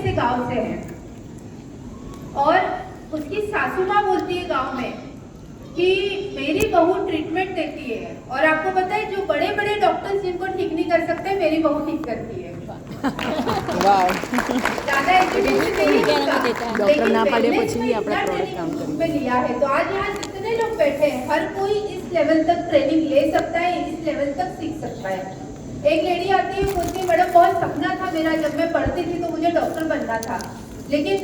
ऐसे गांव से हैं और उसकी सासू माँ बोलती है गांव में कि मेरी बहू ट्रीटमेंट देती है और आपको पता है जो बड़े बड़े डॉक्टर्स जिनको ठीक नहीं कर सकते मेरी बहू ठीक करती है। ज्यादा एजुकेशन नहीं है डॉक्टर ना पाले પછી આપણા પ્રોડક્ટ કામ કરે में लिया है। तो आज यहाँ जितने लोग बैठे हैं हर कोई इस लेवल तक ट्रेनिंग ले सकता है, इस लेवल तक सीख सकता है। एक लेडी आती है बोलती है मैडम बहुत सपना था मेरा, जब मैं पढ़ती थी तो मुझे डॉक्टर बनना था, लेकिन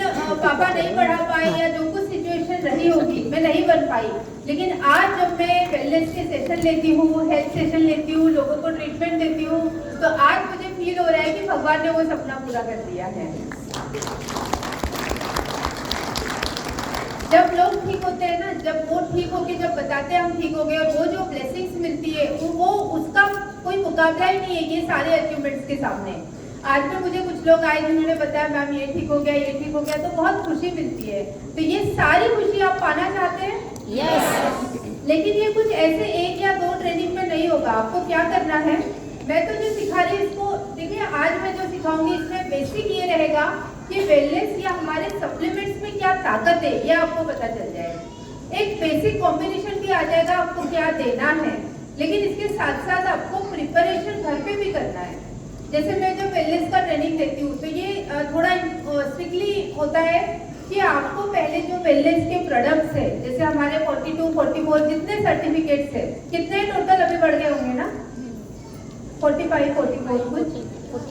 पापा नहीं पढ़ा पाए या जो कुछ सिचुएशन रही होगी मैं नहीं बन पाई। लेकिन आज जब मैं वेलनेस के सेशन लेती हूँ, हेल्थ सेशन लेती हूँ, लोगों को ट्रीटमेंट देती हूँ, तो आज मुझे फील हो रहा है कि भगवान ने वो सपना पूरा कर दिया है। जब लोग ठीक होते हैं ना, जब वो ठीक होके जब बताते हैं हम ठीक हो गए और वो जो ब्लेसिंग्स मिलती है वो उसका कोई मुकाबला ही नहीं है ये सारे अचीवमेंट्स के सामने। आज में मुझे कुछ लोग आए जिन्होंने बताया मैम ये ठीक हो गया, ये ठीक हो गया, तो बहुत खुशी मिलती है। तो ये सारी खुशी आप पाना चाहते हैं? यस। लेकिन ये कुछ ऐसे एक या दो ट्रेनिंग में नहीं होगा। आपको क्या करना है, मैं तो जो सिखा रही हूँ इसको देखिए, आज मैं जो सिखाऊंगी इसमें बेसिक ये रहेगा कि वेलनेस या हमारे सप्लीमेंट्स में क्या ताकत है ये आपको पता चल जाएगा। एक बेसिक कॉम्बिनेशन भी आ जाएगा आपको क्या देना है, लेकिन इसके साथ साथ आपको प्रिपरेशन घर पे भी करना है। जैसे मैं जो वेलनेस का ट्रेनिंग देती हूँ तो ये थोड़ा स्ट्रिक्टली होता है कि आपको पहले जो वेलनेस के प्रोडक्ट्स है, जैसे हमारे 42, 44 जितने सर्टिफिकेट्स है, कितने टोटल अभी बढ़ गए होंगे ना, 45, 44 कुछ,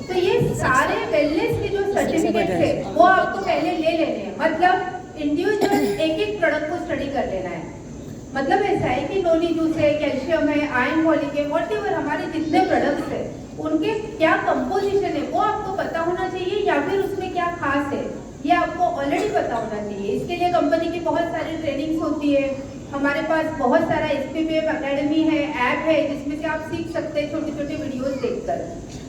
तो ये सारे वेलनेस के जो सर्टिफिकेट्स है वो आपको पहले ले लेने हैं। मतलब इंडिविजुअल एक एक प्रोडक्ट को स्टडी कर लेना है। मतलब ऐसा है कि नोनी जूस है, कैल्शियम है, आयरन फॉलिक है, व्हाटएवर हमारे जितने प्रोडक्ट्स है उनके क्या कंपोजिशन है वो आपको पता होना चाहिए, या फिर उसमें क्या खास है ये आपको ऑलरेडी पता होना चाहिए। इसके लिए कंपनी की बहुत सारी ट्रेनिंग्स होती है, हमारे पास बहुत सारा SPPF अकेडमी है, ऐप है जिसमें से आप सीख सकते हैं छोटे छोटे वीडियोस देखकर।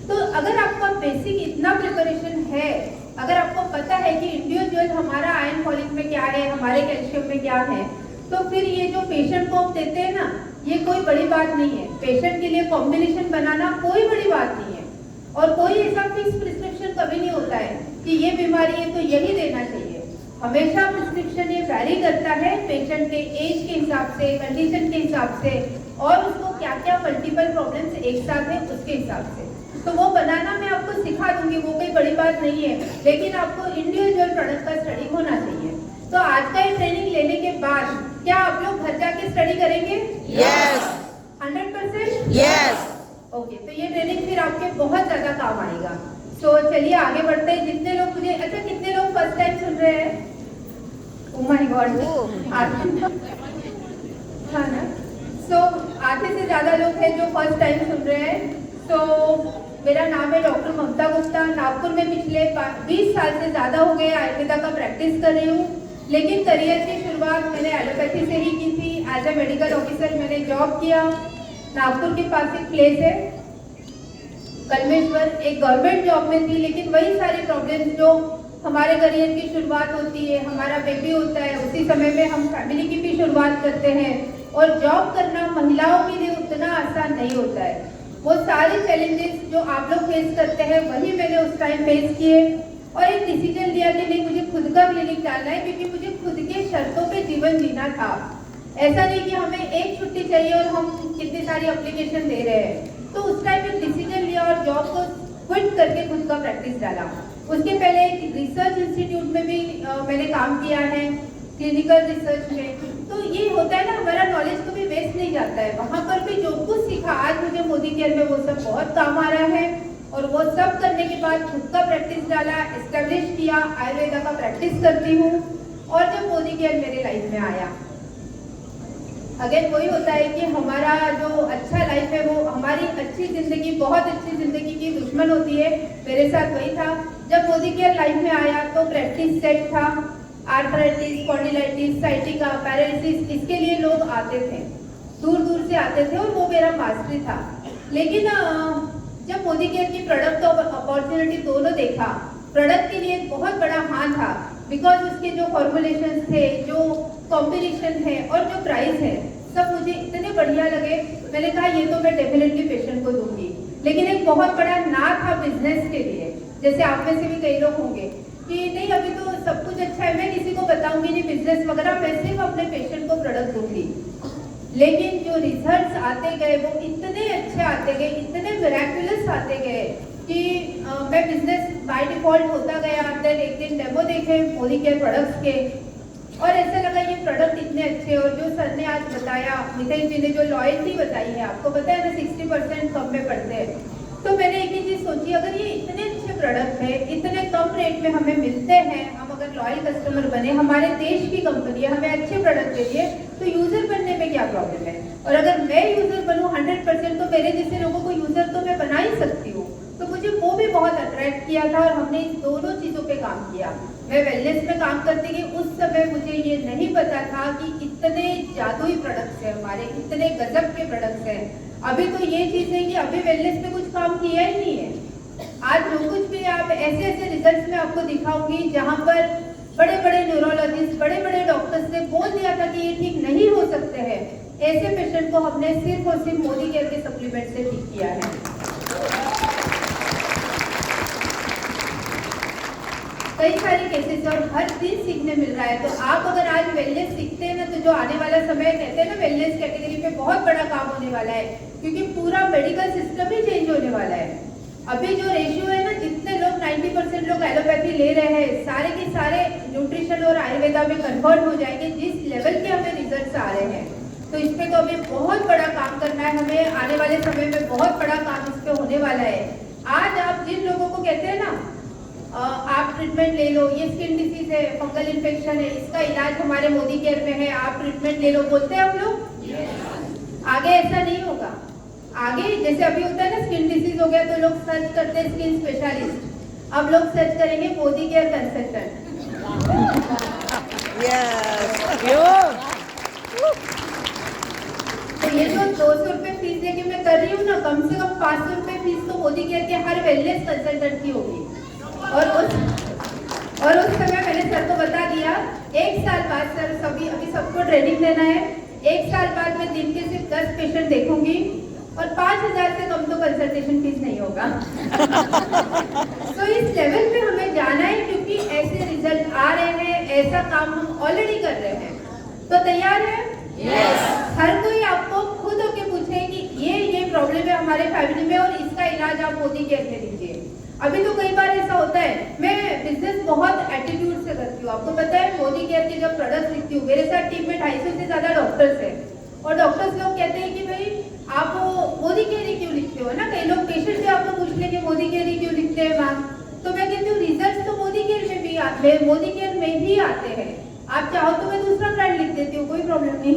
तो अगर आपका बेसिक इतना प्रिपरेशन है, अगर आपको पता है कि इंडिविजुअल हमारा आयरन फॉलिक में क्या है, हमारे कैल्शियम में क्या है, तो फिर ये जो पेशेंट को हम देते हैं ना, ये कोई बड़ी बात नहीं है। पेशेंट के लिए कॉम्बिनेशन बनाना कोई बड़ी बात नहीं है, और कोई ऐसा फिक्स प्रिस्क्रिप्शन कभी नहीं होता है कि ये बीमारी है तो यही देना चाहिए। हमेशा प्रिस्क्रिप्शन ये वैरी करता है पेशेंट के एज के हिसाब से, कंडीशन के हिसाब से, और उसको क्या क्या मल्टीपल प्रॉब्लम्स एक साथ है उसके हिसाब से। तो वो बनाना मैं आपको सिखा दूंगी, वो कोई बड़ी बात नहीं है, लेकिन आपको इंडिविजुअल प्रोडक्ट का स्टडी होना चाहिए। तो आज का ये ट्रेनिंग लेने के बाद क्या आप लोग घर जाके स्टडी करेंगे? यस। 100%? यस। ओके, तो ये ट्रेनिंग फिर आपके बहुत ज्यादा काम आएगा। तो चलिए आगे बढ़ते हैं। जितने लोग मुझे, अच्छा कितने लोग फर्स्ट टाइम सुन रहे हैं? ओह माय गॉड, हाँ ना। सो आधे से ज्यादा लोग हैं जो फर्स्ट टाइम सुन रहे हैं। तो मेरा नाम है डॉक्टर ममता गुप्ता। नागपुर में पिछले 20 साल से ज्यादा हो गए आयुर्वेदा का प्रैक्टिस कर रही हूँ, लेकिन करियर की शुरुआत मैंने एलोपैथी से ही की थी। एज ए मेडिकल ऑफिसर मैंने जॉब किया। नागपुर के पास एक प्लेस है कलमेश्वर, एक गवर्नमेंट जॉब में थी, लेकिन वही सारी प्रॉब्लम्स जो हमारे करियर की शुरुआत होती है, हमारा बेबी होता है, उसी समय में हम फैमिली की भी शुरुआत करते हैं, और जॉब करना महिलाओं के लिए उतना आसान नहीं होता है। वो सारे चैलेंजेस जो आप लोग फेस करते हैं वही मैंने उस टाइम फेस किए, और एक डिसीजन लिया कि नहीं मुझे खुद का क्लिनिक डालना है, क्योंकि मुझे खुद के शर्तों पे जीवन जीना था। ऐसा नहीं कि हमें एक छुट्टी चाहिए और हम कितनी सारी एप्लीकेशन दे रहे हैं। तो उस टाइम एक डिसीजन लिया और जॉब को क्विट करके खुद का प्रैक्टिस डाला। उसके पहले एक रिसर्च इंस्टीट्यूट में भी मैंने काम किया है, क्लिनिकल रिसर्च में। तो ये होता है ना, हमारा नॉलेज कभी वेस्ट नहीं जाता है। वहाँ पर भी जो कुछ सीखा आज मुझे मोदी केयर में वो सब बहुत काम आ रहा है, और वो सब करने के बाद खुद का प्रैक्टिस डाला, एस्टेब्लिश किया, आयुर्वेदा का प्रैक्टिस करती हूँ। और जब मोदी केयर मेरे लाइफ में आया, अगर वही होता है कि हमारा जो अच्छा लाइफ है वो हमारी अच्छी जिंदगी, बहुत अच्छी जिंदगी की दुश्मन होती है। मेरे साथ वही था। जब मोदी केयर लाइफ में आया तो प्रैक्टिस सेट था, आर्थराइटिस, स्पॉन्डिलाइटिस, साइटिका, पैरालिसिस, इसके लिए लोग आते थे, दूर दूर से आते थे, और वो मेरा मास्टरी था। लेकिन जब मोदी केयर की प्रोडक्ट और अपॉर्चुनिटी दोनों देखा, प्रोडक्ट के लिए एक बहुत बड़ा हाँ था, बिकॉज उसके जो फॉर्मुलेशन थे, जो कॉम्बिनेशन है और जो प्राइस है, सब मुझे इतने बढ़िया लगे। मैंने कहा ये तो मैं डेफिनेटली पेशेंट को दूंगी। लेकिन एक बहुत बड़ा ना था बिजनेस के लिए, जैसे आप में से भी कई लोग होंगे कि नहीं अभी तो सब कुछ अच्छा है, मैं किसी को बताऊंगी नहीं बिजनेस वगैरह, मैं सिर्फ अपने पेशेंट को प्रोडक्ट दूंगी। लेकिन जो रिजल्ट्स आते गए वो इतने अच्छे आते गए, इतने मिरेक्युलस आते गए कि मैं बिजनेस बाय डिफॉल्ट होता गया। देन एक दिन डेमो देखे मोदी केयर प्रोडक्ट्स के और ऐसा लगा ये प्रोडक्ट इतने अच्छे, और जो सर ने आज बताया, मिथेन जी ने जो लॉयल्टी बताई है, आपको पता है ना 60% कम में पड़ते हैं, तो मैंने एक ही चीज सोची, अगर ये इतने अच्छे प्रोडक्ट है, इतने कम रेट में हमें मिलते हैं, हम अगर लॉयल कस्टमर बने, हमारे देश की कंपनी है, हमें अच्छे प्रोडक्ट दे दिए, तो यूजर बनने में क्या प्रॉब्लम है। और अगर मैं यूजर बनूं 100%, तो मेरे जैसे लोगों को यूजर तो मैं बना ही सकती हूँ। तो मुझे वो भी बहुत अट्रैक्ट किया था और हमने इन दोनों चीजों पे काम किया। मैं वेलनेस में काम करती गई, उस समय मुझे ये नहीं पता था कि इतने जादुई प्रोडक्ट्स हैं हमारे, इतने गजब के प्रोडक्ट्स हैं। अभी तो ये चीज है कि अभी वेलनेस में कुछ काम किया ही नहीं है। आज जो कुछ भी आप ऐसे ऐसे रिजल्ट्स में आपको दिखाऊंगी जहाँ पर बड़े बड़े न्यूरोलॉजिस्ट, बड़े बड़े डॉक्टर्स ने बोल दिया था कि ये ठीक नहीं हो सकते हैं, ऐसे पेशेंट को हमने सिर्फ और सिर्फ मोदी केयर के सप्लीमेंट से ठीक किया है। कई सारे केसेस और हर दिन सीखने मिल रहा है। तो आप अगर आज वेलनेस सीखते हैं ना, तो जो आने वाला समय कहते हैं ना, वेलनेस कैटेगरी पे बहुत बड़ा काम होने वाला है, क्योंकि पूरा मेडिकल सिस्टम ही चेंज होने वाला है। अभी जो रेशियो है ना, जितने लोग 90% लोग एलोपैथी ले रहे हैं, सारे के सारे न्यूट्रिशन और आयुर्वेदा में कन्वर्ट हो जाएंगे, जिस लेवल के हमें रिजल्ट आ रहे हैं। तो इस पे तो अभी बहुत बड़ा काम करना है हमें, आने वाले समय में बहुत बड़ा काम इस पे होने वाला है। आज आप जिन लोगों को कहते हैं ना, आप ट्रीटमेंट ले लो, ये स्किन डिसीज है, फंगल इन्फेक्शन है, इसका इलाज हमारे मोदी केयर में है, आप ट्रीटमेंट ले लो, बोलते हैं आप लोग। आगे ऐसा नहीं होगा। आगे जैसे अभी होता है ना, स्किन डिसीज हो गया तो लोग सर्च करते हैं स्किन स्पेशलिस्ट, अब लोग सर्च करेंगे मोदी केयर कंसल्टेंट। तो ये जो 200 रुपए फीस लेके मैं कर रही हूँ ना, कम से कम 500 रुपए फीस तो मोदी केयर के हर वेलनेस कंसल्टेंट की होगी। और उस समय मैंने सर को बता दिया, 1 साल बाद सर अभी सबको ट्रेनिंग देना है, 1 साल बाद मैं दिन के सिर्फ 10 पेशेंट देखूंगी और 5000 से कम तो कंसल्टेशन फीस नहीं होगा। तो इस लेवल पे हमें जाना है, क्योंकि ऐसे रिजल्ट आ रहे हैं, ऐसा काम हम ऑलरेडी कर रहे हैं। तो तैयार है? Yes. हर कोई आपको खुद होके पूछे कि ये प्रॉब्लम है हमारे फैमिली में और इसका इलाज आप मोदी केयर में दीजिए। अभी तो कई बार ऐसा होता है, मैं बिजनेस बहुत एटीट्यूड से करती हूँ, आपको पता है, मोदी केयर के जब प्रोडक्ट लिखती हूँ, मेरे साथ टीम में 250 से ज्यादा डॉक्टर्स हैं, और डॉक्टर्स लोग कहते हैं कि भाई आप मोदी केयर ही क्यों लिखते हो ना। कई लोग पेशेंट से आपको पूछ ले कि मोदी केयर ही क्यों लिखते हैं मैम, तो मैं कहती हूँ रिजल्ट तो मोदी केयर में भी मोदी केयर में ही आते हैं। आप चाहो तो मैं दूसरा ब्रांड लिख देती हूँ, कोई प्रॉब्लम नहीं,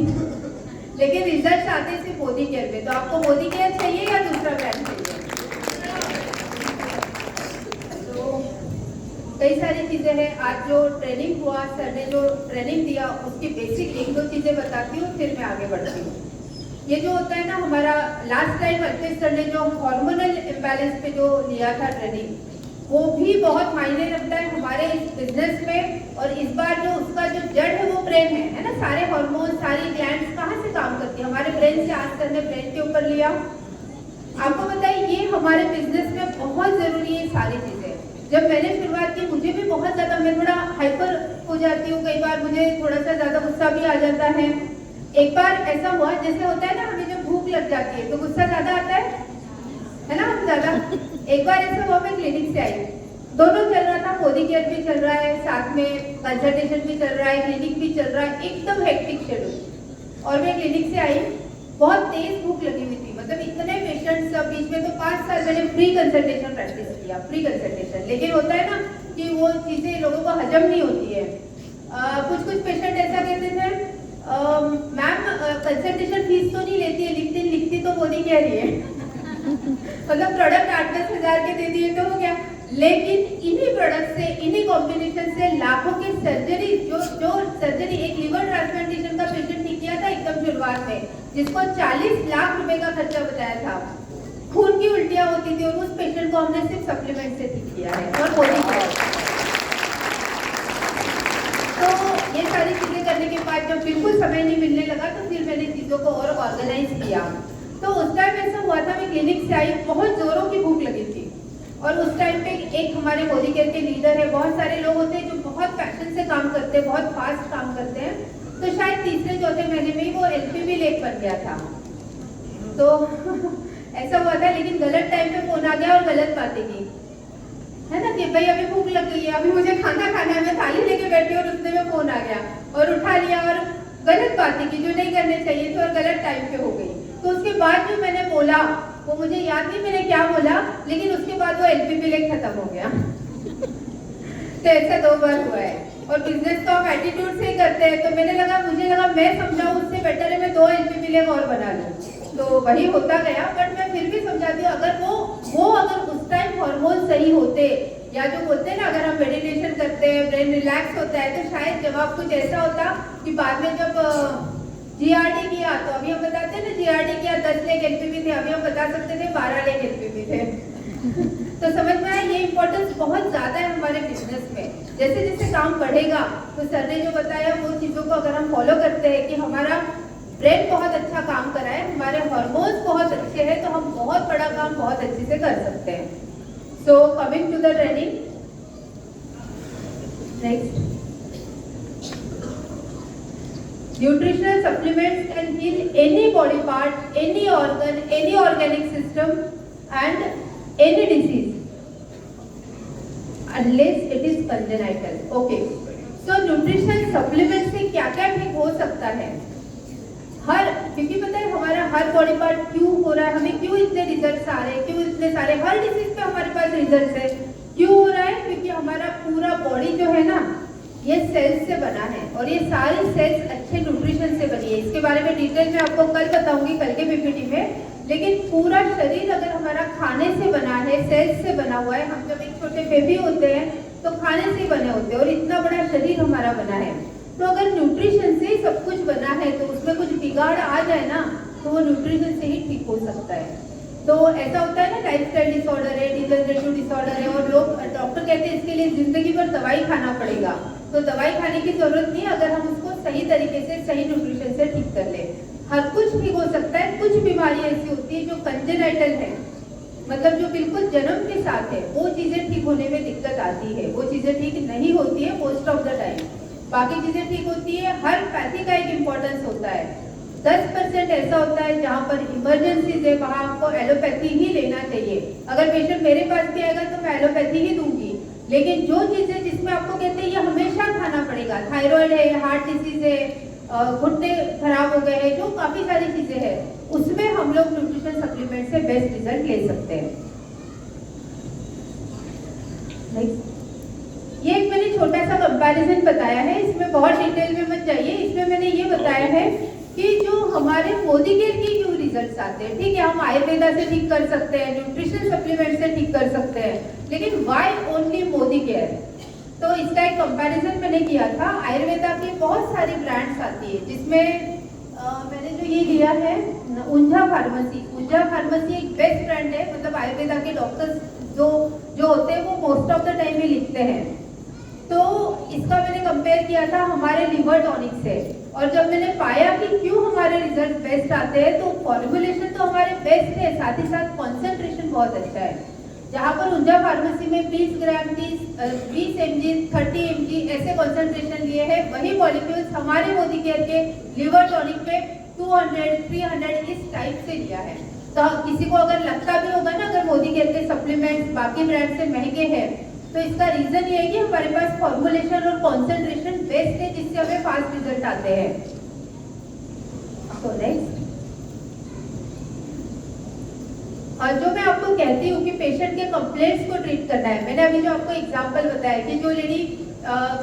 लेकिन रिजल्ट आते सिर्फ मोदी केयर में। तो आपको मोदी केयर चाहिए या दूसरा ब्रांड चाहिए? कई सारी चीजें हैं। आज जो ट्रेनिंग हुआ, सर ने जो ट्रेनिंग दिया, उसकी बेसिक 1-2 चीजें बताती हूँ, फिर मैं आगे बढ़ती हूँ। ये जो होता है ना, हमारा लास्ट टाइम अल्पेश सर ने जो हार्मोनल इम्बैलेंस पे जो लिया था ट्रेनिंग, वो भी बहुत मायने रखता है हमारे इस बिजनेस में। और इस बार जो उसका जो जड़ है वो ब्रेन है ना, सारे हार्मोन, सारी ग्लैंड्स कहाँ से काम करती है? हमारे ब्रेन से। आज सर ने ब्रेन के ऊपर लिया। आपको बताइए, ये हमारे बिजनेस में बहुत जरूरी है सारी चीजें। जब मैंने शुरुआत की, मुझे भी बहुत ज्यादा, मैं थोड़ा हाइपर हो जाती हूँ, कई बार मुझे थोड़ा सा ज्यादा गुस्सा भी आ जाता है। एक बार ऐसा हुआ, जैसे होता है ना, हमें जब भूख लग जाती है तो गुस्सा ज्यादा आता है ना, हम ज्यादा। एक बार ऐसा हुआ, मैं क्लिनिक से आई, दोनों चल रहा था, मोदी केयर भी चल रहा है, साथ में कंसल्टेशन भी चल रहा है, क्लिनिक भी चल रहा है, एकदम हेक्टिक शेड्यूल। और मैं क्लिनिक से आई, बहुत तेज भूख लगी हुई थी, मतलब इतने पेशेंट्स सब बीच में। तो 5 साल मैंने फ्री कंसल्टेशन प्रैक्टिस किया, फ्री कंसल्टेशन। लेकिन होता है ना कि वो चीजें लोगों को हजम नहीं होती है। कुछ पेशेंट ऐसा कहते थे, मैम कंसल्टेशन फीस तो नहीं लेती है, लेकिन लिखती तो मोदी केयर ही है। मतलब प्रोडक्ट 8-10 हजार के दे दिए तो हो गया। लेकिन इन्हीं प्रोडक्ट से, इन्हीं कॉम्बिनेशन से लाखों की सर्जरी, जो सर्जरी, एक लिवर ट्रांसप्लांटेशन का पेशेंट ठीक किया था एकदम शुरुआत में, जिसको 40 लाख रुपए का खर्चा बताया था, खून की उल्टियां होती थी, और उस पेशेंट को हमने सिर्फ सप्लीमेंट से ठीक किया है, और मोदी केयर। तो ये सारी चीजें करने के बाद जब बिल्कुल समय नहीं मिलने लगा, तो फिर मैंने चीजों को और ऑर्गेनाइज किया। तो उस टाइम ऐसा हुआ था, मैं क्लिनिक से आई, बहुत जोरों की भूख लगी थी, और उस टाइम पे एक हमारे मोदी केयर के लीडर है, बहुत सारे लोग होते हैं जो बहुत पैशन से काम करते हैं, बहुत फास्ट काम करते हैं, तो शायद तीसरे चौथे महीने में ही वो LPP लेक बन गया था। तो ऐसा हुआ था, लेकिन गलत टाइम पे फोन आ गया और गलत बातें की, है ना, कि भाई अभी भूख लग गई है, अभी मुझे खाना खाना है, मैं थाली लेके बैठी और उतने में फोन आ गया और उठा लिया और गलत बातें की जो नहीं करने चाहिए थी और गलत टाइम पे हो गई। तो उसके बाद जो मैंने बोला वो मुझे याद नहीं मैंने क्या बोला, लेकिन उसके बाद वो LPP लेक खत्म हो गया। तो ऐसा 2 बार हुआ है। और बिजनेस तो हम एटीट्यूड से ही करते हैं, तो मुझे लगा मैं समझाऊं उससे बेटर है मैं 2 LPP लेक और बना लूं, तो वही होता गया। बट मैं फिर भी समझाती हूँ, अगर वो अगर उस टाइम हार्मोन सही होते, या जो बोलते हैं ना, अगर हम मेडिटेशन करते हैं, ब्रेन रिलैक्स होता है, तो शायद जवाब कुछ ऐसा होता कि बाद में जब GRD किया, तो अभी हम बताते हैं ना, GRD किया 10 लेख LPP थे, अभी हम बता सकते थे 12 लेख LPP थे। तो समझ में आया, ये इम्पोर्टेंस बहुत ज्यादा है हमारे बिजनेस में। जैसे जैसे काम बढ़ेगा, तो सर ने जो बताया वो चीजों को अगर हम फॉलो करते हैं कि हमारा ब्रेन बहुत अच्छा काम कर रहा है, हमारे हार्मोन्स बहुत अच्छे हैं, तो हम बहुत बड़ा काम बहुत अच्छे से कर सकते हैं। So coming to the training, next, nutritional supplements can heal any body part, any organ, any organic system and any disease unless it is congenital. Okay, so nutritional supplements से क्या क्या ठीक हो सकता है? क्योंकि पता है हमारा हर बॉडी पार्ट क्यों हो रहा है, हमें क्यों इतने रिजल्ट्स आ रहे हैं, क्यों इतने सारे हर डिजीज पे हमारे पास रिजल्ट्स है, क्यों हो रहा है? क्योंकि हमारा पूरा बॉडी जो है ना, ये सेल्स से बना है और ये सारी सेल्स अच्छे न्यूट्रिशन से बनी है। इसके बारे में डिटेल में आपको कल बताऊंगी, कल के PPT में। लेकिन पूरा शरीर अगर हमारा खाने से बना है, सेल्स से बना हुआ है, हम जब एक छोटे बेबी होते हैं तो खाने से बने होते हैं और इतना बड़ा शरीर हमारा बना है, तो अगर न्यूट्रिशन से सब कुछ बना है तो उसमें कुछ बिगाड़ आ जाए ना, तो वो न्यूट्रिशन से ही ठीक हो सकता है। तो ऐसा होता है ना, लाइफस्टाइल डिसऑर्डर है, डिजनरेटिव डिसऑर्डर है, और लोग डॉक्टर कहते हैं इसके लिए जिंदगी भर दवाई खाना पड़ेगा। तो दवाई खाने की जरूरत नहीं, अगर हम उसको सही तरीके से सही न्यूट्रिशन से ठीक कर ले, हर कुछ ठीक हो सकता है। कुछ बीमारी ऐसी होती है जो कंजेनाइटल है, मतलब जो बिल्कुल जन्म के साथ है, वो चीजें ठीक होने में दिक्कत आती है, वो चीजें ठीक नहीं होती है मोस्ट ऑफ द टाइम, बाकी चीजें ठीक होती है। हर पैथी का एक इम्पोर्टेंस होता है। 10% ऐसा होता है जहाँ पर इमरजेंसीज है, वहाँ आपको एलोपैथी ही लेना चाहिए। अगर पेशेंट मेरे पास भी आएगा तो मैं एलोपैथी ही दूंगी, लेकिन जो चीजें जिसमें आपको कहते हैं ये हमेशा खाना पड़ेगा, थायराइड है, हार्ट डिसीज है, घुटने खराब हो गए हैं, जो काफी सारी चीजें हैं, उसमें हम लोग न्यूट्रिशन सप्लीमेंट से बेस्ट रिजल्ट ले सकते हैं। ये एक मैंने छोटा सा कंपैरिजन बताया है, इसमें बहुत डिटेल में मत जाइए। इसमें मैंने ये बताया है कि जो हमारे मोदी केयर की क्यों रिजल्ट्स आते हैं। ठीक है, हम आयुर्वेदा से ठीक कर सकते हैं, न्यूट्रिशन सप्लीमेंट से ठीक कर सकते हैं, लेकिन व्हाई ओनली मोदी केयर? तो इसका एक कंपैरिजन मैंने किया था। आयुर्वेदा की बहुत सारी ब्रांड्स आती है, जिसमें मैंने जो ये लिया है ऊंझा फार्मेसी। ऊंझा फार्मेसी एक बेस्ट ब्रांड है, मतलब आयुर्वेदा के डॉक्टर्स जो होते हैं वो मोस्ट ऑफ द टाइम में लिखते हैं। तो इसका मैंने कंपेयर किया था हमारे लिवर टॉनिक से, और जब मैंने पाया कि क्यों हमारे रिजल्ट बेस्ट आते हैं, तो फॉर्मुलेशन तो हमारे बेस्ट है, साथ ही साथ कॉन्सेंट्रेशन बहुत अच्छा है। जहाँ पर ऊंझा फार्मेसी में 20 ग्राम की 20 mg 30 mg ऐसे कॉन्सेंट्रेशन लिए हैं, वही मॉलिक्यूल्स हमारे मोदी केयर के लिवर टॉनिक पे 200 300 इस टाइप से लिया है। तो किसी को अगर लगता भी होगा ना, अगर मोदी केयर के सप्लीमेंट्स बाकी ब्रांड से महंगे हैं, तो इसका रीजन ये है कि हमारे पास फॉर्मुलेशन और कॉन्सेंट्रेशन बेस्ट है, जिससे हमें फास्ट रिजल्ट आते हैं। तो नेक्स्ट, और जो मैं आपको कहती हूँ कि पेशेंट के कंप्लेंट्स को ट्रीट करना है, मैंने अभी जो आपको एग्जांपल बताया कि जो लेडी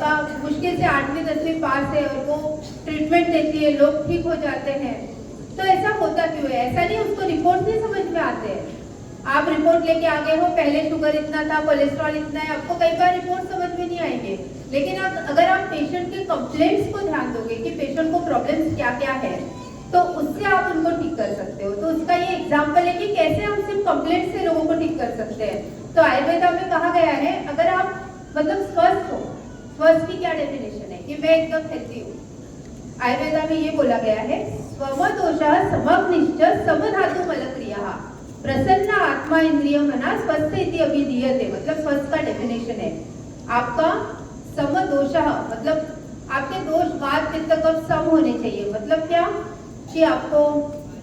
का मुश्किल से 8वीं 10वीं पास है और वो ट्रीटमेंट देती है, लोग ठीक हो जाते हैं, तो ऐसा होता क्यों है? ऐसा नहीं, उसको रिपोर्ट नहीं समझ में आते हैं। आप रिपोर्ट लेके आ गए हो, पहले शुगर इतना था, कोलेस्ट्रॉल इतना है, आपको कई बार रिपोर्ट समझ में नहीं आएंगे, लेकिन अगर आप पेशेंट के कंप्लेंट्स को ध्यान दोगे कि पेशेंट को प्रॉब्लम्स क्या क्या है, तो उससे आप उनको ठीक कर सकते हो। तो उसका ये एग्जांपल है कि कैसे हम सिर्फ कंप्लेंट से लोगों को ठीक कर सकते हैं। तो आयुर्वेदा में कहा गया है, अगर आप मतलब स्वस्थ हो, स्वस्थ की क्या डेफिनेशन है कि मैं एकदम हेल्थी हूँ। आयुर्वेदा में ये बोला गया है, स्वमदोषः समग्निश्च समधातु मलक्रियः। प्रसन्न आत्मा इंद्रिय मना स्वस्थ इति अभिधीयते, मतलब स्वस्थ का डेफिनेशन है आपका समदोष, मतलब आपके दोष वात पित्त कफ सम होने चाहिए। मतलब क्या कि आपको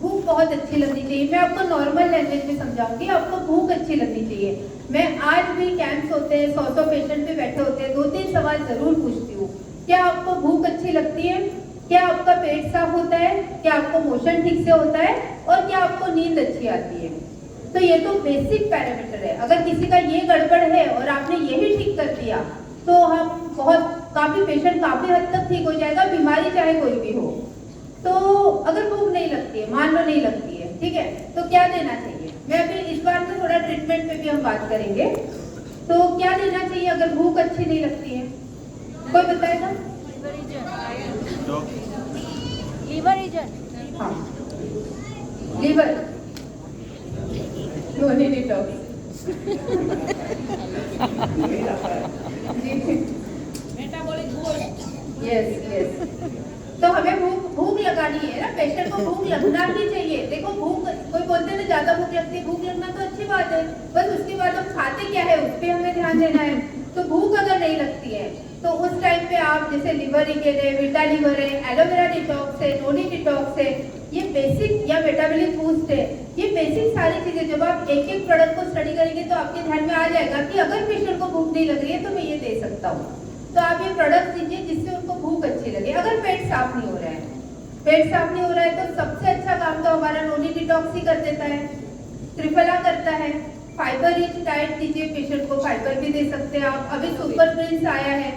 भूख बहुत अच्छी लगनी चाहिए। मैं आपको नॉर्मल लैंग्वेज में समझाऊंगी, आपको भूख अच्छी लगनी चाहिए। मैं आज भी कैंप्स होते हैं, 100 पेशेंट पे बैठे होते हैं, 2-3 सवाल जरूर पूछती हूँ। क्या आपको भूख अच्छी लगती है? क्या आपका पेट साफ होता है? क्या आपको मोशन ठीक से होता है? और क्या आपको नींद अच्छी आती है? तो ये तो बेसिक पैरामीटर है। अगर किसी का ये गड़बड़ है और आपने यही ठीक कर दिया तो हम काफी पेशेंट काफी हद तक ठीक हो जाएगा, बीमारी चाहे कोई भी हो। तो अगर भूख नहीं लगती है, मान लो नहीं लगती है, ठीक है, तो क्या देना चाहिए? मैं अभी इस बार में थोड़ा ट्रीटमेंट पे भी हम बात करेंगे। तो क्या देना चाहिए अगर भूख अच्छी नहीं लगती है? कोई बताएगा? Liver reason. हाँ, liver noni detox. Metabolic boost. Yes yes. तो हमें भूख लगानी है ना, पेशेंट को भूख लगना ही चाहिए। देखो भूख, कोई बोलते हैं ना ज्यादा भूख लगती है, भूख लगना तो अच्छी बात है, बस उसके बाद हम खाते क्या है उस पर हमें ध्यान देना है। तो भूख अगर नहीं लगती है तो उस टाइम पे आप जैसे लिवर रिगेन है, विटा लिवर है, एलोवेरा डिटॉक्स है, नोनी डिटॉक्स है, ये बेसिक या मेटाबॉलिक बूस्ट है, ये बेसिक सारी चीजें जब आप एक एक प्रोडक्ट को स्टडी करेंगे तो आपके ध्यान में आ जाएगा कि अगर पेशेंट को भूख नहीं लग रही है तो मैं ये दे सकता हूँ। तो आप ये प्रोडक्ट दीजिए जिससे उनको भूख अच्छी लगे। अगर पेट साफ नहीं हो रहा है, पेट साफ नहीं हो रहा है तो सबसे अच्छा काम तो हमारा नोनी डिटॉक्स ही कर देता है, त्रिफला करता है। फाइबर रिच डाइट दीजिए पेशेंट को, फाइबर भी दे सकते हैं आप। अभी सुपर ग्रेन्स आया है,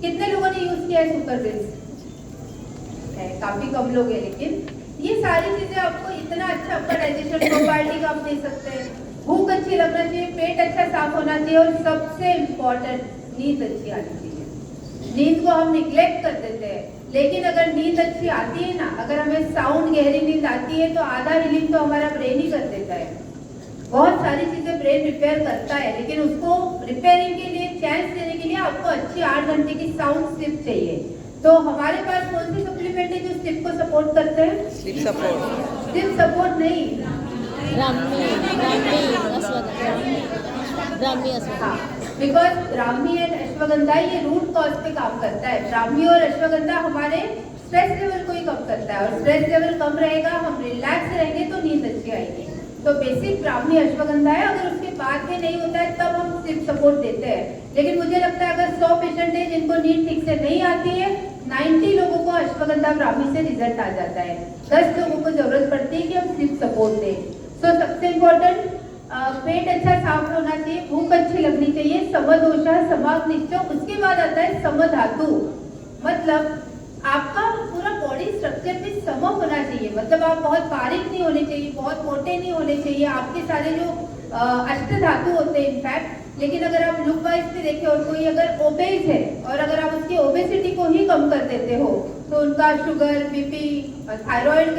कितने लोगों ने यूज किया है सुपर ग्रेन्स? काफी कम लोग हैं, लेकिन ये सारी चीजें आपको इतना अच्छा आपका डाइजेशन प्रोबायोटिक आप दे सकते हैं। भूख अच्छी लगना चाहिए, पेट अच्छा साफ होना चाहिए और सबसे इम्पोर्टेंट नींद अच्छी आनी चाहिए। नींद को हम निग्लेक्ट कर देते हैं, लेकिन अगर नींद अच्छी आती है ना, अगर हमें साउंड गहरी नींद आती है तो आधा हीलिंग तो हमारा ब्रेन ही कर देता है। बहुत सारी चीजें ब्रेन रिपेयर करता है, लेकिन उसको रिपेयरिंग के लिए, चांस देने के लिए आपको अच्छी 8 घंटे की साउंड स्लीप चाहिए। तो हमारे पास कौन सी सप्लीमेंट है जो स्लीप को सपोर्ट करते हैं? Sleep support. स्लीप सपोर्ट नहीं, हाँ, बिकॉज ब्राह्मी एंड अश्वगंधा ये रूट कॉज पे काम करता है। ब्राह्मी और अश्वगंधा हमारे स्ट्रेस लेवल को ही कम करता है, और स्ट्रेस लेवल कम रहेगा, हम रिलैक्स रहेंगे तो नींद अच्छी आएगी। तो बेसिक ब्राह्मी अश्वगंधा है। अगर उसके बाद में नहीं होता है तब हम स्लीप सपोर्ट देते हैं। लेकिन मुझे लगता है अगर 100 पेशेंट है जिनको नींद ठीक से नहीं आती है, 90 लोगों को अश्वगंधा ब्राह्मी से रिजल्ट आ जाता है। 10 लोगों को जरूरत पड़ती है कि हम स्लीप सपोर्ट दें। सो सबसे इम्पोर्टेंट, पेट अच्छा साफ होना चाहिए, भूख अच्छी लगनी चाहिए, समदोष समाग्निश्च। उसके बाद आता है समधातु, मतलब आपका पूरा बॉडी स्ट्रक्चर भी सम होना चाहिए। मतलब आप बहुत बारीक नहीं होने चाहिए, बहुत मोटे नहीं होने चाहिए। आपके सारे जो अष्ट धातु होते हैं इनफैक्ट, लेकिन अगर आप लुक वाइज पे देखें और कोई अगर ओबेज है और अगर आप उसकी ओबेसिटी को ही कम कर देते हो तो उनका शुगर, बीपी, थायराइड,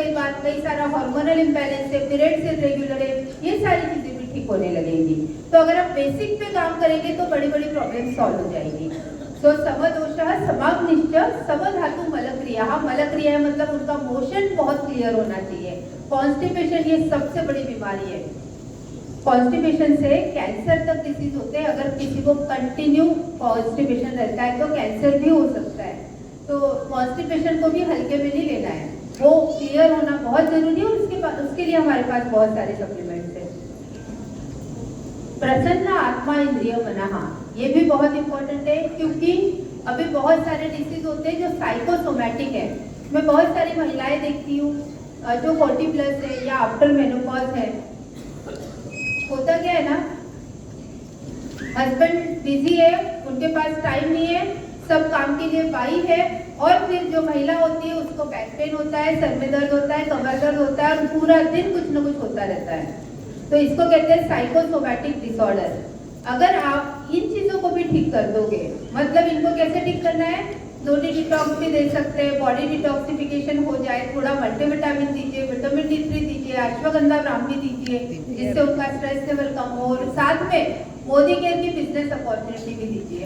कई सारा हार्मोनल इम्बैलेंस है, पीरियड्स इरेगुलर है, ये सारी चीजें भी ठीक होने लगेंगी। तो अगर आप बेसिक पे काम करेंगे तो बड़ी बड़ी प्रॉब्लम सॉल्व हो जाएगी। तो समदोष समाग्निश्च समधातु मलक्रिया। मलक्रिया मतलब उनका मोशन बहुत क्लियर होना चाहिए। कॉन्स्टिपेशन ये सबसे बड़ी बीमारी है। कॉन्स्टिपेशन से कैंसर तक डिसीज होते हैं। अगर किसी को कंटिन्यू कॉन्स्टिपेशन रहता है तो कैंसर भी हो सकता है। तो कॉन्स्टिपेशन को भी हल्के में नहीं लेना है, वो क्लियर होना बहुत जरूरी है। और उसके लिए हमारे पास बहुत सारे सप्लीमेंट्स हैं। प्रसन्न आत्मा इंद्रिय मनः, ये भी बहुत इंपॉर्टेंट है, क्योंकि अभी बहुत सारे डिसीज होते हैं जो साइकोसोमैटिक है। मैं बहुत सारी महिलाएं देखती हूँ जो 40+ है या आफ्टर मेनोपॉज है। होता क्या है ना, हस्बैंड बिजी है, उनके पास टाइम नहीं है, सब काम के लिए बाई है, और फिर जो महिला होती है उसको बैक पेन होता है, सर में दर्द होता है, कमर दर्द होता है, और पूरा दिन कुछ न कुछ होता रहता है। तो इसको कहते हैं साइकोसोमैटिक डिसऑर्डर। अगर आप इन चीजों को भी ठीक कर दोगे, मतलब इनको कैसे ठीक करना है, नोनी डिटॉक्स भी दे सकते हैं, बॉडी डिटॉक्सिफिकेशन हो जाए, थोड़ा मल्टीविटामिन दीजिए, विटामिन D3 दीजिए, अश्वगंधा ब्राह्मी दीजिए जिससे उनका स्ट्रेस लेवल कम हो, और साथ में मोदी केयर की बिजनेस अपॉर्चुनिटी भी दीजिए।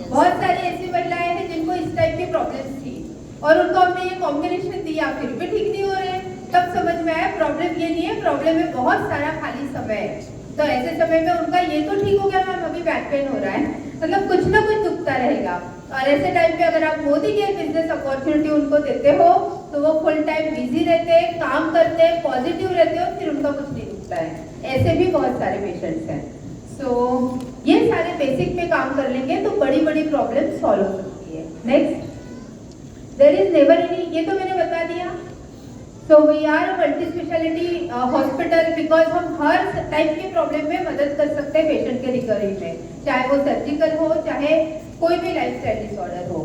बहुत सारी ऐसी महिलाएं हैं जिनको इस टाइप की प्रॉब्लम्स थी और उनको हमने ये कॉम्बिनेशन दिया, फिर भी ठीक नहीं हो रहे, तब समझ में आया प्रॉब्लम मामले में बहुत सारा खाली समय है, तो ऐसे समय में उनका ये तो ठीक हो गया मैम अभी बैक पेन हो रहा है, मतलब कुछ ना कुछ दुखता रहेगा। और ऐसे टाइम पे अगर आप मोदी केयर बिजनेस अपॉर्चुनिटी उनको देते हो तो वो फुल टाइम बिजी रहते हैं, काम करते हैं, पॉजिटिव रहते हो, फिर उनका कुछ नहीं दुखता है। ऐसे भी बहुत सारे पेशेंट्स हैं। सो ये सारे बेसिक पे काम कर लेंगे तो बड़ी बड़ी प्रॉब्लम सॉल्व हो सकती है। Next, there is never any, ये तो मैंने बता दिया। So we are multi speciality hospital because हम हर टाइप के प्रॉब्लम में मदद कर सकते हैं पेशेंट के रिकवरी में, चाहे वो सर्जिकल हो चाहे कोई भी लाइफस्टाइल डिसऑर्डर हो।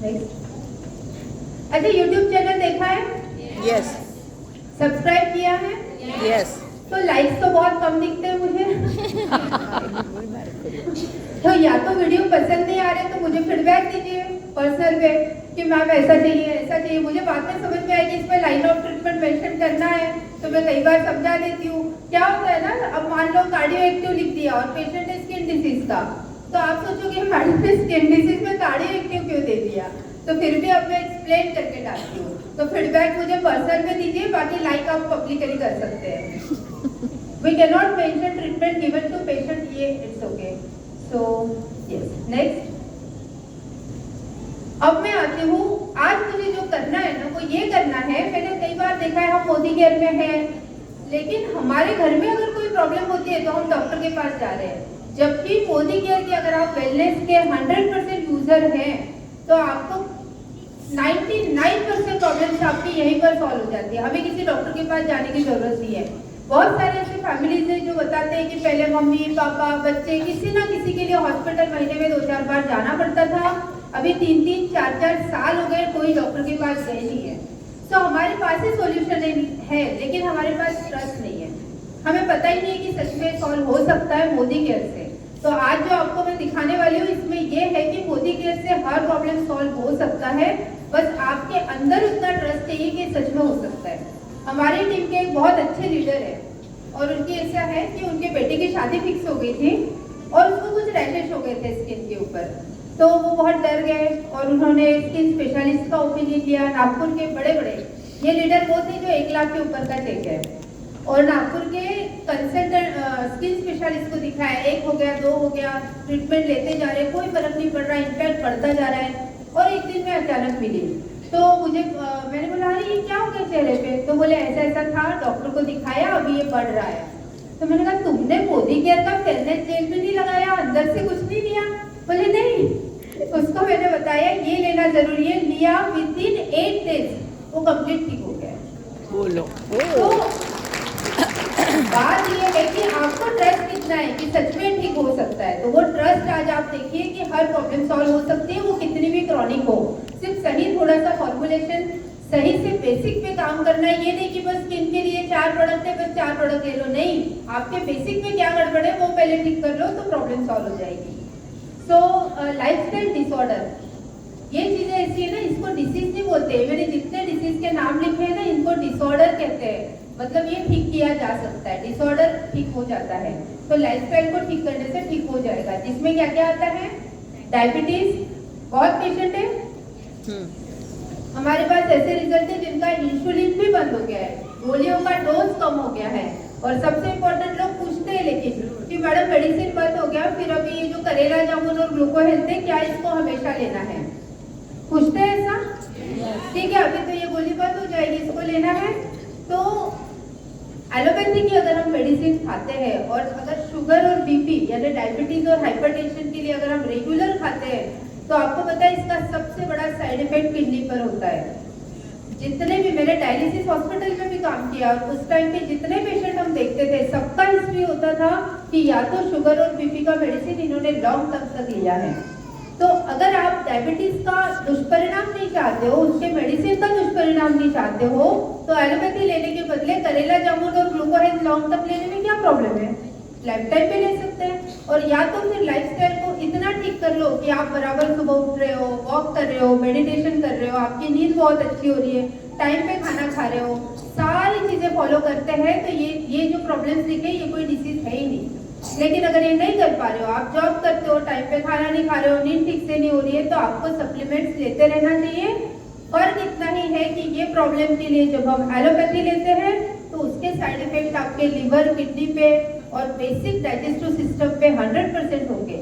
नेक्स्ट, अच्छा यूट्यूब चैनल देखा है? यस सब्सक्राइब किया है? यस तो लाइक्स तो बहुत कम दिखते हैं मुझे। तो या तो वीडियो पसंद नहीं आ रहे तो मुझे फीडबैक दीजिए पर्सनल पे कि मैम ऐसा चाहिए। मुझे बाद में समझ में आए कि इसमें लाइन ऑफ ट्रीटमेंट मेंशन करना है तो मैं कई बार समझा देती हूँ। क्या होता है ना, अब मान लो कार्डियो एक्टिव लिख दिया और पेशेंट है स्किन डिसीज का, तो आप सोचोगे मैडम ने स्किन डिसीज में कार्डियो एक्टिव क्यों दे दिया, तो फिर भी अब मैं एक्सप्लेन करके डालती हूँ। तो फीडबैक मुझे पर्सनल पे दीजिए, बाकी लाइक आप पब्लिकली कर सकते हैं। We cannot mention treatment given to patient, ये it's okay. So yes, next. अब मैं आती हूँ, आज मुझे जो करना है ना वो ये करना है, मैंने कई बार देखा है हम मोदी केयर में हैं, लेकिन हमारे घर में अगर कोई प्रॉब्लम होती है तो हम डॉक्टर के पास जा रहे हैं, जबकि मोदी केयर की अगर आप वेलनेस के 100% यूजर हैं तो आपको 99% प्रॉब्लम्स आपकी यहीं पर सॉल्व हो जाती है, हमें किसी डॉक्टर के पास जाने की जरूरत नहीं है। बहुत सारे ऐसे फैमिलीज हैं जो बताते हैं कि पहले मम्मी पापा बच्चे किसी ना किसी के लिए हॉस्पिटल महीने में 2-4 बार जाना पड़ता था, अभी 3-3, 4-4 साल हो गए कोई डॉक्टर के पास गए नहीं है। तो हमारे पास ही सॉल्यूशन है लेकिन हमारे पास ट्रस्ट नहीं है, हमें पता ही नहीं है कि सच में सॉल्व हो सकता है मोदी केयर से। तो आज जो आपको मैं दिखाने वाली हूँ इसमें ये है कि मोदी केयर से हर प्रॉब्लम सॉल्व हो सकता है, बस आपके अंदर उतना ट्रस्ट चाहिए कि सच में हो सकता है। हमारी टीम के एक बहुत अच्छे लीडर है और उनकी ऐसा है कि उनके बेटे की शादी फिक्स हो गई थी और उसको कुछ रैशेस हो गए थे स्किन के ऊपर, तो वो बहुत डर गए और उन्होंने स्किन स्पेशलिस्ट का ओपिनियन लिया। नागपुर के बड़े ये लीडर वो थे जो 1 लाख के ऊपर का चेक है, और नागपुर के कंसल्टेंट स्किन स्पेशलिस्ट को दिखाया, 1 हो गया 2 हो गया, ट्रीटमेंट लेते जा रहे, कोई फर्क नहीं पड़ रहा, इनफैक्ट बढ़ता जा रहा है। और एक दिन में अचानक मिली तो मुझे मैंने बोला अरे ये क्या हो गया चेहरे पे, तो बोले ऐसा था, डॉक्टर को दिखाया, अभी ये बढ़ रहा है। तो मैंने कहा तुमने मोदी केयर का फेयरनेस जेल में नहीं लगाया, अंदर से कुछ नहीं लिया? बोले नहीं। उसको मैंने बताया ये लेना जरूरी है, लिया, विदिन 8 days वो कंप्लीट ठीक हो गया। बोलो तो बात ये है कि आपको ट्रस्ट कितना है कि सच में ठीक हो सकता है, तो वो ट्रस्ट आज आप देखिए कि हर प्रॉब्लम सॉल्व हो सकती है, वो कितनी भी क्रॉनिक हो। सिर्फ सही थोड़ा सा फॉर्मुलेशन सही से बेसिक पे काम करना है, ये नहीं कि बस स्किन के लिए 4 प्रोडक्ट है बस 4 प्रोडक्ट ले लो, नहीं, आपके बेसिक में क्या गड़बड़ है वो पहले ठीक कर लो तो प्रॉब्लम सॉल्व हो जाएगी। सो लाइफस्टाइल डिसऑर्डर, ये चीजें ऐसी है ना, इसको डिसीज नहीं बोलते, मैंने जितने डिसीज के नाम लिखे हैं ना इनको डिसऑर्डर कहते हैं, मतलब ये ठीक किया जा सकता है, डिसऑर्डर ठीक हो जाता है। तो लाइफस्टाइल को ठीक करने से ठीक हो जाएगा, जिसमें क्या क्या आता है, डायबिटीज, बहुत पेशेंट है हमारे पास ऐसे रिजल्ट है जिनका इंसुलिन भी बंद हो गया है, गोलियों का डोज कम हो गया है, और सबसे इम्पोर्टेंट लोग पूछते हैं लेकिन कि मैडम मेडिसिन बंद हो गया, फिर अभी ये जो करेला जामुन और ग्लूको हेल्थ है क्या इसको हमेशा लेना है, पूछते हैं ऐसा? ठीक है, अभी तो ये गोली बंद हो जाएगी, इसको लेना है। तो एलोपैथी की अगर हम मेडिसिन खाते हैं और अगर शुगर और बीपी यानी डायबिटीज और हाइपरटेंशन के लिए अगर हम रेगुलर खाते हैं तो आपको पता है इसका सबसे बड़ा साइड इफेक्ट किडनी पर होता है। जितने भी, मैंने डायलिसिस हॉस्पिटल में भी काम किया और उस टाइम पे जितने पेशेंट हम देखते थे सबका हिस्ट्री होता था कि या तो शुगर और बीपी का मेडिसिन इन्होंने लॉन्ग टर्म तक लिया है। तो अगर आप डायबिटीज का दुष्परिणाम नहीं चाहते हो, उसके मेडिसिन का दुष्परिणाम नहीं चाहते हो, तो एलोपैथी लेने के बदले करेला जामुन और ग्लूकोहेल्थ लॉन्ग टर्म लेने में क्या प्रॉब्लम है, लाइफ टाइम पे ले सकते हैं। और या तो फिर लाइफस्टाइल को इतना ठीक कर लो कि आप बराबर सुबह उठ रहे हो, वॉक कर रहे हो, मेडिटेशन कर रहे हो, आपकी नींद बहुत अच्छी हो रही है, टाइम पे खाना खा रहे हो, सारी चीजें फॉलो करते हैं, तो ये जो प्रॉब्लम्स दिखे ये कोई डिसीज है ही नहीं। लेकिन अगर ये नहीं कर पा रहे हो, आप जॉब करते हो, टाइम पे खाना नहीं खा रहे हो, नींद ठीक से नहीं हो रही है, तो आपको सप्लीमेंट्स लेते रहना चाहिए। फर्क इतना ही है कि ये प्रॉब्लम के लिए जब हम एलोपैथी लेते हैं तो उसके साइड इफेक्ट आपके लिवर, किडनी पे और बेसिक डाइजेस्टिव सिस्टम पे 100% होंगे।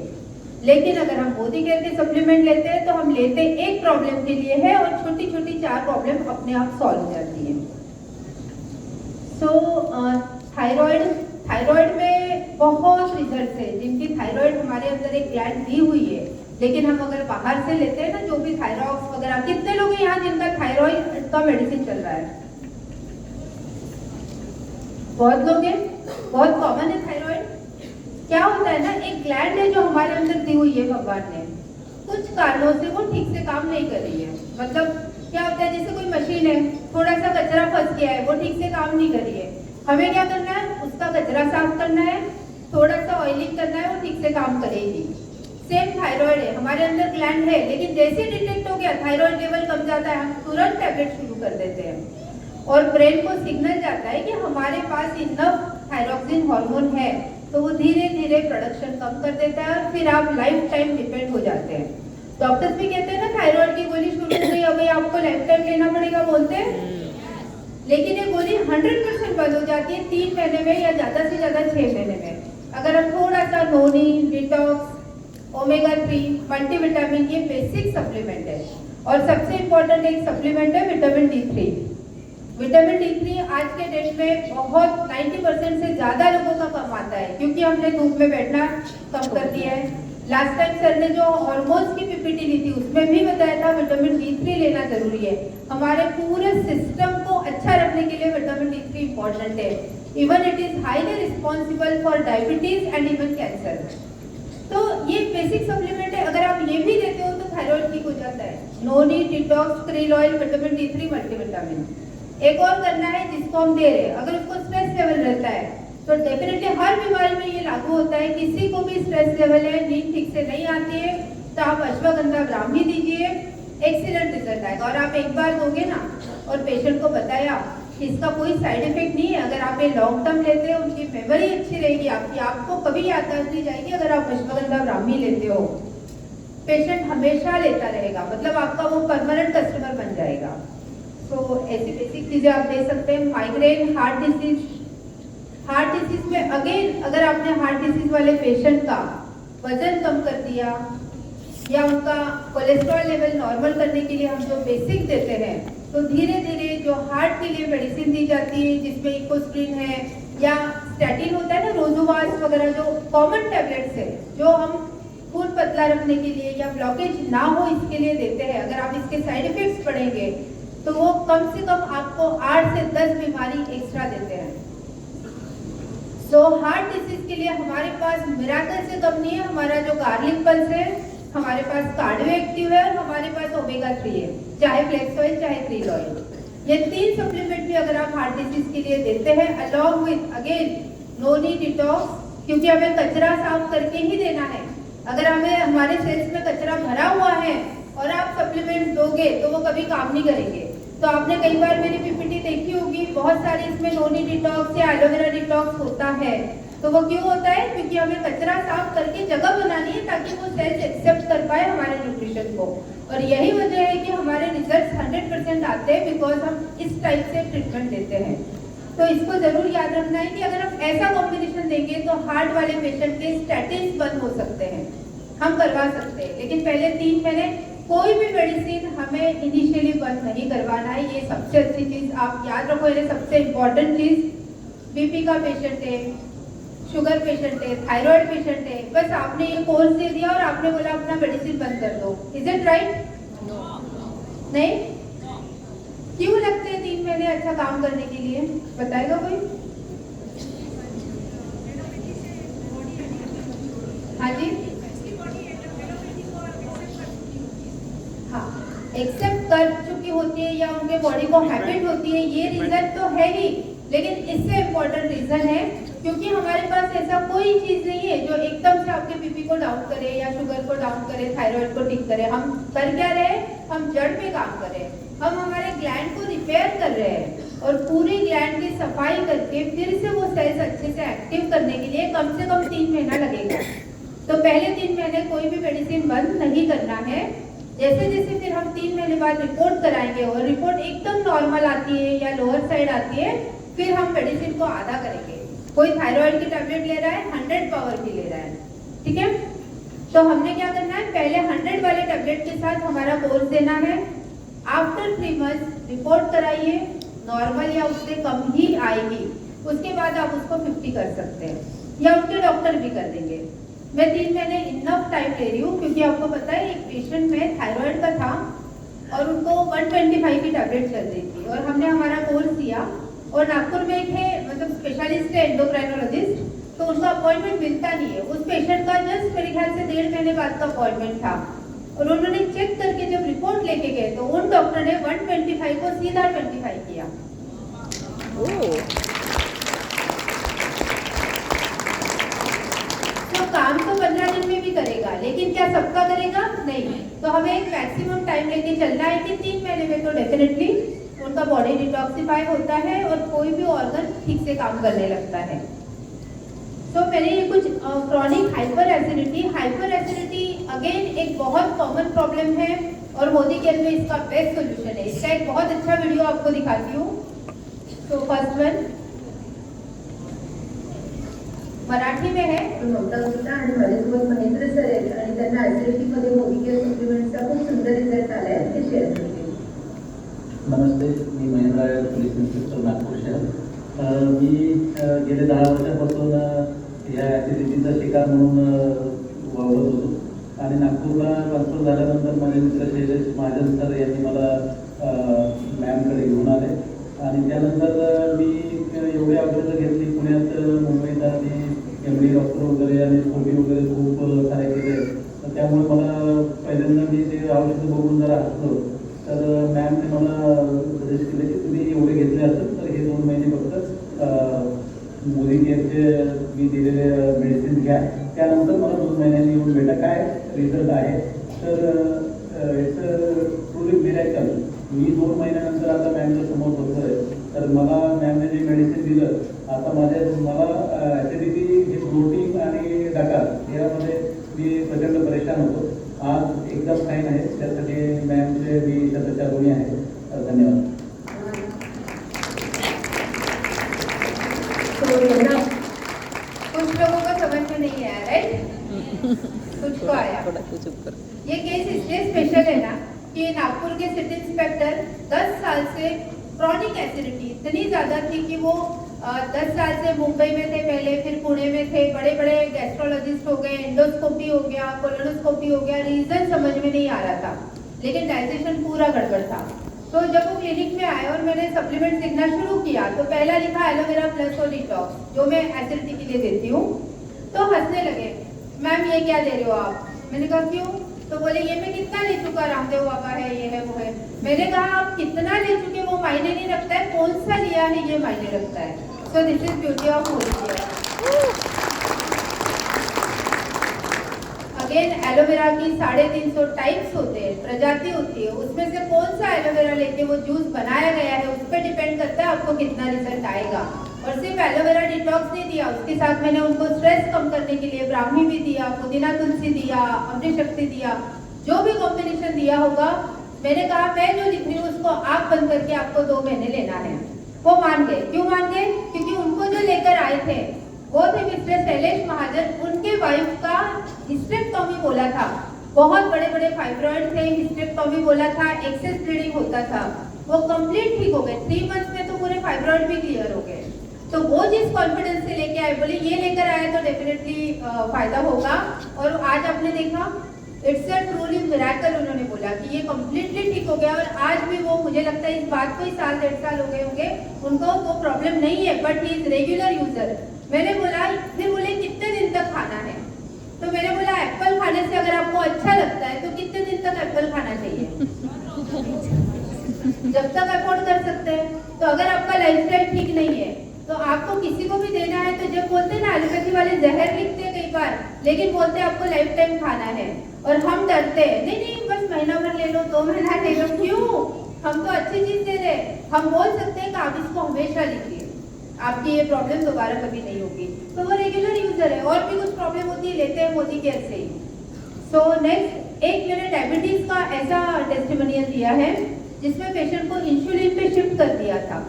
लेकिन अगर हम मोदी केयर के सप्लीमेंट लेते हैं तो हम लेते एक प्रॉब्लम के लिए है और छोटी छोटी 4 प्रॉब्लम अपने आप सॉल्व हो जाती है। थायराइड में बहुत रिजल्ट है। जिनकी थायराइड हमारे अंदर एक ग्लैंड दी हुई है, लेकिन हम अगर बाहर से लेते हैं ना, जो भी थायरॉक्स वगैरह, कितने लोग हैं यहाँ जिनका थायराइड का मेडिसिन चल रहा है? बहुत लोग हैं, बहुत कॉमन है थायराइड। क्या होता है ना, एक ग्लैंड है जो हमारे अंदर दी हुई है भगवान ने, कुछ कारणों से वो ठीक से काम नहीं कर रही है। मतलब क्या होता है, जैसे कोई मशीन है, थोड़ा सा कचरा फंस गया है, वो ठीक से काम नहीं कर रही है, हमें क्या करना है, उसका कचरा साफ करना है, थोड़ा सा ऑयलिंग करना है, वो ठीक से काम करेगी। सेम थायराइड है, हमारे अंदर ग्लैंड है, लेकिन जैसे डिटेक्ट हो गया थायराइड लेवल कम जाता है, हम तुरंत टैबलेट शुरू कर देते हैं और ब्रेन को सिग्नल जाता है कि हमारे पास इनफ थायरॉक्सिन हार्मोन है, तो वो धीरे धीरे प्रोडक्शन कम कर देता है और फिर आप लाइफ टाइम डिपेंड हो जाते हैं। डॉक्टर्स भी कहते हैं ना, थायराइड की गोली शुरू हो गई, अभी आपको लाइफ टाइम लेना पड़ेगा बोलते हैं, लेकिन ये गोली 100% बंद हो जाती है 3 महीने में या ज्यादा से ज्यादा 6 महीने में। अगर हम थोड़ा सा नोनी, डिटॉक्स, ओमेगा 3, मल्टीविटामिन, ये बेसिक सप्लीमेंट है। और सबसे इम्पोर्टेंट एक सप्लीमेंट है विटामिन D3। विटामिन D3 आज के डेट में बहुत 90% से ज्यादा लोगों का कम आता है, क्योंकि हमने धूप में बैठना कम कर दिया है। लास्ट टाइम सर ने जो हार्मोन्स की पीपीटी ली थी, उसमें भी बताया था विटामिन D3 लेना जरूरी है। हमारे पूरे सिस्टम को अच्छा रखने के लिए विटामिन D3 इम्पोर्टेंट है। Even it is highly responsible for diabetes and even cancer. तो ये बेसिक सप्लीमेंट है, अगर आप ये भी लेते हो तो थायराइड ठीक हो जाता है। Noni, detox, krill oil, vitamin D3, multivitamin. एक और करना है जिसको हम दे रहे हैं, अगर उसको स्ट्रेस लेवल रहता है तो डेफिनेटली हर बीमारी में ये लागू होता है। किसी को भी स्ट्रेस लेवल है, नींद ठीक से नहीं आती है, तो आप अश्वगंधा ब्राह्मी दीजिए, एक्सीलेंट रिजल्ट आएगा। और आप एक बार दोगे ना और पेशेंट को बताया कि इसका कोई साइड इफेक्ट नहीं है, अगर आप ये लॉन्ग टर्म लेते हो, उनकी मेमोरी अच्छी रहेगी आपकी, आपको कभी याददाश्त नहीं जाएगी। अगर आप अश्वगंधा ब्राह्मी लेते हो, पेशेंट हमेशा लेता रहेगा, मतलब आपका वो परमानेंट कस्टमर बन जाएगा। तो ऐसी बेसिक चीजें आप दे सकते हैं। माइग्रेन, हार्ट डिसीज में अगेन, अगर आपने हार्ट डिसीज वाले पेशेंट का वजन कम कर दिया या उनका कोलेस्ट्रॉल लेवल नॉर्मल करने के लिए हम जो बेसिक देते हैं, तो धीरे धीरे जो हार्ट के लिए मेडिसिन दी जाती है, जिसमें इकोस्प्रिन है या स्टैटिन होता है ना, रोजुवास वगैरह, जो कॉमन टैबलेट्स है जो हम खून पतला रखने के लिए या ब्लॉकेज ना हो इसके लिए देते हैं। अगर आप इसके साइड इफेक्ट्स पढ़ेंगे तो वो कम से कम आपको 8 से 10 बीमारी एक्स्ट्रा देते हैं। सो हार्ट डिसीज के लिए हमारे पास मिराकल से कम नहीं है। हमारा जो गार्लिक पल्स है, हमारे पास कार्डियो एक्टिव है और हमारे पास ओमेगा 3 है, चाहे फ्लेक्स ऑयल चाहे क्रील ऑयल। ये 3 सप्लीमेंट भी अगर आप हार्ट डिसीज के लिए देते हैं, along with again noni, detox, क्योंकि हमें कचरा साफ करके ही देना है। अगर हमें हमारे सेल्स में कचरा भरा हुआ है और आप सप्लीमेंट दोगे तो वो कभी काम नहीं करेंगे। तो आपने कई बार मेरी पीपीटी देखी होगी, बहुत सारे इसमें नोनी डिटॉक्स या एलोवेरा डिटॉक्स होता है। तो वो क्यों होता है? क्योंकि हमें कचरा साफ करके जगह बनानी है ताकि वो सेल्स एक्सेप्ट कर पाए हमारे न्यूट्रिशन को। और यही वजह है कि हमारे रिजल्ट्स 100% आते हैं, बिकॉज हम इस टाइप से ट्रीटमेंट देते हैं। तो इसको जरूर याद रखना है कि अगर हम ऐसा कॉम्बिनेशन देंगे तो हार्ट वाले पेशेंट के स्टैटिन्स बंद हो सकते हैं, हम करवा सकते हैं, लेकिन पहले 3 महीने कोई भी मेडिसिन हमें इनिशियली बंद नहीं करवाना है। ये सबसे अच्छी चीज आप याद रखो। ये सबसे इम्पोर्टेंट चीज, बीपी का पेशेंट है, शुगर पेशेंट है, थायराइड पेशेंट है, बस आपने ये कोर्स दे दिया और आपने बोला अपना मेडिसिन बंद कर दो। Is it right? नहीं? क्यों लगते हैं 3 महीने अच्छा काम करने के लिए? बताएगा कोई? हाँ जी, हाँ, एक्सेप्ट कर चुकी होती है या उनके बॉडी को हैबिट होती है, ये रीजन तो है ही, लेकिन इससे इम्पोर्टेंट रीजन है क्योंकि हमारे पास ऐसा कोई चीज नहीं है जो एकदम से आपके बीपी को डाउन करे या शुगर को डाउन करे, थायराइड को ठीक करे। हम कर क्या रहे? हम जड़ पे काम कर रहे हैं, हम हमारे ग्लैंड को रिपेयर कर रहे हैं और पूरी ग्लैंड की सफाई करके फिर से वो सेल्स अच्छे से एक्टिव करने के लिए कम से कम 3 महीना लगेगा। तो पहले 3 महीने कोई भी मेडिसिन बंद नहीं करना है। जैसे जैसे फिर हम 3 महीने बाद रिपोर्ट कराएंगे और रिपोर्ट एकदम नॉर्मल आती है या लोअर साइड आती है, फिर हम मेडिसिन को आधा करेंगे। कोई थायराइड की टैबलेट ले रहा है, 100 पावर की ले रहा है, ठीक है। तो हमने क्या करना है, पहले 100 वाले टैबलेट के साथ हमारा कोर्स देना है। आफ्टर 3 मंथ्स रिपोर्ट कराइए, नॉर्मल या उससे कम ही आएगी, उसके बाद आप उसको 50 कर सकते हैं, या उनके डॉक्टर भी कर देंगे। मैं 3 महीने इनफ टाइम ले रही हूँ, क्योंकि आपको पता है एक पेशेंट में थायराइड का था और उनको 125 की टैबलेट चल रही थी, और हमने हमारा कोर्स दिया। और नागपुर में एक है, मतलब स्पेशलिस्ट है एंडोक्राइनोलॉजिस्ट, तो उनका अपॉइंटमेंट मिलता नहीं है। उस पेशेंट का जस्ट मेरे ख्याल से 1.5 महीने बाद का अपॉइंटमेंट था, और उन्होंने चेक करके जब रिपोर्ट लेके गए तो उन डॉक्टर ने 125 को सीधा 25 किया। तो काम तो 15 दिन में भी करेगा, लेकिन क्या सबका करेगा? नहीं। तो हमें एक मैक्सिमम टाइम लेके चलना है कि 3 महीने में तो डेफिनेटली उनका बॉडी डिटॉक्सिफाई होता है और कोई भी ऑर्गन ठीक से काम करने लगता है। तो मैंने ये कुछ क्रॉनिक हाइपर एसिडिटी अगेन एक बहुत कॉमन प्रॉब्लम है, और मोदी केयर में इसका बेस्ट सोल्यूशन है। इसका एक बहुत अच्छा वीडियो आपको दिखाती हूँ। तो फर्स्ट वन मराठी में है। ममता गुप्ता आणि माझ्यासोबत महेंद्र सर आहेत, आणि त्यांना ऍसिडिटीमध्ये मोदी केअर सप्लिमेंटचा खूप सुंदर रिझल्ट आलाय, ते शेअर करते। नमस्ते, मी महेंद्र आहे, पोलीस इन्स्पेक्टर नागपूर शहर। मी गेले 10 वर्षापासून ह्या ॲसिडिटीचा शिकार म्हणून वावरत होतो, आणि नागपूरला ट्रान्सफर झाल्यानंतर माझे मित्र शैलेश महाजन सर यांनी मला मॅमकडे घेऊन आले, आणि त्यानंतर मी एवढी औषधं घेतली पुण्यात, मुंबईत आणि एमडी डॉक्टर वगैरे आणि फोडी वगैरे खूप सारे केले। तर त्यामुळे मला पहिल्यांदा मी ते औषधं बघून जरा हसलो, तर मॅमने मला सजेस्ट केलं की तुम्ही एवढे घेतले असेल तर हे 2 महिने फक्त मोदी केअरचे मी दिलेले मेडिसिन घ्या, त्यानंतर मला 2 महिन्यांनी येऊन भेटा, काय रिझल्ट आहे। तर इट्स ट्रुली मिरेकल। मी 2 महिन्यानंतर आता मॅमच्या समोर बसलोय, तर मला मॅमने जे मेडिसिन दिलं, आता मला ॲसिडिटी, हे ब्लोटिंग आणि डकार यामध्ये मी प्रचंड परेशान होतो, आज एकदम फाईन आहे। त्यासाठी मॅमचे मी शतशः ऋणी आहे। धन्यवाद। कुछ लोगों को समझ में नहीं आया, राइट? कुछ को आया। थोड़ा कुछ ऊपर। ये केस इसलिए स्पेशल है ना कि नागपुर के सिटी इंस्पेक्टर 10 साल से क्रॉनिक एसिडिटी इतनी ज़्यादा थी कि वो 10 साल से मुंबई में थे पहले, फिर पुणे में थे, बड़े बड़े गैस्ट्रोलॉजिस्ट हो गए, एंडोस्कोपी हो गया, कोलोनोस्कोपी हो गया, रीजन समझ में नहीं आ रहा था, लेकिन डाइजेशन पूरा गड़बड़ था। तो जब वो क्लिनिक में आए और मैंने सप्लीमेंट लिखना शुरू किया, तो पहला लिखा एलोवेरा प्लस और डिटॉक्स, जो मैं एसिडिटी के लिए देती हूँ। तो हंसने लगे, मैम ये क्या दे रहे हो आप? मैंने कहा क्यों? तो बोले ये मैं कितना ले चुका, रामदेव बाबा है, ये है, वो है। मैंने कहा आप कितना ले चुके वो मायने नहीं रखता है, कौन सा लिया है ये मायने रखता है। So this is beauty of Modi care. Again aloe vera की 350 टाइप्स होते हैं, प्रजाति होती है, उसमें से कौन सा एलोवेरा लेके वो जूस बनाया गया है उस पर डिपेंड करता है आपको कितना रिजल्ट आएगा। और सिर्फ एलोवेरा डिटॉक्स नहीं दिया, उसके साथ मैंने उनको स्ट्रेस कम करने के लिए ब्राह्मी भी दिया, पुदीना तुलसी दिया, अमृत शक्ति दिया, जो भी कॉम्बिनेशन दिया होगा। मैंने कहा मैं जो लिख रही हूँ उसको आँख बंद करके आपको 2 महीने लेना है। वो मान गए। क्यों मान गए? क्योंकि उनको जो लेकर आए थे वो थे मिस्टर शैलेश महाजन, उनके वाइफ का हिस्टेरेक्टोमी बोला था, बहुत बड़े बड़े फाइब्रॉइड थे, हिस्टेरेक्टोमी बोला था, एक्सेस ब्लीडिंग होता था, वो कंप्लीट ठीक हो गए। 3 मंथ्स में तो पूरे फाइब्रॉइड भी क्लियर हो गए। तो वो जिस कॉन्फिडेंस से लेके आए, बोले ये लेकर आए तो डेफिनेटली फायदा होगा। और आज आपने देखा इट्स अ ट्रूली मिरेकल, उन्होंने बोला कि ये कम्प्लीटली ठीक हो गया। और आज भी वो, मुझे लगता है इस बात को ही 1.5 साल हो गए होंगे, उनको वो प्रॉब्लम नहीं है, but he is regular user. मैंने बोला, फिर बोले कितने दिन तक खाना है? तो मैंने बोला एप्पल खाने से अगर आपको अच्छा लगता है तो कितने दिन तक एप्पल खाना चाहिए? जब तक अफोर्ड कर सकते हैं। तो अगर आपका लाइफस्टाइल ठीक नहीं है तो आपको किसी को भी देना है, तो जब बोलते हैं ना एलोपैथी वाले जहर लिखते हैं कई बार, लेकिन बोलते हैं आपको लाइफ टाइम खाना है, और हम डरते हैं, नहीं बस महीना भर ले लो, 2 महीना ले लो। क्यों? हम तो अच्छी चीज दे रहे। हम बोल सकते हैं कि आप इसको हमेशा लीजिए, आपकी ये प्रॉब्लम दोबारा कभी नहीं होगी। तो वो रेगुलर यूजर है, और भी कुछ प्रॉब्लम होती है लेते हैं मोदी केयर से ही। सो नेक्स्ट, एक मैंने डायबिटीज का ऐसा टेस्टिमोनियल दिया है जिसमें पेशेंट को इंसुलिन पे शिफ्ट कर दिया था।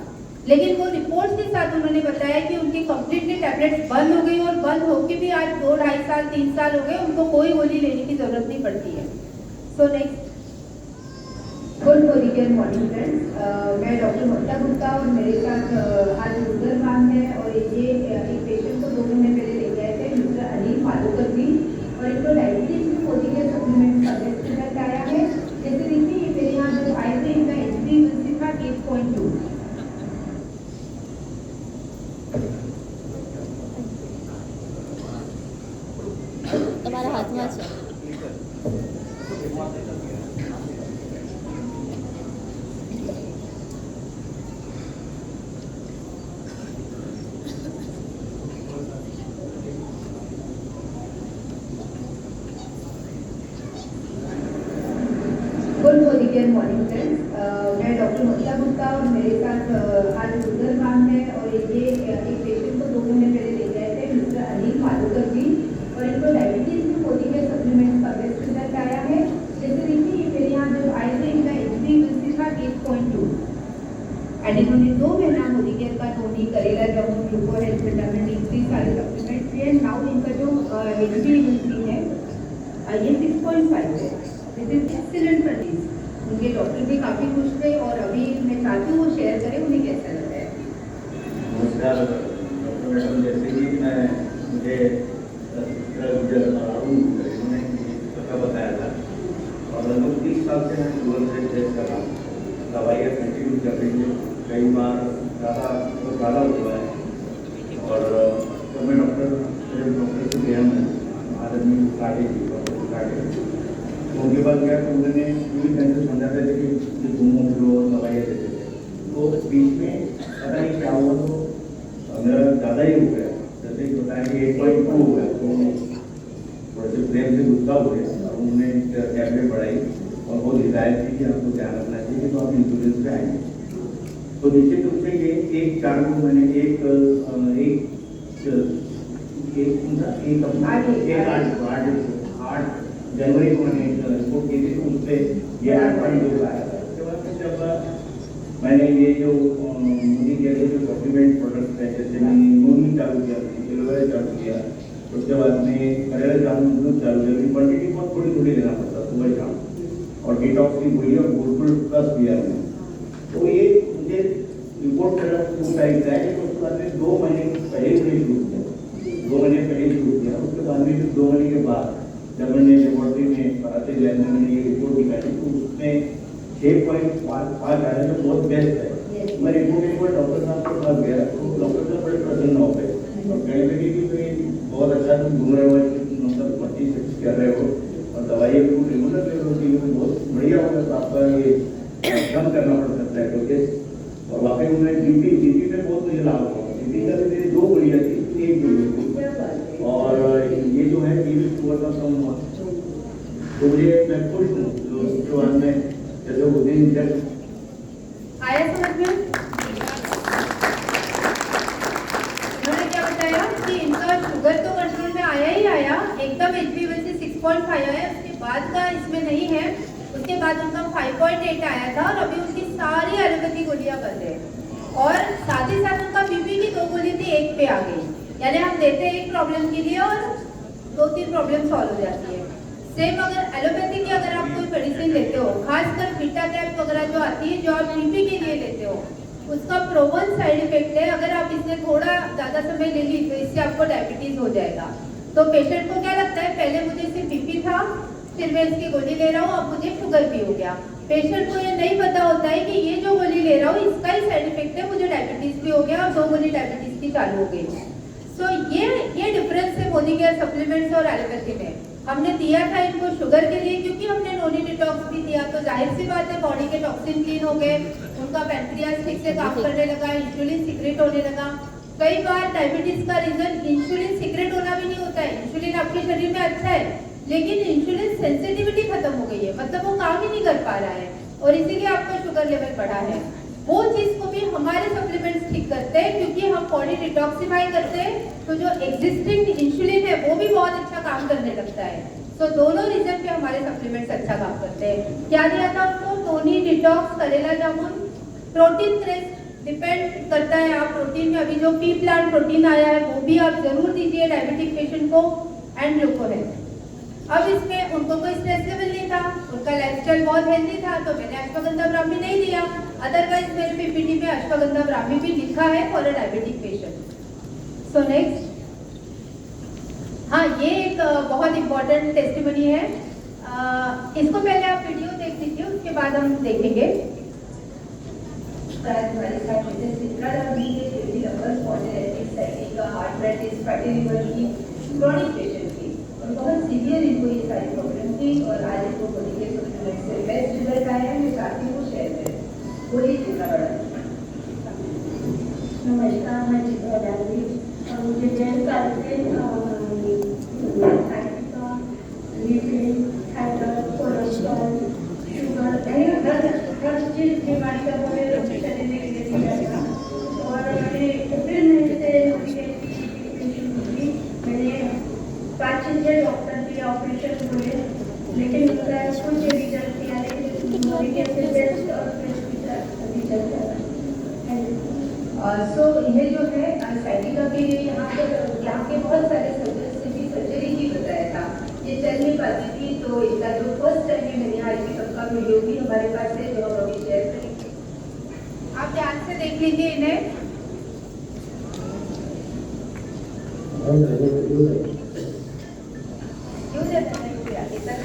लेकिन वो रिपोर्ट्स के साथ उन्होंने बताया कि उनकी कंप्लीटली टैबलेट्स बंद हो गई और बंद होके भी आज 2, 2.5 साल 3 साल हो गए, उनको कोई गोली लेने की जरूरत नहीं पड़ती है। So next. Good morning friends, मैं डॉक्टर ममता गुप्ता और मेरे साथ आज रुद्र मैम है और ये एक पेशेंट को 2 महीने पहले ले गए थे, मिस्टर अनिल मालूकर जी, और इनको डायबिटीज में मोदी के सप्लीमेंट का टेस्ट रिजल्ट आया है। जैसे देखिए ये मेरे यहाँ जो आए थे इनका HbA1c था 8.2। તમારા હાથમાં છે। गुड मॉर्निंग फ्रेंड्स, मैं डॉक्टर ममता गुप्ता और मेरे साथ आज रुद्र मैम है और ये एक पेशेंट को 2 महीने पहले ले गए थे, मिस्टर अनिल मालूकर जी, और इनको डायबिटीज में मोदी के सप्लीमेंट का टेस्ट रिजल्ट आया है। जैसे देखिए ये मेरे यहाँ जो आए थे इनका HbA1c था 8.2 एंड इन्होंने 2 महीना मोदी केयर का टोनी, करेला जामुन, ग्लूको हेल्थ, विटामिन D3 सारे सप्लीमेंट्स लिए। नाउ इनका जो HbA1c है ये 6.5 है। This is excellent service. उनके डॉक्टर भी काफी खुश थे और अभी मैं चाहती हूँ वो शेयर करें उन्हें कैसा लगा है। नमस्कार डॉक्टर मैडम, जैसे कि मुझे उन्होंने पता बताया था और लगभग 30 साल से मैं शुगर से टेस्ट कर रहा हूँ, दवाइयाँ कंटिन्यू कर रही है, कई बार ज़्यादा हुआ है और जब मैं डॉक्टर से गया मैं आदमी काटे उनके बाद क्या तो उन्होंने पूरी तरह से समझा था कि घूमो फिरो दवाइयाँ देते थे, तो बीच में पता नहीं क्या हुआ तो मेरा ज़्यादा ही हो गया। जैसे कि बताया कि 8.2 हो गया तो थोड़े से प्रेम से गुस्सा हो गया और उन्होंने टैबलेट बढ़ाई और वो हिदायत थी कि आपको ध्यान रखना चाहिए तो आप इंश्योरेंस पे आएंगे। तो निश्चित रूप से ये 1/4 को मैंने एक 8 जनवरी को मैंने रिपोर्ट की थी तो उस पर ये 8.2 आया था। उसके बाद फिर जब मैंने ये जो मोदी के जो सप्लीमेंट प्रोडक्ट है जैसे मैंने नूनी चालू किया, एलोवेरा चालू किया, उसके बाद में करेला जामुन दूध चालू किया, क्वान्टिटी बहुत थोड़ी लेना पड़ता सुबह शाम, और डिटॉक्स की गोली और गोल्ड प्लस दिया मैंने। तो ये मुझे रिपोर्ट करना 2 टाइप का है। तो उसके बाद में 2 महीने पहले शुरू किया, 2 महीने पहले शुरू किया। उसके बाद में फिर 2 महीने के बाद जब मैंने लेबोरेटरी में कराते लैब में मैंने ये रिपोर्ट निकाली तो उसमें 6.5 आया जो बहुत बेस्ट है। मैं रिपोर्ट के बाद डॉक्टर साहब के पास गया तो डॉक्टर साहब बड़े प्रसन्न हो गए और कहने लगे कि भाई बहुत अच्छा तुम घूम रहे हो, मतलब 25 कर रहे हो और दवाइयाँ बिल्कुल रेगुलर ले रहे हो, बहुत बढ़िया होगा। तो आपका ये कम करना पड़ सकता है डोजेस। और वाकई उन्होंने बीपी में बहुत मुझे लाभ हुआ। बीपी का मेरी 2 गोलियाँ थी, 1 गोली और ये जो है बीपी शुगर का कम हुआ। तो मुझे मैं खुश हूँ जो बाद में जैसे वो दिन जब आया समझ में। उन्होंने क्या बताया कि इनका शुगर तो कंट्रोल में आया ही आया, एकदम HbA1c 6.5 आया, उसके बाद का इसमें नहीं है। उसके बाद उनका 5.8 आया था और अभी उनकी सारी एलोपैथी गोलियां बंद है और साथ ही साथ उनका बीपी की 2 गोली थी 1 पे आ गई। यानी हम देते हैं एक प्रॉब्लम के लिए और 2-3 प्रॉब्लम सॉल्व हो जाती है। सेम अगर एलोपैथी की अगर आप कोई मेडिसिन लेते हो, खासकर बीटा कैप वगैरह जो आती है जो आप बीपी के लिए लेते हो, उसका प्रोवन साइड इफेक्ट है अगर आप इसने थोड़ा ज़्यादा समय ले ली तो इससे आपको डायबिटीज हो जाएगा। तो पेशेंट को क्या लगता है, पहले मुझे सिर्फ बीपी था, फिर मैं इसकी गोली ले रहा हूँ, अब मुझे शुगर भी हो गया। पेशेंट को ये नहीं पता होता है कि ये जो गोली ले रहा हूँ इसका ही साइड इफेक्ट है, मुझे डायबिटीज भी हो गया और 2 गोली डायबिटीज की चालू हो गई। सो ये डिफरेंस है मोदी केयर सप्लीमेंट्स और एलोपैथी में। हमने दिया था इनको शुगर के लिए क्योंकि हमने नोनी डिटॉक्स भी दिया, तो जाहिर सी बात है बॉडी के टॉक्सिन क्लीन हो गए, उनका पैंक्रियास ठीक से काम करने लगा, इंसुलिन सीक्रेट होने लगा। कई बार डायबिटीज का रीजन इंसुलिन सीक्रेट होना भी नहीं होता है, इंसुलिन आपके शरीर में अच्छा है लेकिन इंसुलिन सेंसिटिविटी खत्म हो गई है, मतलब वो काम ही नहीं कर पा रहा है और इसीलिए आपका शुगर लेवल बढ़ा है। वो चीज को भी हमारे सप्लीमेंट्स ठीक करते हैं क्योंकि हम बॉडी डिटॉक्सिफाई करते हैं, तो जो एग्जिस्टिंग इंसुलिन है वो भी बहुत अच्छा काम करने लगता है। तो दोनों रीजन पे हमारे सप्लीमेंट्स अच्छा काम करते हैं। क्या दिया था उनको, टोनी डिटॉक्स, करेला जामुन, प्रोटीन क्रेस्ट, डिपेंड करता है आप प्रोटीन में, अभी जो पी प्लांट प्रोटीन आया है वो भी आप जरूर दीजिए डायबिटिक पेशेंट को एंड ग्लूकोहेल्थ। अब इसमें उनको कोई स्ट्रेस लेवल नहीं था, उनका लाइफस्टाइल बहुत हेल्दी था, तो मैंने अश्वगंधा ब्राह्मी नहीं दिया। अदरवाइज मेरे पीपीटी में अश्वगंधा ब्राह्मी भी लिखा है for a diabetic patient. So next, हाँ ये एक बहुत इंपॉर्टेंट टेस्टिमनी है। इसको पहले आप वीडियो देख लीजिए, उसके बाद हम देखेंगे। हमारे साथ मिसेस चित्रा रावनी के family number spondylitis, sciatica, heart ब्रेटिस, फैटी लिवर की क्रॉनिक पेशेंट थी और बहुत सीवियर इनको ये सारी प्रॉब्लम थी और आज इनको बॉडी के सप्लीमेंट से बेस्ट रिजल्ट आया है। मैं चाहती हूँ शेयर करें। बोलिए चित्रा बड़ा। नमस्कार, मैं चित्रा रावनी और मुझे 10 साल से sciatica, lipid, thyroid, cholesterol, sugar हर चीज बीमारी का मुझे शरीर में दिया था और मैंने अप्रैल महीने से मैंने 5-6 डॉक्टर दिए ऑपरेशन हुए, लेकिन उनका कुछ रिजल्ट नहीं आया। लेकिन मोदी के बेस्ट और बेस्ट रिजल्ट आया। सो ये जो है साइटिका के लिए यहाँ के बहुत सारे सर्जन से भी सर्जरी की बताया था, ये चल नहीं पाती थी, तो इसका जो फर्स्ट टाइम है मैंने आज की सबका वीडियो भी हमारे पास है जो हम अभी शेयर करेंगे। आप ध्यान से देख लीजिए इन्हें। क्यों देते हैं इधर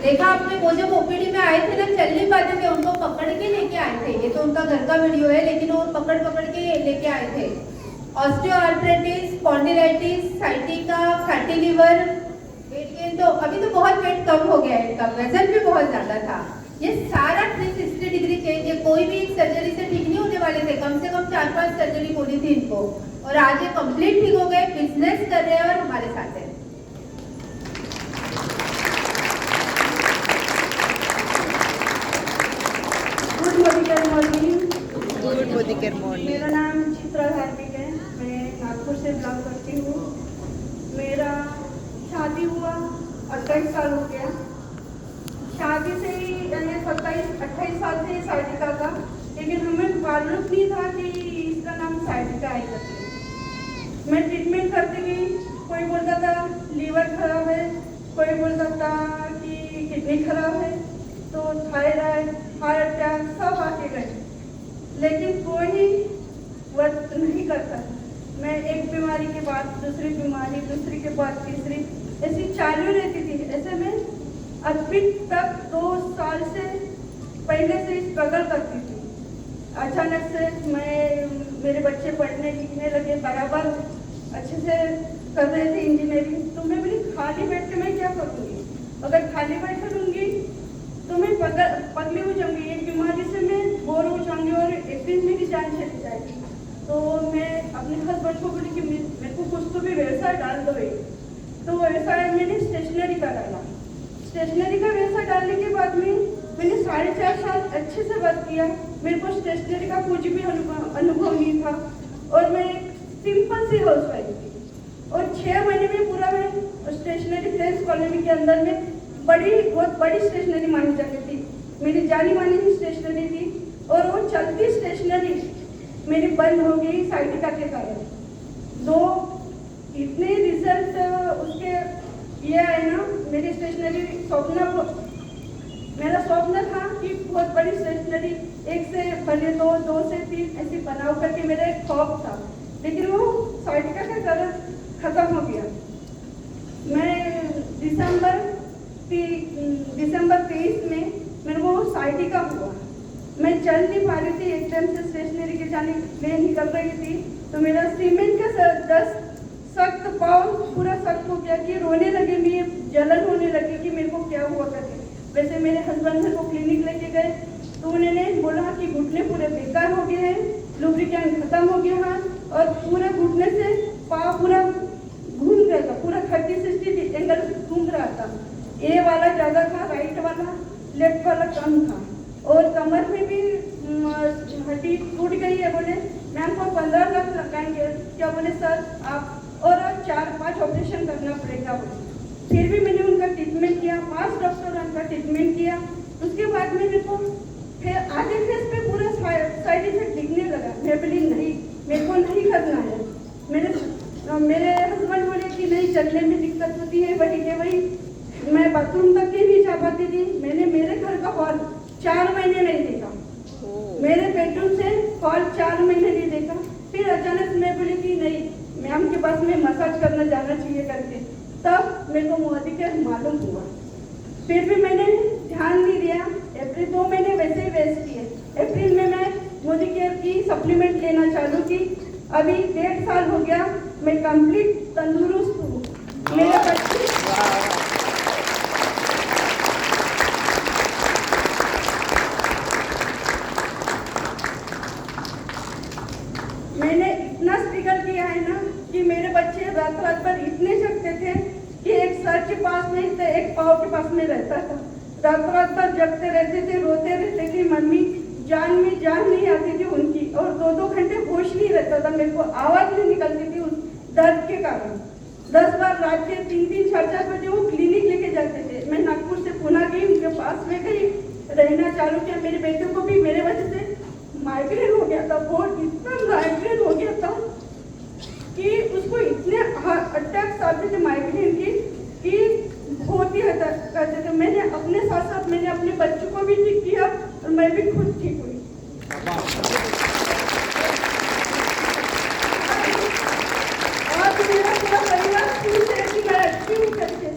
देखा आपने, वो जब ओपीडी में आए थे ना, चल नहीं पाते थे, उनको पकड़ के लेके आए थे। ये तो उनका घर का वीडियो है, लेकिन वो पकड़ के लेके आए थे। Osteoarthritis, spondylitis, sciatica, fatty liver, weight gain, तो अभी तो बहुत वेट कम हो गया है, इनका वजन भी बहुत ज्यादा था। ये सारा 360 डिग्री चेंज है। कोई भी एक सर्जरी से ठीक नहीं होने वाले थे, कम से कम 4-5 सर्जरी बोली थी इनको, और आज ये कंप्लीट ठीक हो गए, बिजनेस कर रहे हैं और हमारे साथ है। Good medical morning. मेरा नाम चित्रा धार्मिक है, मैं नागपुर से बिलोंग करती हूँ। मेरा शादी हुआ 28 साल हो गया। शादी से ही 27-28 साल से साइटिका का, लेकिन हमें मालूम नहीं था कि इसका नाम साइटिका है करके। मैं ट्रीटमेंट करती गई, कोई बोलता था लीवर खराब है, कोई बोलता था कि किडनी खराब है, तो थायराइड, हार्ट अटैक सब आके गए, लेकिन कोई वर्क नहीं करता। मैं एक बीमारी के बाद दूसरी बीमारी, दूसरी के बाद तीसरी, ऐसी चालू रहती थी। ऐसे में अभी तक 2 साल से पहले से स्ट्रगल करती थी। अचानक से मेरे बच्चे पढ़ने लिखने लगे, बराबर अच्छे से कर रहे थे इंजीनियरिंग, तो मैं बोली खाली बैठ के मैं क्या करूँगी? अगर खाली बैठे रहूँगी तो मैं पगली हो जाऊँगी, एक बीमारी से मैं बोर हो जाऊँगी और एक दिन मेरी जान चली जाएगी। तो मैं अपने हस्बैंड को बोली कि मेरे को कुछ तो भी व्यवसाय डाल दो। तो व्यवसाय मैंने स्टेशनरी का डाला। स्टेशनरी का व्यवसाय डालने के बाद में मैंने 4.5 साल अच्छे से वर्क किया। मेरे को स्टेशनरी का कुछ भी अनुभव नहीं था और मैं सिंपल सी हाउसवाइफ थी। और 6 महीने में पूरा मैं स्टेशनरी फ्रेंड्स कॉलोनी के अंदर में बहुत बड़ी स्टेशनरी मानी जाती थी, मेरी जानी मानी ही स्टेशनरी थी, और वो चलती स्टेशनरी मेरी बंद हो गई साइटिका के कारण। तो इतने रिजल्ट उसके ये आए ना, मेरी स्टेशनरी मेरा स्वप्न था कि बहुत बड़ी स्टेशनरी 1 से भले 2 से 3 ऐसी बनाओ करके मेरा एक ख्वाब था, लेकिन वो साइटिका के कारण खत्म हो गया। मैं दिसंबर 23 में मेरे को साइटिका हुआ। मैं चल नहीं पा रही थी, एकदम से स्टेशनरी के जाने ले निकल रही थी, तो मेरा सीमेंट का सख्त पाँव पूरा सख्त हो गया कि रोने लगे, मुझे जलन होने लगी कि मेरे को क्या हुआ करके। वैसे मेरे हस्बैंड मेरे को क्लिनिक लेके गए, तो उन्होंने बोला कि घुटने पूरे बेकार हो गए हैं, लुब्रिकेंट खत्म हो गया है और पूरे घुटने से पाँव पूरा घूम गया था, पूरा 30-60 एंगल घूम रहा था। ए वाला ज़्यादा था, राइट वाला, लेफ्ट वाला कम था, और कमर में भी हड्डी टूट गई है बोले, मैम को 15 लाख लगाएंगे। क्या बोले सर आप और 4-5 ऑपरेशन करना पड़ेगा बोले। फिर भी मैंने उनका ट्रीटमेंट किया, 5 डॉक्टर उनका ट्रीटमेंट किया। उसके बाद में मेरे को फिर आधे फेस पे पूरा साइड इफेक्ट दिखने लगा। मैं बोली नहीं, मेरे को नहीं करना है। मेरे हस्बैंड बोले कि नहीं, चलने में दिक्कत होती है, वही के वही मैं बाथरूम तक ही नहीं जा पाती थी। मैंने मेरे घर का हॉल 4 महीने नहीं देखा, मेरे बेडरूम से हॉल 4 महीने नहीं देखा। फिर अचानक मैं बोली कि नहीं, मैम के पास में मसाज करना जाना चाहिए करके, तब मेरे को मोदी केयर मालूम हुआ। फिर भी मैंने ध्यान नहीं दिया। अप्रैल 2 महीने वैसे ही वेस्ट किए। अप्रैल में मैं मोदी केयर की सप्लीमेंट लेना चालू की। अभी 1.5 साल हो गया, मैं कंप्लीट तंदुरुस्त हूँ। मेरे बच्चे मैंने इतना स्ट्रगल किया है ना कि मेरे बच्चे रात भर इतने जगते थे कि एक सर के पास में तो एक पाँव के पास में रहता था। रात भर जगते रहते थे, रोते रहते थे। मम्मी जान में जान नहीं आती थी उनकी, और 2-2 घंटे होश नहीं रहता था। मेरे को आवाज नहीं निकलती थी उस दर्द के कारण। 10 बार रात के 3-3, 4-4 बजे वो क्लिनिक लेके जाते थे। मैं नागपुर से पुणे गई, उनके पास में गई, रहना चालू किया। मेरे बेटे को भी मेरे वजह से माइग्रेन हो गया था, बहुत इतना माइग्रेन हो गया था कि उसको इतने अटैक्स आते थे माइग्रेन की कि बहुत ही करते थे। मैंने अपने साथ साथ मैंने अपने बच्चों को भी ठीक किया और मैं भी खुद ठीक हुई। आज मेरा पूरा परिवार खुश है कि मैं अच्छी हूँ करके।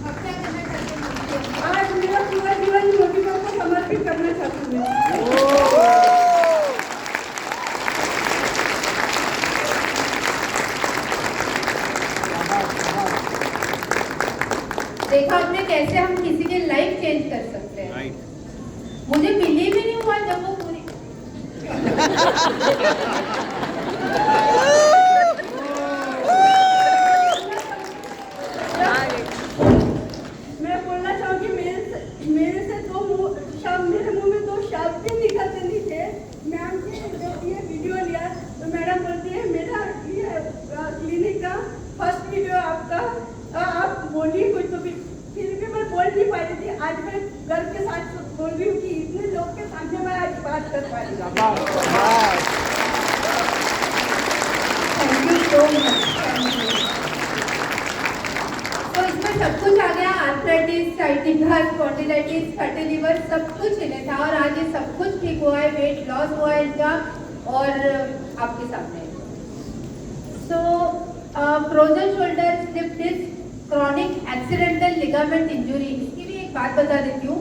अब क्या करना चाहते हैं? आज मेरा पूरा जीवन मोदी को समर्पित करना चाहती हूँ। देखा आपने कैसे हम किसी की लाइफ चेंज कर सकते हैं। मुझे बिलीव ही नहीं हुआ जब वो पूरी मैं बोलना चाहूँगी मेरे से मेरे मुंह में 2 शब्द भी निकलते नहीं थे। मैम से जब ये वीडियो लिया तो मैडम बोलती है मेरा ये क्लिनिक का फर्स्ट वीडियो आपका, आप बोलिए कुछ। तो फिर भी मैं बोल नहीं पा रही थी। आज मैं गर्व के साथ बोल रही हूँ कि इतने लोग के सामने मैं आज बात कर पा रही हूँ। Thank you so much. तो इसमें सब कुछ आ गया, arthritis, sciatica, spondylitis, fatty liver, सब कुछ इन्हें था। और आज ये सब कुछ ठीक हुआ है, वेट लॉस हुआ है इनका, और आपके सामने। So frozen shoulder slip disc chronic accidental ligament injury, इसकी भी एक बात बता देती हूँ।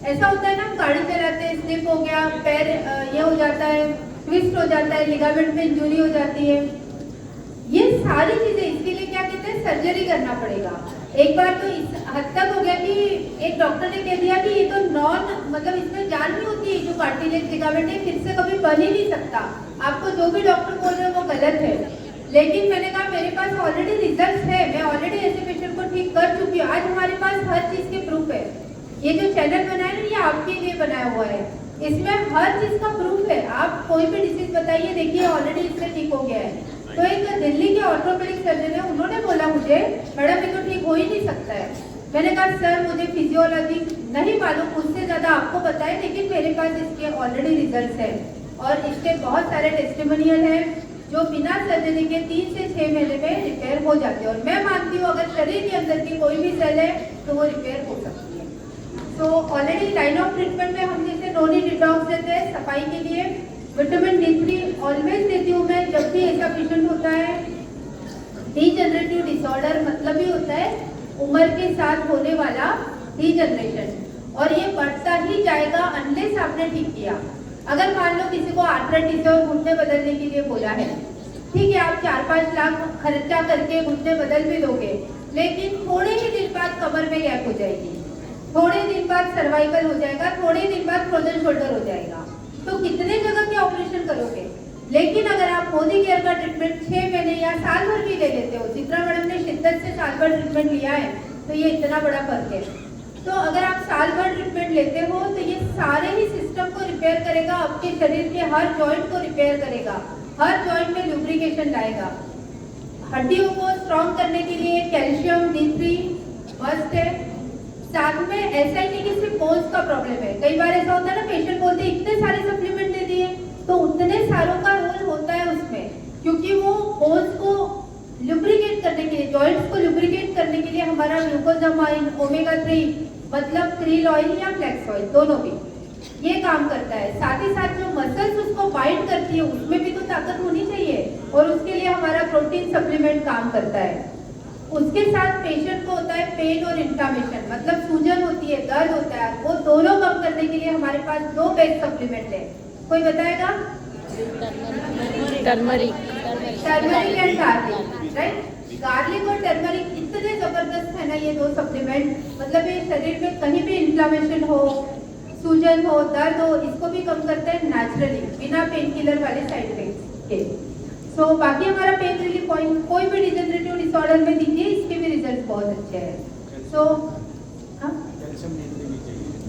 ऐसा होता है ना, हम गाड़ी चलाते हैं, स्लिप हो गया, पैर ये हो जाता है, ट्विस्ट हो जाता है, लिगामेंट में इंजरी हो जाती है। ये सारी चीजें, इसके लिए क्या कहते हैं, सर्जरी करना पड़ेगा। एक बार तो इस हद तक हो गया कि एक डॉक्टर ने कह दिया कि ये तो मतलब इसमें जान नहीं होती है, जो कार्टिलेज लिगामेंट है फिर से कभी बन ही नहीं सकता। आपको जो भी डॉक्टर बोल रहे हैं वो गलत है। लेकिन मैंने कहा मेरे पास ऑलरेडी रिजल्ट है, मैं ऑलरेडी ऐसे पेशेंट को ठीक कर चुकी हूँ। आज हमारे पास हर चीज के प्रूफ है। ये जो चैनल बनाया ना, ये आपके लिए बनाया हुआ है, इसमें हर चीज का प्रूफ है। आप कोई भी डिसीज बताइए, देखिए ऑलरेडी इससे ठीक हो गया है। तो एक दिल्ली के ऑर्थोपेडिक सर्जन है, उन्होंने बोला मुझे मैडम ये तो ठीक हो ही नहीं सकता है। मैंने कहा सर मुझे फिजियोलॉजी नहीं मालूम, उससे ज्यादा आपको पता है, लेकिन मेरे पास इसके ऑलरेडी रिजल्ट है और इसके बहुत सारे टेस्टिमोनियल है जो बिना सर्जरी के 3 से 6 महीने में रिपेयर हो जाते हैं। और मैं मानती हूँ अगर शरीर के अंदर की कोई भी सेल है तो वो रिपेयर हो सकती है। तो ऑलरेडी लाइन ऑफ ट्रीटमेंट में हम जैसे नोनी डिटॉक्स देते हैं सफाई के लिए, विटामिन D3 ऑलवेज देती हूँ मैं जब भी ऐसा पेशेंट होता है। डीजनरेटिव डिसऑर्डर मतलब ही होता है उम्र के साथ होने वाला डीजनरेशन, और ये बढ़ता ही जाएगा अनलेस आपने ठीक किया। अगर मान लो किसी को आर्थराइटिस है और घुटने बदलने के लिए बोला है, ठीक है आप 4-5 लाख खर्चा करके घुटने बदल भी दोगे, लेकिन थोड़े ही दिन बाद कमर में गैप हो जाएगी, थोड़े दिन बाद सर्वाइकल हो जाएगा, थोड़े दिन बाद फ्रोजन शोल्डर हो जाएगा। तो कितने जगह के ऑपरेशन करोगे? लेकिन अगर आप मोदी केयर का ट्रीटमेंट 6 महीने या साल भर भी ले लेते हो, चित्रा मैडम ने शिद्दत से साल भर ट्रीटमेंट लिया है, तो ये इतना बड़ा फर्क है। तो अगर आप साल भर ट्रीटमेंट लेते हो तो ये सारे ही सिस्टम को रिपेयर करेगा, आपके शरीर के हर जॉइंट को रिपेयर करेगा, हर जॉइंट में लुब्रिकेशन लाएगा। हड्डियों को स्ट्रॉन्ग करने के लिए कैल्शियम D3 मस्ट है। साथ में ऐसा ही नहीं कि सिर्फ बोन्स का प्रॉब्लम है, कई बार ऐसा होता है ना, पेशेंट बोलते हैं इतने सारे सप्लीमेंट दे दिए, तो उतने सारों का रोल होता है उसमें, क्योंकि वो बोन्स को लुब्रिकेट करने के लिए, जॉइंट्स को लुब्रिकेट करने के लिए हमारा ग्लूकोजामाइन, ओमेगा 3 मतलब क्रील ऑयल या फ्लैक्स ऑयल दोनों भी ये काम करता है। साथ ही साथ जो मसल्स उसको बाइंड करती है उसमें भी तो ताकत होनी चाहिए, और उसके लिए हमारा प्रोटीन सप्लीमेंट काम करता है। उसके साथ पेशेंट को होता है पेन और इन्फ्लामेशन, मतलब सूजन होती है, दर्द होता है, वो दोनों कम करने के लिए हमारे पास 2 बेस्ट सप्लीमेंट है। कोई बताएगा? Turmeric. Turmeric and garlic, right? Garlic और टर्मरिक इतने जबरदस्त है ना ये 2 सप्लीमेंट, मतलब ये शरीर में कहीं भी इन्फ्लामेशन हो, सूजन हो, दर्द हो, इसको भी कम करते हैं नेचुरली, बिना पेन किलर वाले साइड इफेक्ट्स के। सो बाकी हमारा पेन रिलीफ पॉइंट कोई भी डिजेनरेटिव डिसऑर्डर में दीजिए, इसके भी रिजल्ट बहुत अच्छे हैं। सो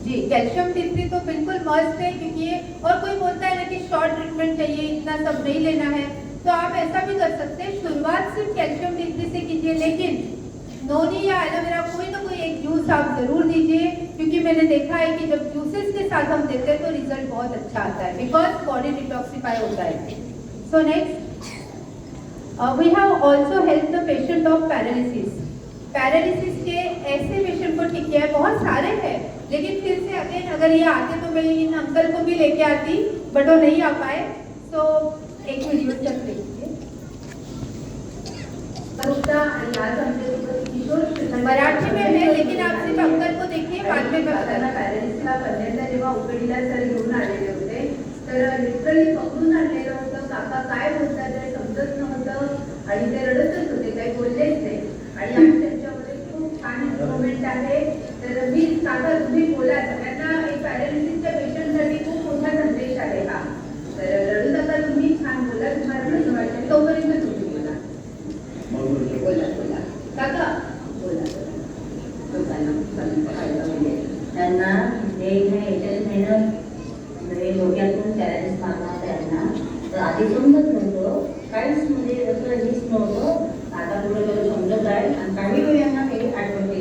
जी, कैल्शियम D3 तो बिल्कुल मस्ट है, क्योंकि ये, और कोई बोलता है ना कि शॉर्ट ट्रीटमेंट चाहिए, इतना सब नहीं लेना है, तो आप ऐसा भी कर सकते हैं, शुरुआत सिर्फ कैल्शियम D3 से कीजिए, लेकिन नोनी या एलोवेरा कोई तो कोई एक जूस आप जरूर दीजिए, क्योंकि मैंने देखा है कि जब जूसेस के साथ हम देते हैं तो रिजल्ट बहुत अच्छा आता है, बिकॉज बॉडी डिटॉक्सिफाई होता है। So next we have also help the patient of paralysis. Paralysis के ऐसे पेशेंट को ठीक किया है, बहुत सारे हैं, लेकिन फिर से अगेन अगर ये आते तो मैं इन अंकल को भी लेके आती, बट वो नहीं आ पाए। सो एक वीडियो चल रही है आणि आज आमच्यासोबत किशोर मराठी में है, लेकिन आप सिर्फ अंकल को देखिए, बाद में मैं बताना। पॅरेंट्सला पहिल्यांदा जेव्हा उकडीला सर घेऊन आलेले होते, तर लिटरली पकडून आणलेलं होतं, काका काय बोलतात ते समजत नव्हतं, आणि ते रडतच होते, काही बोललेच नाही। आणि आज त्यांच्यामध्ये खूप छान इम्प्रुव्हमेंट आहे। तर मी काका तुम्ही बोला, सगळ्यांना एक पॅरालिसिसच्या पेशंटसाठी खूप मोठा संदेश आहे हा। तर रडू नका, तुम्ही छान बोला, तुम्हाला कसं वाटतं तोपर्यंत तुम्ही बोला बोला बोला काका बोला त्यांना हे याच्यात मेहनत म्हणजे डोक्यातून पॅरेंट्स मारणार त्यांना तर आधी समजत नव्हतं, काहीच म्हणजे असं हेच नव्हतं, आता थोडं समजत आहे। आणि काही वेळ यांना काही आठवते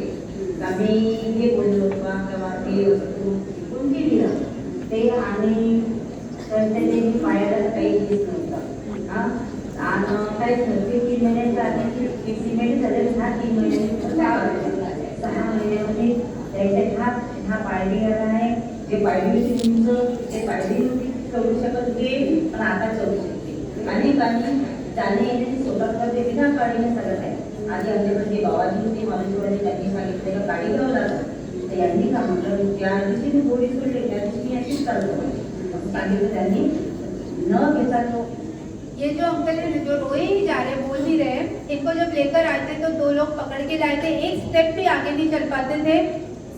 आम्ही हे बोललो का किंवा ते वस्तू कोणती दिलं ते, आणि त्यांच्या पायाला काही दिसत नव्हतं हां, आणि काहीच नव्हते। 3 महिन्याच्या आधी सिमेंट झाले, 3 महिने 6 महिन्यामध्ये त्याच्यात हा पायरी गेला आहे, जे पायरी होती तुमचं ते पायरी नव्हती करू शकत ते, पण आता करू शकते। आणि जाणे येण्याची स्वतः करते बिना गाडीने चालत आहे। आधी आमच्याकडे बाबाजी होते माणूसवाडी, त्यांनी सांगितलं का गाडी घ्यावं लागतं, तर यांनी का म्हटलं ज्या दिवशी मी गोळी सोडली त्या दिवशी मी अशीच चालतो सांगितलं त्यांनी, न घेता तो। ये जो अंकल है जो रोए ही जा रहे, बोल नहीं रहे, इनको जब लेकर आए थे तो 2 लोग पकड़ के लाए थे, एक स्टेप भी आगे नहीं चल पाते थे,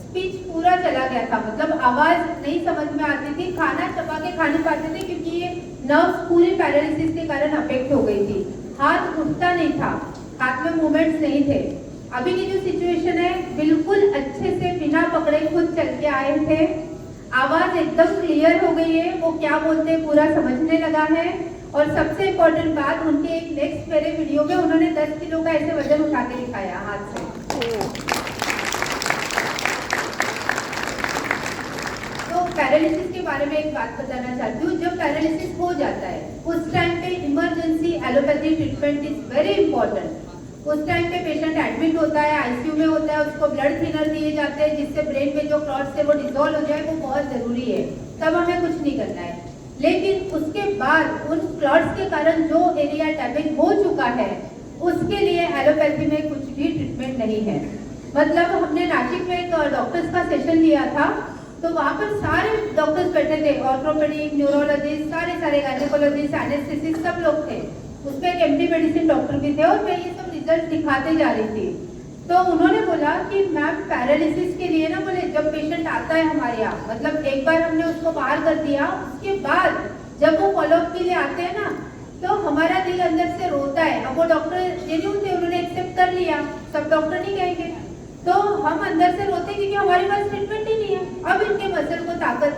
स्पीच पूरा चला गया था, मतलब आवाज नहीं समझ में आती थी, खाना चबा के खा नहीं पाते थे, क्योंकि ये नर्व्स पूरी पैरालिसिस के कारण अफेक्ट हो गई थी, हाथ उठता नहीं था, हाथ में मूवमेंट्स नहीं थे। अभी की जो सिचुएशन है बिल्कुल अच्छे से बिना पकड़े खुद चल के आए थे, आवाज एकदम क्लियर हो गई है, वो क्या बोलते हैं पूरा समझने लगा है। और सबसे इम्पोर्टेंट बात, उनके एक नेक्स्ट मेरे वीडियो में उन्होंने 10 किलो का ऐसे वजन उठा के दिखाया हाथ से। तो पैरालिसिस के बारे में एक बात बताना चाहती हूँ, जब पैरालिसिस हो जाता है उस टाइम पे emergency allopathy treatment is very important. उस टाइम पे पेशेंट एडमिट होता है, आईसीयू में होता है, उसको ब्लड थिनर दिए जाते हैं जिससे ब्रेन में जो क्लॉट्स है वो डिसॉल्व हो जाए, वो बहुत जरूरी है, तब हमें कुछ नहीं करना है। लेकिन उसके बाद उन क्लॉट्स के कारण जो एरिया डैमेज हो चुका है उसके लिए एलोपैथी में कुछ भी ट्रीटमेंट नहीं है। मतलब हमने नासिक में एक डॉक्टर्स का सेशन लिया था, तो वहाँ पर सारे डॉक्टर्स बैठे थे, ऑर्थोपेडिक, न्यूरोलॉजिस्ट, सारे गायनेकोलॉजिस्ट, एनेस्थेसिस्ट सब लोग थे, उसमें एक एमडी मेडिसिन डॉक्टर भी थे, और मैं ये सब रिजल्ट दिखाते जा रही थी। तो उन्होंने बोला कि मैम पैरालिसिस के लिए ना, बोले जब पेशेंट आता है हमारे यहाँ, मतलब एक बार हमने उसको बाहर कर दिया, उसके बाद जब वो फॉलोअप के लिए आते हैं ना, तो हमारा दिल अंदर से रोता है। अब वो डॉक्टर जेन्युइन थे, उन्होंने एक्सेप्ट कर लिया, सब डॉक्टर नहीं कहेंगे, तो हम अंदर से रोते क्योंकि हमारे पास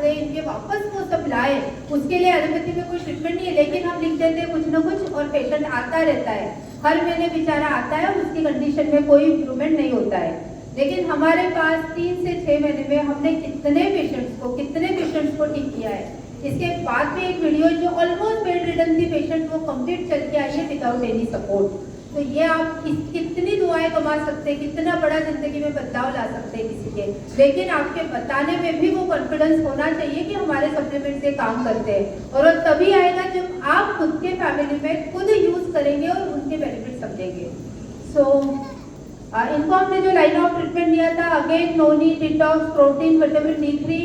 दे, इनके वापस वो सब लाए, उसके लिए एलोपैथी में कोई ट्रीटमेंट नहीं है। लेकिन हम लिख देते हैं कुछ ना कुछ और पेशेंट आता रहता है, हर महीने बेचारा आता है और उसकी कंडीशन में कोई इम्प्रूवमेंट नहीं होता है। लेकिन हमारे पास 3 से 6 महीने में हमने कितने पेशेंट्स को ठीक किया है। इसके बाद में एक वीडियो जो ऑलमोस्ट बेड रिडन थी पेशेंट, वो कंप्लीट चल के आई है विदाउट एनी सपोर्ट। तो ये आप कितनी दुआएं कमा सकते हैं, कितना बड़ा जिंदगी में बदलाव ला सकते हैं किसी के। लेकिन आपके बताने में भी वो कॉन्फिडेंस होना चाहिए कि हमारे सप्लीमेंट से काम करते हैं, और वो तभी आएगा जब आप खुद के फैमिली में खुद यूज करेंगे और उनके बेनिफिट समझेंगे। सो इनको हमने जो लाइन ऑफ ट्रीटमेंट दिया था, again noni, detox, protein, vitamin D3,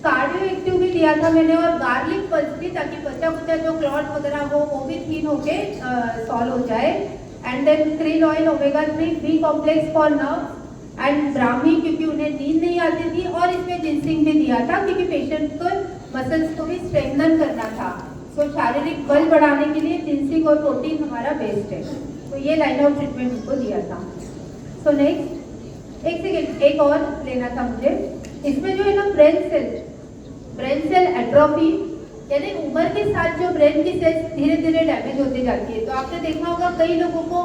cardio active भी दिया था मैंने, और गार्लिक पल्स भी, ताकि बचा कुचा जो क्लॉट वगैरह हो वो भी थीन होके सॉल्व हो जाए। And then krill oil, omega 3, B complex for nerve and brahmi, क्योंकि उन्हें नींद नहीं आती थी, और इसमें जिंसिंग भी दिया था क्योंकि पेशेंट को मसल्स को भी स्ट्रेंथन करना था। सो शारीरिक बल बढ़ाने के लिए जिंसिंग और प्रोटीन हमारा बेस्ट है। तो ये लाइन ऑफ ट्रीटमेंट उनको दिया था। सो नेक्स्ट, एक सेकेंड, एक और लेना था मुझे। इसमें जो है ना ब्रेन सेल एट्रोफी, यानी उम्र के साथ जो ब्रेन की सेल्स धीरे धीरे डैमेज होती जाती है। तो आपने देखा होगा कई लोगों को,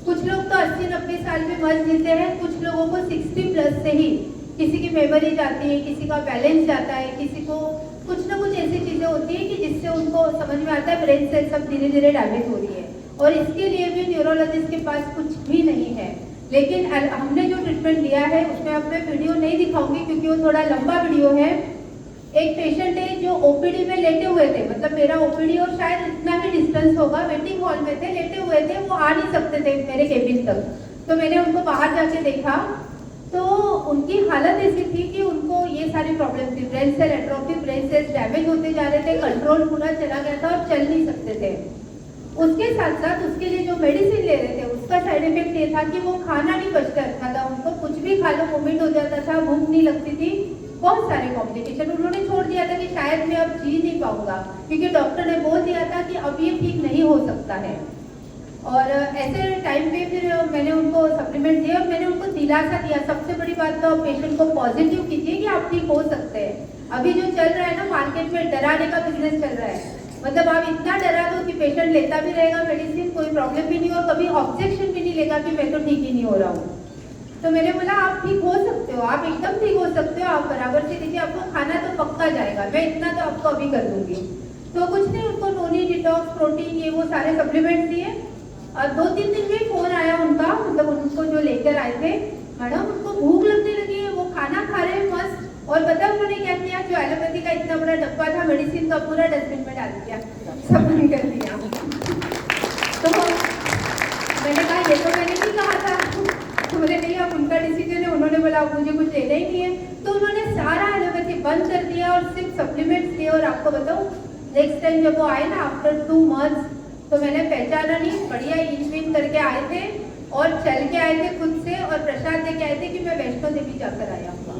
कुछ लोग तो 80-90 साल में मर जीते हैं, कुछ लोगों को 60 प्लस से ही किसी की मेमोरी जाती है, किसी का बैलेंस जाता है, किसी को कुछ ना कुछ ऐसी चीजें होती है कि जिससे उनको समझ में आता है ब्रेन सेल सब धीरे धीरे डैमेज हो रही है, और इसके लिए भी न्यूरोलॉजिस्ट के पास कुछ भी नहीं है। लेकिन हमने जो ट्रीटमेंट दिया है उसमें अब मैं वीडियो नहीं दिखाऊंगी क्योंकि वो थोड़ा लंबा वीडियो है। एक पेशेंट है जो ओपीडी में लेटे हुए थे, मतलब मेरा ओपीडी और शायद इतना ही डिस्टेंस होगा, वेटिंग हॉल में थे, लेटे हुए थे, वो आ नहीं सकते थे मेरे केबिन तक। तो मैंने उनको बाहर जाके देखा तो उनकी हालत ऐसी थी कि उनको ये सारी प्रॉब्लम थी, brain cell atrophy, brain cells damage होते जा रहे थे, कंट्रोल पूरा चला गया था और चल नहीं सकते थे। उसके साथ साथ उसके लिए जो मेडिसिन ले रहे थे उसका साइड इफेक्ट ये था कि वो खाना नहीं पचता था, उनको कुछ भी खा लो वोमिट हो जाता था, भूख नहीं लगती थी, बहुत सारे कॉम्प्लिकेशन। उन्होंने छोड़ दिया था कि शायद मैं अब जी नहीं पाऊंगा, क्योंकि डॉक्टर ने बोल दिया था कि अब ये ठीक नहीं हो सकता है। और ऐसे टाइम पे फिर मैंने उनको सप्लीमेंट दिया और मैंने उनको दिलासा दिया। सबसे बड़ी बात तो पेशेंट को पॉजिटिव कीजिए कि आप ठीक हो सकते हैं। अभी जो चल रहा है ना मार्केट में, डराने का बिजनेस चल रहा है, मतलब आप इतना डरा दो कि पेशेंट लेता भी रहेगा मेडिसिन, कोई प्रॉब्लम भी नहीं, और कभी ऑब्जेक्शन भी नहीं लेगा कि मैं तो ठीक ही नहीं हो रहा हूँ। तो मैंने बोला आप ठीक हो सकते हो, आप एकदम ठीक हो सकते हो, आप बराबर से लीजिए, आपको खाना तो पक्का जाएगा, मैं इतना तो आपको अभी कर दूंगी। तो कुछ नहीं, उनको नोनी, डिटॉक्स, प्रोटीन, ये वो सारे सप्लीमेंट दिए। और 2-3 दिन में फोन आया उनका, मतलब उनको जो लेकर आए थे, मैडम उनको भूख लगने लगी है, वो खाना खा रहे हैं मस्त। और पता उन्होंने क्या किया, जो एलोपैथी का इतना बड़ा डब्बा था मेडिसिन का, पूरा डस्टबिन में डाल दिया, सब निकल दिया। तो मैंने कहा ये तो मैंने नहीं कहा था, तो बोले नहीं अब उनका डिसीजन है, उन्होंने बोला अब मुझे कुछ लेना ही नहीं है। तो उन्होंने सारा एलोपैथी बंद कर दिया और सिर्फ सप्लीमेंट्स दिए। और आपको बताऊँ नेक्स्ट टाइम जब वो आए ना आफ्टर 2 मंथ्स, तो मैंने पहचाना नहीं, बढ़िया इन करके आए थे और चल के आए थे खुद से, और प्रसाद दे के आए थे कि मैं वैष्णो देवी जाकर आया हूँ। तो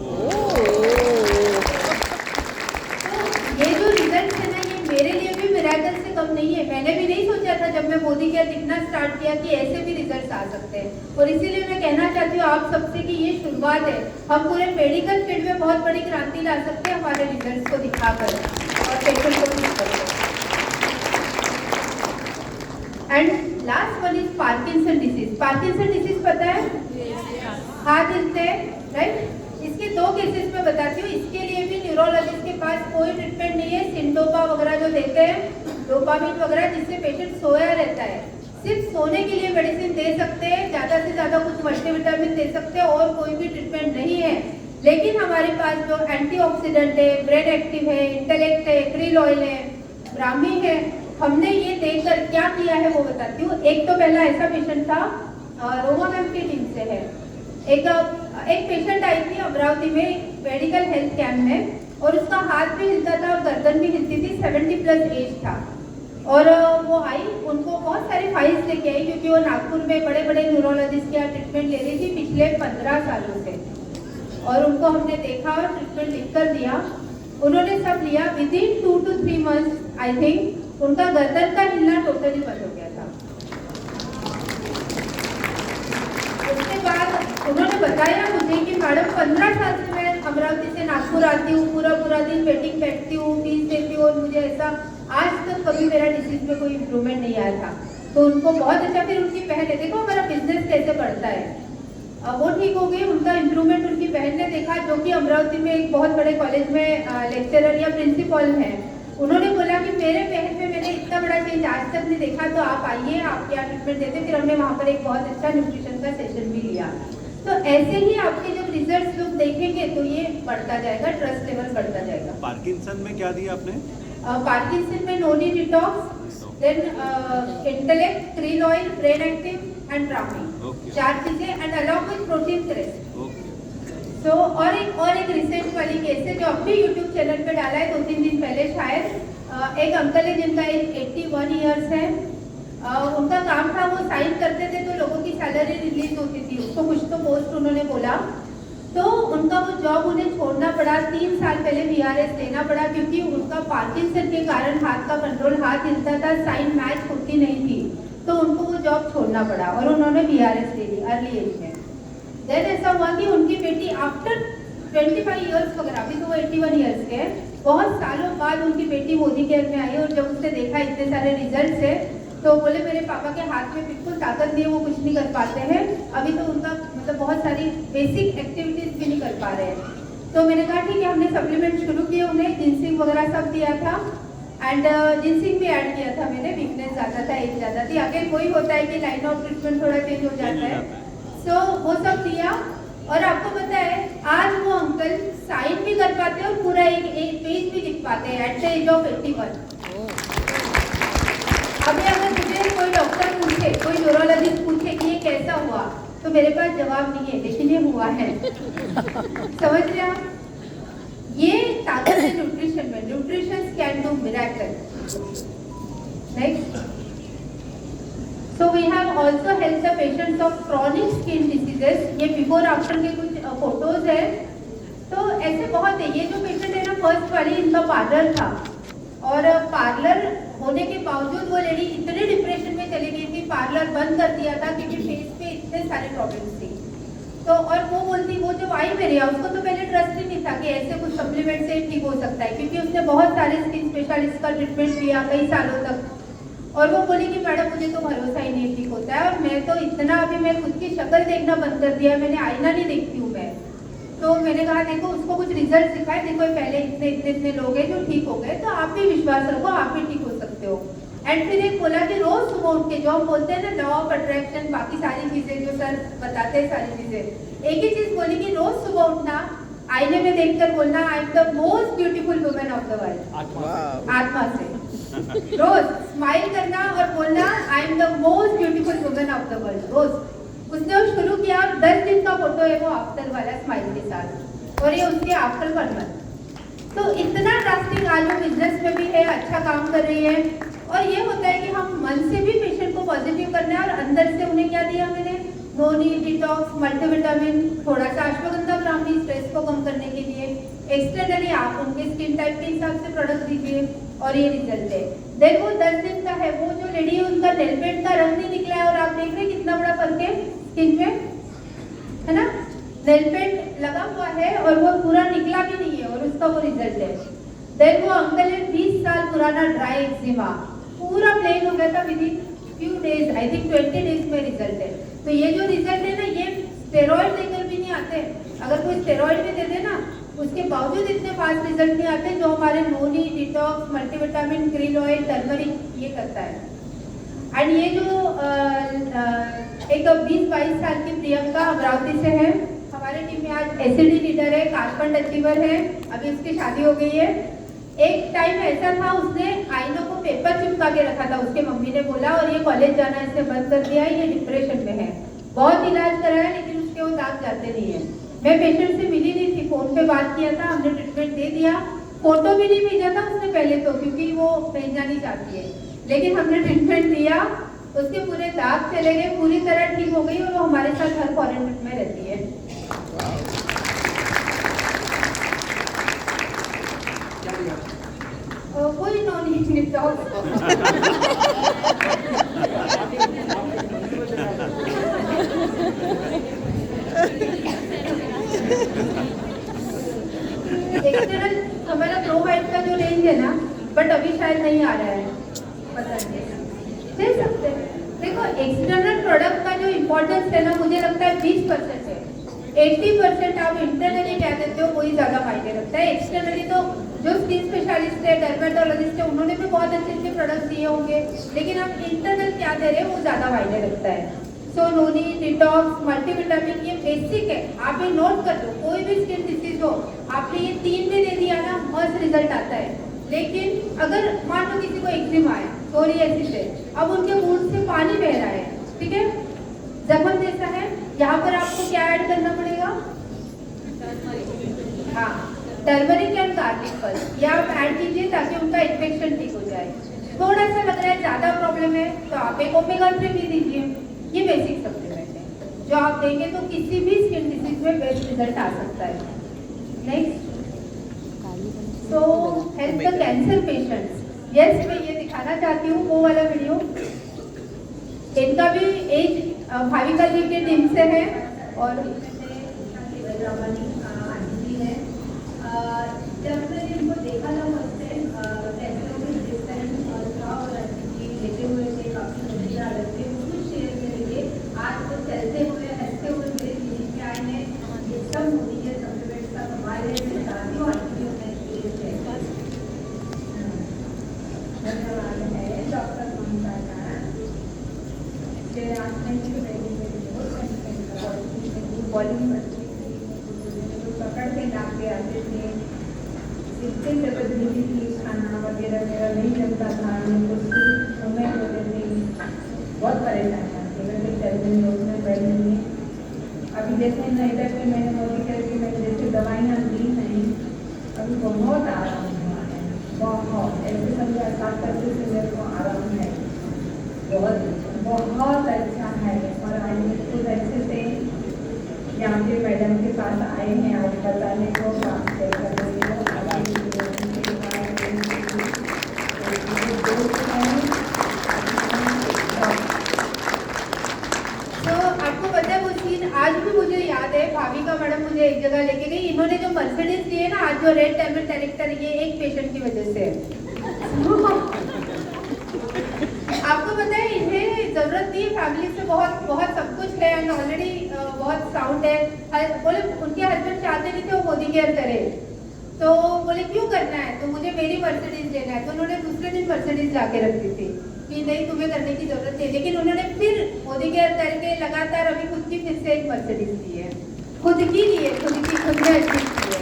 ये जो रिजल्ट है ना, ये मेरे लिए भी मिरेकल से कम नहीं है। मैंने भी नहीं सोचा था जब मैं मोदी केयर दिखना स्टार्ट किया कि ऐसे भी रिजल्ट आ सकते हैं। और इसीलिए मैं कहना चाहती हूँ आप सबसे कि ये शुरुआत है, हम पूरे मेडिकल फील्ड में बहुत बड़ी क्रांति ला सकते हैं हमारे रिजल्ट को दिखाकर और पेशेंट को ठीक करके। And last one is Parkinson disease. Parkinson disease पता है, हाथ हिलते हैं, राइट? इसके 2 केसेस में बताती हूँ। इसके लिए भी न्यूरोलॉजिस्ट के पास कोई ट्रीटमेंट नहीं है, सिंडोपा वगैरह जो देते हैं, डोपामिन वगैरह, जिससे पेशेंट सोया रहता है, सिर्फ सोने के लिए मेडिसिन दे सकते हैं, ज़्यादा से ज़्यादा कुछ मल्टीविटामिन दे सकते हैं, और कोई भी ट्रीटमेंट नहीं है। लेकिन हमारे पास जो एंटीऑक्सीडेंट है, ब्रेन एक्टिव है, इंटेलेक्ट है, क्रील ऑयल है, ब्राह्मी है, हमने ये देखकर क्या किया है वो बताती हूँ। एक तो पहला ऐसा पेशेंट था, रोमा मैम की टीम से है, एक पेशेंट आई थी अमरावती में मेडिकल हेल्थ कैंप में, और उसका हाथ भी हिलता था और गर्दन भी हिलती थी, 70 प्लस एज था। और वो आई, उनको बहुत सारी फाइल्स लेके आई, क्योंकि वो नागपुर में बड़े बड़े न्यूरोलॉजिस्ट के यहाँ ट्रीटमेंट ले रही थी पिछले 15 सालों से। और उनको हमने देखा और ट्रीटमेंट लिख कर दिया, उन्होंने सब लिया। Within 2 to 3 months I think उनका गर्दन का हिलना टोटली बंद हो गया था। उसके बाद उन्होंने बताया मुझे कि मैडम 15 साल से मैं अमरावती से नागपुर आती हूँ, पूरा दिन वेटिंग बैठती हूँ, फीस देती हूँ और मुझे ऐसा आज तक कभी मेरा डिसीज में कोई इम्प्रूवमेंट नहीं आया था। तो उनको बहुत अच्छा, फिर उनकी बहन है, देखो हमारा बिजनेस कैसे बढ़ता है, वो ठीक हो गई, उनका इम्प्रूवमेंट उनकी बहन ने देखा, जो कि अमरावती में एक बहुत बड़े कॉलेज में लेक्चरर या प्रिंसिपल हैं। उन्होंने बोला कि मेरे बहन में मैंने इतना बड़ा चेंज आज तक नहीं देखा, तो आप आइए, आप क्या ट्रीटमेंट देते। फिर हमने वहाँ पर एक बहुत अच्छा न्यूट्रिशन का सेशन भी लिया। तो ऐसे ही आपके जब रिजल्ट्स लोग देखेंगे तो ये बढ़ता जाएगा, ट्रस्ट लेवल बढ़ता जाएगा। पार्किंसन में क्या दिया आपने? पार्किंसन में noni detox, then intellect, krill oil, brain active and brownie, 4 चीजें and along with protein crest. तो और एक रिसेंट वाली केस है जो अपने यूट्यूब चैनल पे डाला है 2-3 दिन पहले शायद। एक अंकल है जिनका एज 81 ईयर्स है। उनका काम था, वो साइन करते थे तो लोगों की सैलरी रिलीज होती थी, उसको कुछ तो पोस्ट उन्होंने बोला, तो उनका वो जॉब उन्हें छोड़ना पड़ा। 3 साल पहले VRS लेना पड़ा क्योंकि उनका पार्किंसन के कारण हाथ का कंट्रोल, हाथ हिलता था, साइन मैच होती नहीं थी, तो उनको वो जॉब छोड़ना पड़ा और उन्होंने VRS ले ली अर्ली एज में। देन ऐसा हुआ कि उनकी बेटी आफ्टर 25 ईयर्स वगैरह, अभी तो वो 81 ईयर्स के, बहुत सालों बाद उनकी बेटी मोदी केयर में आई और जब उसने देखा इतने सारे रिजल्ट है तो बोले मेरे पापा के हाथ में बिल्कुल ताकत नहीं है, वो कुछ नहीं कर पाते हैं, अभी तो उनका मतलब बहुत सारी बेसिक एक्टिविटीज भी नहीं कर पा रहे हैं। तो मैंने कहा ठीक है, हमने सप्लीमेंट शुरू किए, उन्हें जिंसिंग वगैरह सब दिया था एंड जिंसिंग भी ऐड किया था मैंने, वीकनेस ज़्यादा था, एज ज़्यादा थी, अगर कोई होता है कि लाइन ऑफ ट्रीटमेंट थोड़ा चेंज हो जाता है, सो वो सब दिया। और आपको पता है आज वो अंकल साइन भी कर पाते हैं और पूरा एक पेज भी लिख पाते हैं एट द एज ऑफ 81। अभी अगर मुझे कोई डॉक्टर पूछे, कोई न्यूरोलॉजिस्ट पूछे कि ये कैसा हुआ, तो मेरे पास जवाब नहीं है, लेकिन ये हुआ है। समझ रहे आप? ये ताकत है न्यूट्रिशन में, nutrition can do miracle. Next, so we have also helped the patients of chronic skin diseases। ये बिफोर आफ्टर के कुछ फोटोज है। तो ऐसे बहुत है, ये जो पेशेंट है ना फर्स्ट वाली, इनका पार्लर था और पार्लर होने के बावजूद वो लेडी इतने डिप्रेशन में चली गई थी, पार्लर बंद कर दिया था क्योंकि फेस पे इतने सारे प्रॉब्लम्स थी। तो और वो बोलती, वो जब आई मेरे यहाँ, उसको तो पहले ट्रस्ट ही नहीं था कि ऐसे कुछ सप्लीमेंट से ठीक हो सकता है, क्योंकि उसने बहुत सारे स्किन स्पेशलिस्ट का ट्रीटमेंट लिया कई सालों तक, और वो बोली कि मैडम मुझे तो भरोसा ही नहीं ठीक होता है, और मैं तो इतना अभी मैं खुद की शक्ल देखना बंद कर दिया, मैंने आईना नहीं देखती हूँ मैं। तो मैंने कहा देखो उसको कुछ रिजल्ट दिखाए, देखो पहले इतने लोग हैं जो ठीक हो गए, तो आप भी विश्वास रखो, आप भी ठीक हो सकते हो। एंड फिर एक बोला कि रोज सुबह उठ के, जो हम बोलते हैं ना लॉ ऑफ अट्रैक्शन, बाकी सारी चीजें जो सर बताते हैं सारी चीजें, एक ही चीज बोली कि रोज सुबह उठना, आईने में देखकर बोलना I am the most beautiful woman of the world, आत्मा से रोज स्माइल करना और बोलना I am the most beautiful woman of the world रोज। उसने वो शुरू किया, 10 दिन का फोटो है वो आफ्टर वाला स्माइल के साथ, और ये उसके आफ्टर 1 मंथ। तो इतना ड्रास्टिक आज वो बिजनेस में भी है, अच्छा काम कर रही है। और ये होता है कि हम मन से भी पेशेंट को पॉजिटिव करना है, और अंदर से उन्हें क्या दिया मैंने, नोनी डिटॉक्स, मल्टीविटामिन, थोड़ा सा अश्वगंधा ब्राह्मी स्ट्रेस को कम करने के लिए, एक्सटर्नली आप उनके स्किन टाइप के हिसाब से प्रोडक्ट दीजिए, और ये रिजल्ट है। देखो 10 दिन का है, वो जो लेडी है उनका नेल पेंट का रंग नहीं निकला है, और आप देख रहे हैं कितना बड़ा फर्क है स्किन में, है ना। नेल पेंट लगा हुआ है और वो पूरा निकला भी नहीं है, और उसका वो रिजल्ट है। देन वो अंकल है 20 साल पुराना ड्राई एक्जिमा, पूरा प्लेन हो गया था with in few days, I think 20 days में रिजल्ट है। तो ये जो रिजल्ट है ना, ये स्टेरॉइड देकर भी नहीं आते, अगर कोई स्टेरॉइड भी दे दे ना, उसके बावजूद इतने फास्ट रिजल्ट नहीं आते जो हमारे noni detox, multivitamin, krill oil, turmeric ये करता है। एंड ये जो एक 20-22 साल की प्रियंका अमरावती से है, हमारे टीम में आज एसिडी लीडर है, कार्बन अचीवर है, अभी उसकी शादी हो गई है। एक टाइम ऐसा था उसने आईनों को पेपर चिपका के रखा था, उसके मम्मी ने बोला, और ये कॉलेज जाना इसने बंद कर दिया है, ये डिप्रेशन में है, बहुत इलाज कराया लेकिन उसके वो दाग जाते नहीं है। मैं पेशेंट से मिली नहीं थी, फोन पे बात किया था, हमने ट्रीटमेंट दे दिया, फोटो भी नहीं भेजा था उसने पहले तो, क्योंकि वो भेजना नहीं चाहती है, लेकिन हमने ट्रीटमेंट दिया, उसके पूरे दाग चले गए, पूरी तरह ठीक हो गई, और वो हमारे साथ हर क्वारंटाइन में रहती है। कोई नॉन डिटॉक्स एक्सटर्नल हमारा प्रोवाइड का जो रेंज है ना, बट अभी शायद नहीं आ रहा है, पता नहीं दे सकते हैं। देखो एक्सटर्नल प्रोडक्ट का जो इम्पोर्टेंस है ना, मुझे लगता है 20% है। 80% आप इंटरनली क्या देते हो वही ज़्यादा मायने रखता है। एक्सटर्नली तो जो स्किन स्पेशलिस्ट है, डर्मेटोलॉजिस्ट है, उन्होंने भी बहुत अच्छे अच्छे प्रोडक्ट दिए होंगे, लेकिन आप इंटरनल क्या दे रहे हैं वो ज़्यादा मायने रखता है। सो नोनी, डिटॉक्स, मल्टीविटामिन, ये बेसिक है, आप ये नोट कर लो। कोई भी स्किन डिसीज हो, आपने ये 3 भी दे दिया ना, मस्त रिजल्ट आता है। लेकिन अगर मान लो किसी को एक्जिमा है, सोरियासिस है, अब उनके वुंड से पानी बह रहा है, ठीक है, जख्म जैसा है, यहाँ पर आपको क्या ऐड करना पड़ेगा? हाँ, टर्मरिक एंड गार्लिक पल्स ये आप ऐड कीजिए ताकि उनका इन्फेक्शन ठीक हो जाए। थोड़ा सा लग रहा है ज़्यादा प्रॉब्लम है तो आप एक ओमेगा 3 भी दीजिए। ये बेसिक सप्लीमेंट है जो आप देंगे तो किसी भी स्किन डिसीज में बेस्ट रिजल्ट आ सकता है। Next, so help the cancer patients. Yes, मैं ये दिखाना चाहती हूँ वो वाला वीडियो। इनका भी एज भाविका जी के टीम से है और जब मैंने इनको देखा था कैंसर में जिस तरह और लेटे हुए थे, काफी नजर आ रहे थे, कुछ शेयर करेंगे। आज वो चलते हुए हंसते हुए मेरे क्लिनिक में आए हैं। ये सब मोदी के सप्लीमेंट्स का कमाल है। मैं चाहती हूँ आंटी उनका एक्सपीरियंस है। धन्यवाद है डॉक्टर ममता का। पकड़ के नाप के आते थे, इतने से बदली थी, खाना वगैरह मेरा नहीं जमता था, मैं होते थे, बहुत परेशान था। मैं चल रही हूँ उसमें बैठ रही। अभी जैसे नहीं तक में मैंने मोदी करके मैंने जैसे दवाइयाँ दी नहीं, अभी बहुत आराम हुआ है, बहुत ऐसे समझा 7% से मेरे को आराम है, बहुत अच्छा है। और आज मेरे खुद अच्छे से यहाँ पे मैडम के पास आए हैं आज बताने को, काम करने को। तो आपको पता है वो सीन आज भी मुझे याद है। भाविका मैडम मुझे एक जगह लेके गई, इन्होंने जो मर्सिडीज दी है ना, आज जो रेड टेबल डायरेक्टर, ये एक पेशेंट की वजह से है। आपको पता है इन्हें जरूरत थी, फैमिली से बहुत बहुत सब कुछ है एंड ऑलरेडी बहुत साउंड है। बोले उनके हस्बैंड चाहते नहीं थे वो मोदी केयर करे, तो बोले क्यों करना है, तो मुझे मेरी मर्सिडीज लेना है। तो उन्होंने दूसरे दिन मर्सिडीज लाके रखी थी कि नहीं तुम्हें करने की जरूरत है, लेकिन उन्होंने फिर मोदी केयर करके लगातार अभी खुद की फिर से एक मर्सिडीज ली है, खुद की ली है, खुद ने अचीव की है।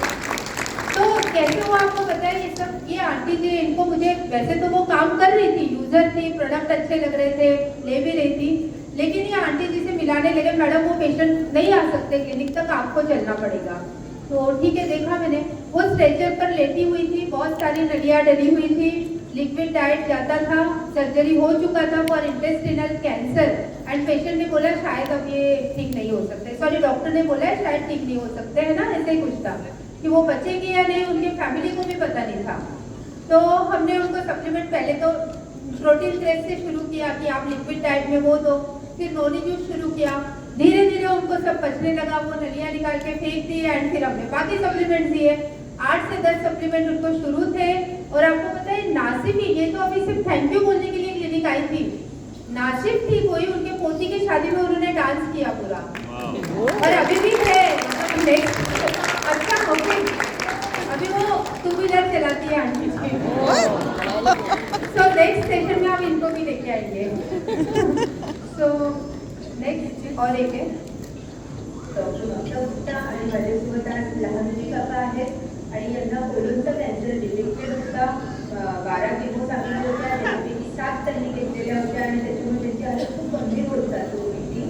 तो कैसे हुआ आपको पता है ये सब? ये आंटी जी, इनको मुझे वैसे तो वो काम कर रही थी, यूजर थी, प्रोडक्ट अच्छे लग रहे थे, ले भी रही थी, लेकिन ये आंटी जी से मिलाने लगे, मैडम वो पेशेंट नहीं आ सकते क्लिनिक तक, आपको चलना पड़ेगा। तो ठीक है, देखा मैंने, वो स्ट्रेचर पर लेटी हुई थी, बहुत सारी नलियाँ डली हुई थी, लिक्विड डाइट जाता था, सर्जरी हो चुका था for intestinal cancer and patient ने बोला शायद अब ये ठीक नहीं हो सकते, सॉरी डॉक्टर ने बोला है शायद ठीक नहीं हो सकते, है ना, ऐसे ही कुछ था कि वो बचेगी या नहीं, उनके फैमिली को भी पता नहीं था। तो हमने उनको सप्लीमेंट पहले तो प्रोटीन क्रेज से शुरू किया कि आप लिक्विड डाइट में वो दो, फिर नोनी जूस शुरू किया, धीरे धीरे उनको सब बचने लगा, वो नलियाँ निकाल के फेंक दी एंड फिर हमने बाकी सप्लीमेंट दिए। 8 से 10 सप्लीमेंट उनको शुरू थे। और आपको पता है नासिफ ही, ये तो अभी सिर्फ थैंक यू बोलने के लिए क्लिनिक आई थी, नासिफ थी कोई, उनके पोती की शादी में उन्होंने डांस किया पूरा, और अभी भी है। अच्छा ओके, अभी वो 2 व्हीलर चलाती है आंटी। सो नेक्स्ट सेशन में हम इनको भी लेके आएंगे। सो नेक्स्ट और एक है डॉक्टर ममता गुप्ता आणि माझ्यासोबत आज लहान मुली काका आहेत आणि यांना कोलनचा कॅन्सर डिटेक्टेड होता। 12 किमो सांगितल्या होत्या, त्यापैकी 7 त्यांनी घेतलेल्या होत्या आणि त्याच्यामुळे त्यांची हालत खूप गंभीर होत जात होती।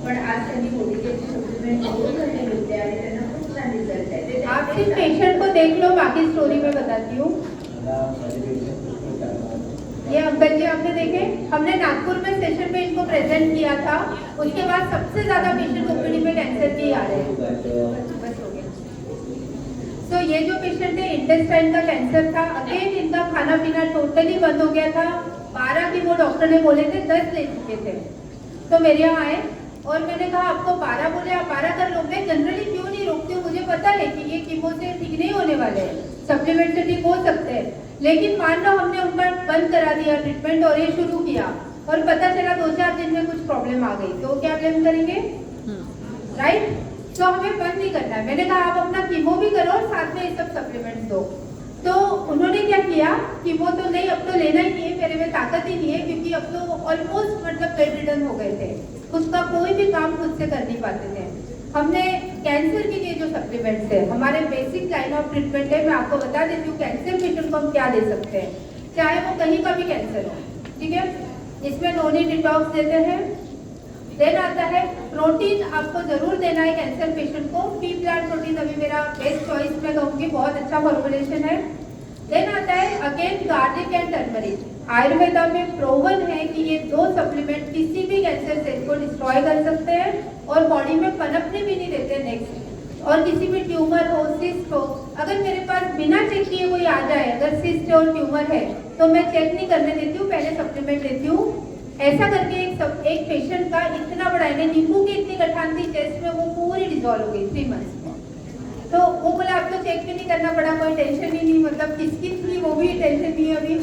पण आज त्यांनी मोदीकेअरची सप्लिमेंट 2 महिने घेतले आणि त्यांना खूप छान रिझल्ट आहे। आप इस पेशेंट को देख लो, बाकी स्टोरी में बताती हूँ। ये अंकल जी आपने देखे, हमने नागपुर में सेशन में इनको प्रेजेंट किया था, उसके बाद सबसे ज्यादा पेशेंट ओपीडी में कैंसर के आ रहे हैं। बस हो गया। तो ये जो पेशेंट है इंटेस्टाइन का कैंसर था, अगेन इनका खाना पीना टोटली बंद हो गया था। 12 की वो डॉक्टर ने बोले थे, 10 ले चुके थे। तो मेरे यहाँ आए और मैंने कहा आपको 12 बोले, आप 12 कर लो। मैं जनरली क्यों नहीं रोकती हूँ, मुझे पता है कि ये कीमो से ठीक नहीं होने वाले हैं, सप्लीमेंट से ठीक हो सकते हैं, लेकिन मान लो हमने उनका बंद करा दिया ट्रीटमेंट और ये शुरू किया और पता चला 2-4 दिन में कुछ प्रॉब्लम आ गई, तो क्या ब्लेम करेंगे? राइट? तो हमें बंद नहीं करना है। मैंने कहा आप अपना कीमो भी करो और साथ में ये सब सप्लीमेंट्स दो। तो उन्होंने क्या किया, कीमो तो नहीं, अब तो लेना ही नहीं है, मेरे में ताकत ही नहीं है, क्योंकि अब तो ऑलमोस्ट मतलब बेड रिडन हो गए थे, उसका कोई भी काम खुद से कर नहीं पाते थे। हमने कैंसर के लिए जो सप्लीमेंट्स है, हमारे बेसिक लाइन ऑफ ट्रीटमेंट है, मैं आपको बता देती हूँ कैंसर पेशेंट को हम क्या दे सकते हैं, चाहे वो कहीं का भी कैंसर हो, ठीक है। इसमें नोनी डिटॉक्स देते हैं। देन आता है प्रोटीन, आपको जरूर देना है कैंसर पेशेंट को, पी प्लांट प्रोटीन अभी मेरा बेस्ट चॉइस में कहूँगी, बहुत अच्छा फॉर्मुलेशन है। देन आता है again garlic and turmeric. Ayurveda में प्रोवन है कि ये 2 सप्लीमेंट किसी भी कैंसर सेल को डिस्ट्रॉय कर सकते हैं और बॉडी में पनपने भी नहीं देते नेक्स्ट। और किसी भी ट्यूमर हो, सिस्ट हो, अगर मेरे पास बिना चेक किए कोई आ जाए, अगर सिस्ट और ट्यूमर है तो मैं चेक नहीं करने देती हूँ, पहले सप्लीमेंट देती हूँ। ऐसा करके एक पेशेंट का इतना बड़ा है, नींबू की इतनी गठान थी चेस्ट में, वो पूरी डिजॉल्व हो गई 3 मंथ्स में। तो वो बोला अब तो चेक भी नहीं करना पड़ा, कोई टेंशन ही नहीं, मतलब किसकी थी वो भी टेंशन नहीं है अभी।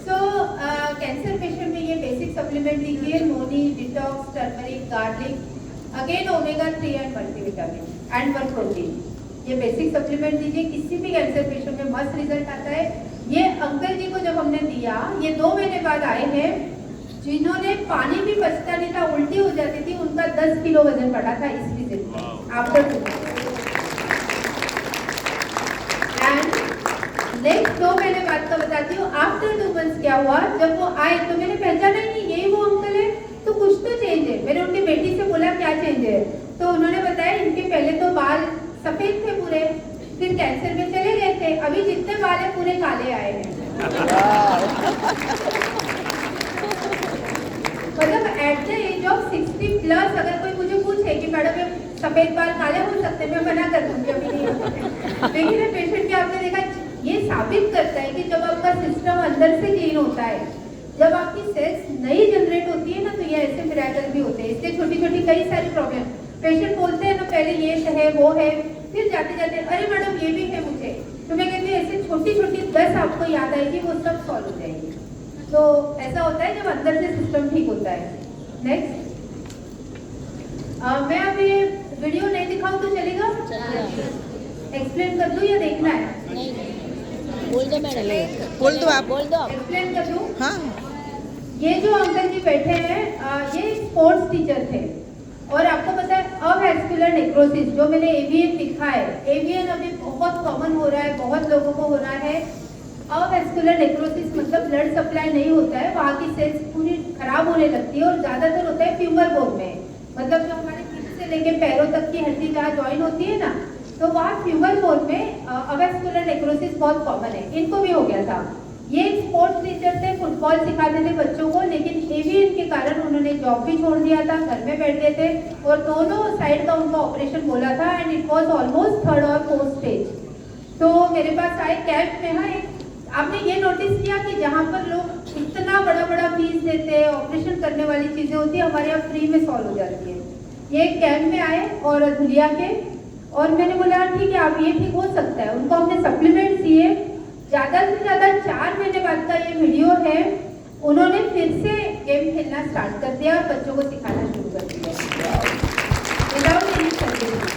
सो कैंसर पेशेंट में ये बेसिक सप्लीमेंट दीजिए, noni, detox, turmeric, garlic, again omega 3 and multivitamin and 1 protein, ये बेसिक सप्लीमेंट दीजिए, किसी भी कैंसर पेशेंट में मस्त रिजल्ट आता है। ये अंकल जी को जब हमने दिया, ये 2 महीने बाद आए हैं, जिन्होंने पानी भी पचता नहीं था, उल्टी हो जाती थी, उनका 10 किलो वजन बढ़ा था इस विजिट में आफ्टर 2 मंथ्स। एंड नेक्स्ट 2 महीने बाद का बताती हूँ, आफ्टर 2 मंथ्स क्या हुआ, जब वो आए तो मैंने पहचाना ही नहीं, यही वो अंकल है, तो कुछ तो चेंज है। मैंने उनकी बेटी से बोला क्या चेंज है, तो उन्होंने बताया इनके पहले तो बाल सफेद थे पूरे, फिर कैंसर में चले गए थे, अभी जितने बाल है पूरे काले आए हैं। मतलब at the age of 60 plus अगर कोई मुझे पूछे कि मैडम सफेद बाल काले हो सकते हैं, मैं मना कर दूंगी अभी नहीं हो सकते। लेकिन पेशेंट के आपने देखा, ये साबित करता है कि जब आपका सिस्टम अंदर से क्लीन होता है, जब आपकी सेल्स नई जनरेट होती है ना, तो ये ऐसे मिरेकल भी होते हैं। इसलिए छोटी छोटी कई सारी प्रॉब्लम पेशेंट बोलते हैं ना, पहले ये है वो है, फिर जाते जाते अरे मैडम ये भी है मुझे, तो मैं कहती हूँ ऐसे छोटी छोटी 10 आपको याद आएगी, वो सब सॉल्व हो जाएगी। तो ऐसा होता है जब अंदर से सिस्टम ठीक होता है। नेक्स्ट, मैं अब ये वीडियो नहीं दिखाऊं तो चलेगा? एक्सप्लेन कर दूं या देखना है? नहीं, बोल दो मैडम, बोल दो आप। बोल दो। एक्सप्लेन कर दूं? हाँ, ये जो अंकल जी बैठे हैं, ये स्पोर्ट्स टीचर थे, और आपको पता है अवैस्कुलर नेक्रोसिस, जो मैंने एवीएन लिखा है, एवीएन अभी बहुत कॉमन हो रहा है, बहुत लोगों को हो रहा है। अवैस्कुलर नेक्रोसिस मतलब ब्लड सप्लाई नहीं होता है, वहाँ की सेल्स पूरी खराब होने लगती है, और ज्यादातर होता है फ्यूमर बोन में, मतलब जो हमारे सिर से लेके पैरों तक की हड्डी जहाँ ज्वाइन होती है ना, तो वहाँ फ्यूमर बोन में अवैस्कुलर नेक्रोसिस बहुत कॉमन है। इनको भी हो गया था। ये स्पोर्ट्स टीचर थे, फुटबॉल सिखाते थे बच्चों को, लेकिन एवीएन के कारण उन्होंने जॉब भी छोड़ दिया था, घर में बैठ गए थे, और दोनों साइड का उनका ऑपरेशन बोला था, and it was almost 3rd और 4th स्टेज। तो मेरे पास आए कैंप में। हाँ, आपने ये नोटिस किया कि जहाँ पर लोग इतना बड़ा बड़ा फीस देते हैं, ऑपरेशन करने वाली चीजें होती है, हमारे यहाँ फ्री में सॉल्व हो जाती है। ये कैंप में आए और धुलिया के, और मैंने बोला ठीक है आप ये ठीक हो सकता है, उनको हमने सप्लीमेंट दिए। ज़्यादा से ज़्यादा 4 महीने बाद का ये वीडियो है, उन्होंने फिर से गेम खेलना स्टार्ट कर दिया और बच्चों को सिखाना शुरू कर दिया विदाउट एनी सर्जरी।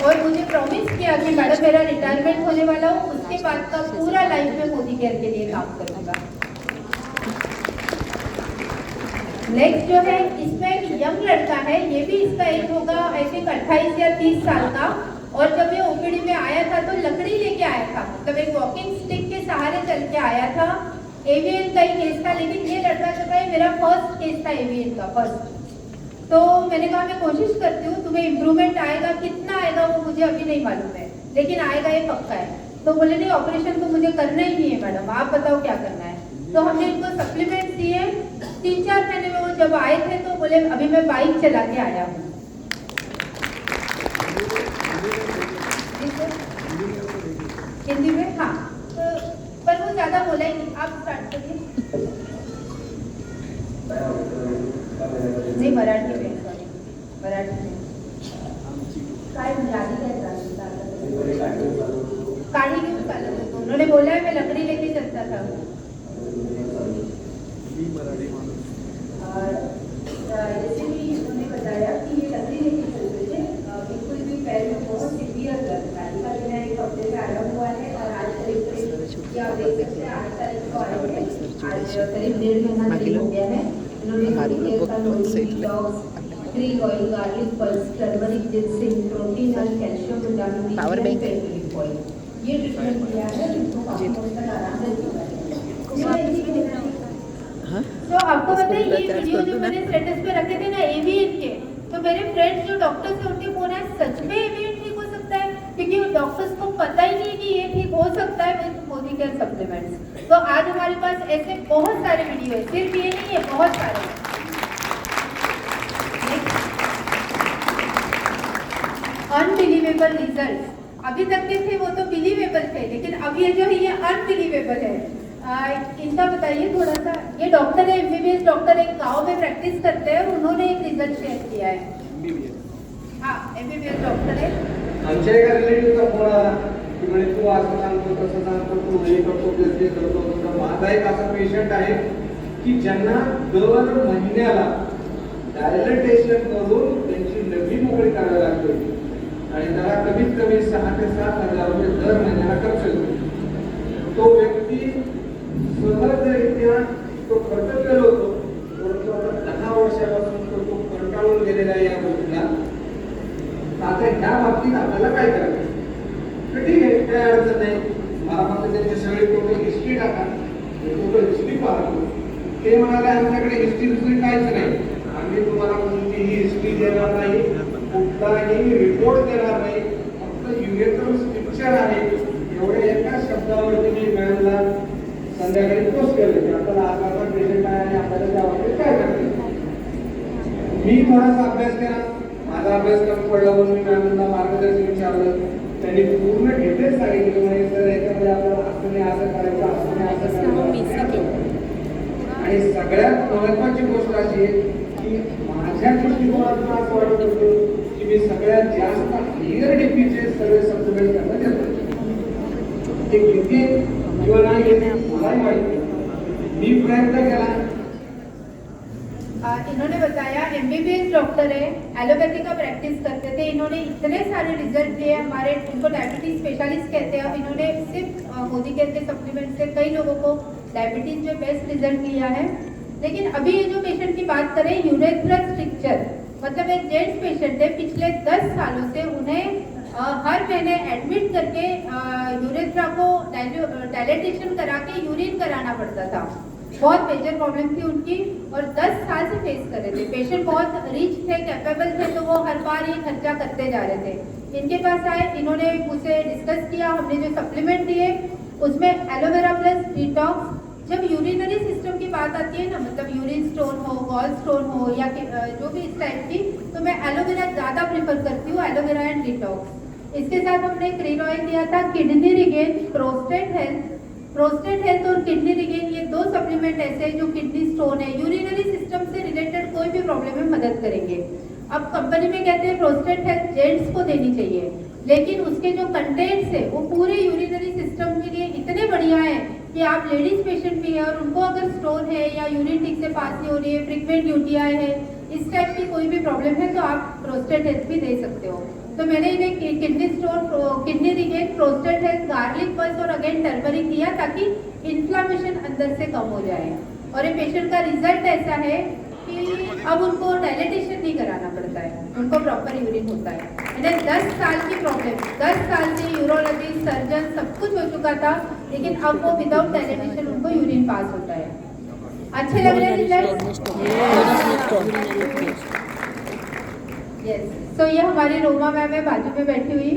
और मुझे प्रॉमिस किया कि मैडम मेरा रिटायरमेंट होने वाला हूँ, उसके बाद का पूरा लाइफ में मोदी केयर के लिए काम करूँगा। नेक्स्ट जो है, इसमें एक यंग लड़का है, ये भी इसका एज होगा आई थिंक 28 या 30 साल का, और जब ये ओपीडी में आया था तो लकड़ी लेके आया था, मतलब एक वॉकिंग स्टिक के सहारे चल के आया था। एवीएन का ही केस था, लेकिन ये लड़का जो है मेरा फर्स्ट केस था एवीएन का, फर्स्ट। तो मैंने कहा मैं कोशिश करती हूँ, तुम्हें इम्प्रूवमेंट आएगा, कितना आएगा वो मुझे अभी नहीं मालूम है, लेकिन आएगा ये पक्का है। तो बोले नहीं ऑपरेशन तो मुझे करना ही नहीं है मैडम, आप बताओ क्या करना है। तो हमने इनको सप्लीमेंट दिए। 3-4 महीने में वो जब आए थे तो बोले अभी मैं बाइक चला के आया हूँ। हिंदी में हाँ, तो पर वो ज्यादा बोला ही नहीं। आप स्टार्ट करिए। नहीं, मराठी में, सॉरी, मराठी में काय यादी सायकल चालवतो. गाड़ी क्यों चालत होतो? उन्होंने बोला है मैं लकड़ी लेके चलता था. जैसे कि उन्होंने बताया कि ये लकड़ी लेके चलते थे, बिल्कुल भी पैर में बहुत सीवियर दर्द था. इनका जो है 1 हफ्ते से आया हुआ है और आज करीब ये आप देख सकते हैं 8 तारीख को आए थे. आज करीब 1.5 महीना करीब हो गया है. इन्होंने krill oil, garlic pulse, turmeric, ginseng, protein और कैल्शियम, विटामिन Power bank है। ये ट्रीटमेंट किया है जिसको काफी हद तक आराम मिल चुका है. हाँ तो आपको पता है ये इसको वीडियो जो तो मैंने स्टेटस पे रखे थे ना एवियन के, तो मेरे फ्रेंड्स जो डॉक्टर से उनके फोन है सच में एवियन ठीक हो सकता है, क्योंकि डॉक्टर्स को पता ही नहीं है कि ये ठीक हो सकता है विद मोदी केयर सप्लीमेंट्स. तो आज हमारे पास ऐसे बहुत सारे वीडियो है, सिर्फ ये नहीं है, बहुत सारे. Unbelievable result. अभी तक के थे वो तो बिलीवेबल थे, लेकिन अब ये जो है ये अनबिलीवेबल है. इनका बताइए थोड़ा सा. ये डॉक्टर है, एमबीबीएस डॉक्टर, एक गांव में प्रैक्टिस करते हैं और उन्होंने एक रिजल्ट शेयर किया है. हाँ, एमबीबीएस डॉक्टर है. आमच्या एका रिलेटिव्हचा फोन आला की म्हणे तू असं सांगतो तसं सांगतो तू हे करतो ते करतो. तर माझा एक असा पेशंट आहे की ज्यांना दर महिन्याला डायलेटेशन करून त्यांची नवी मोकळी करावी लागते आणि त्याला कमीत कमी 6 ते 7 हजार रुपये दर महिन्याला खर्च येतो. तो व्यक्ती सहजरित्या तो खर्च केला होतो, परंतु आता 10 वर्षापासून तो कंटाळून गेलेला आहे या गोष्टीला. आता ह्या बाबतीत आपल्याला काय करायचं? तर ठीक आहे, काय अडचण नाही. मला फक्त त्यांची सगळी टोटल हिस्ट्री टाका, टोटल हिस्ट्री पाहतो. ते म्हणाले आमच्याकडे हिस्ट्री दुसरी काहीच नाही, आम्ही तुम्हाला कोणतीही हिस्ट्री देणार नाही, कुठलाही रिपोर्ट देणार नाही, फक्त युरेथ्रम स्ट्रक्चर आहे. एवढ्या एका शब्दावरती मी मॅडमला संध्याकाळी पोस्ट केलं की आपल्याला आजचा पेशंट आहे आणि आपल्याला त्या बाबतीत काय करायचं. मी थोडासा अभ्यास केला, माझा अभ्यास कमी पडला म्हणून मी मॅडमला मार्गदर्शन विचारलं. त्यांनी पूर्ण डिटेल्स सांगितले म्हणजे सर याच्यामध्ये आपल्याला असं नाही असं करायचं, असं नाही असं करायचं. आणि सगळ्यात महत्वाची गोष्ट अशी आहे की माझ्या दृष्टिकोनातून असं वाटत होतं की मी सगळ्यात जास्त हायर डीपीचे सगळे सप्लिमेंट करण्यात येतो. ते किती किंवा नाही हे मलाही माहिती. मी प्रयत्न केला. इन्होंने बताया एमबीबीएस डॉक्टर है, एलोपैथी का प्रैक्टिस करते थे. इन्होंने इतने सारे रिजल्ट लिए. हमारे उनको डायबिटीज स्पेशलिस्ट कहते हैं. इन्होंने सिर्फ मोदी केयर के सप्लीमेंट से कई लोगों को डायबिटीज में बेस्ट रिजल्ट लिया है. लेकिन अभी ये जो पेशेंट की बात करें, यूरेथ्रल स्ट्रक्चर, मतलब एक जेंट्स पेशेंट है. पिछले 10 सालों से उन्हें हर महीने एडमिट करके यूरेथ्रा को डायलेटेशन करा के यूरिन कराना पड़ता था. बहुत मेजर प्रॉब्लम थी उनकी और 10 साल से फेस कर रहे थे. पेशेंट बहुत रिच थे, कैपेबल थे, तो वो हर बार ये खर्चा करते जा रहे थे. इनके पास आए, इन्होंने मुझसे डिस्कस किया. हमने जो सप्लीमेंट दिए उसमें एलोवेरा प्लस डिटॉक्स. जब यूरिनरी सिस्टम की बात आती है ना, मतलब यूरिन स्टोन हो, गॉल स्टोन हो या जो भी इस टाइप की, तो मैं एलोवेरा ज़्यादा प्रेफर करती हूँ, एलोवेरा एंड डिटॉक्स. इसके साथ हमने क्रीन ऑयल दिया था. किडनी रिगेन, प्रोस्टेट हेल्थ और किडनी रिगेन, ये 2 सप्लीमेंट ऐसे हैं जो किडनी स्टोन है, यूरिनरी सिस्टम से रिलेटेड कोई भी प्रॉब्लम में मदद करेंगे. अब कंपनी में कहते हैं प्रोस्टेट हेल्थ जेंट्स को देनी चाहिए, लेकिन उसके जो कंटेंट्स है वो पूरे यूरिनरी सिस्टम के लिए इतने बढ़िया है कि आप लेडीज पेशेंट भी है और उनको अगर स्टोन है या यूरिन ठीक से पास नहीं हो रही है, फ्रीक्वेंट यूटीआई है, इस टाइप की कोई भी प्रॉब्लम है, तो आप प्रोस्टेट हेल्थ भी दे सकते हो. तो मैंने इन्हें kidney stone, kidney regain, prostate health, garlic pulse और अगेन टर्मरिक दिया ताकि इन्फ्लामेशन अंदर से कम हो जाए. और ये पेशेंट का रिजल्ट ऐसा है कि अब उनको डायलेटेशन नहीं कराना पड़ता है, उनको प्रॉपर यूरिन होता है. इन्हें 10 साल की प्रॉब्लम, 10 साल से यूरोलॉजिस्ट, सर्जन सब कुछ हो चुका था, लेकिन अब वो विदाउट डायलेटेशन उनको यूरिन पास होता है. अच्छे लग रहे हैं रिजल्ट? यस. तो ये हमारी रोमा मैम है बाजू में बैठी हुई.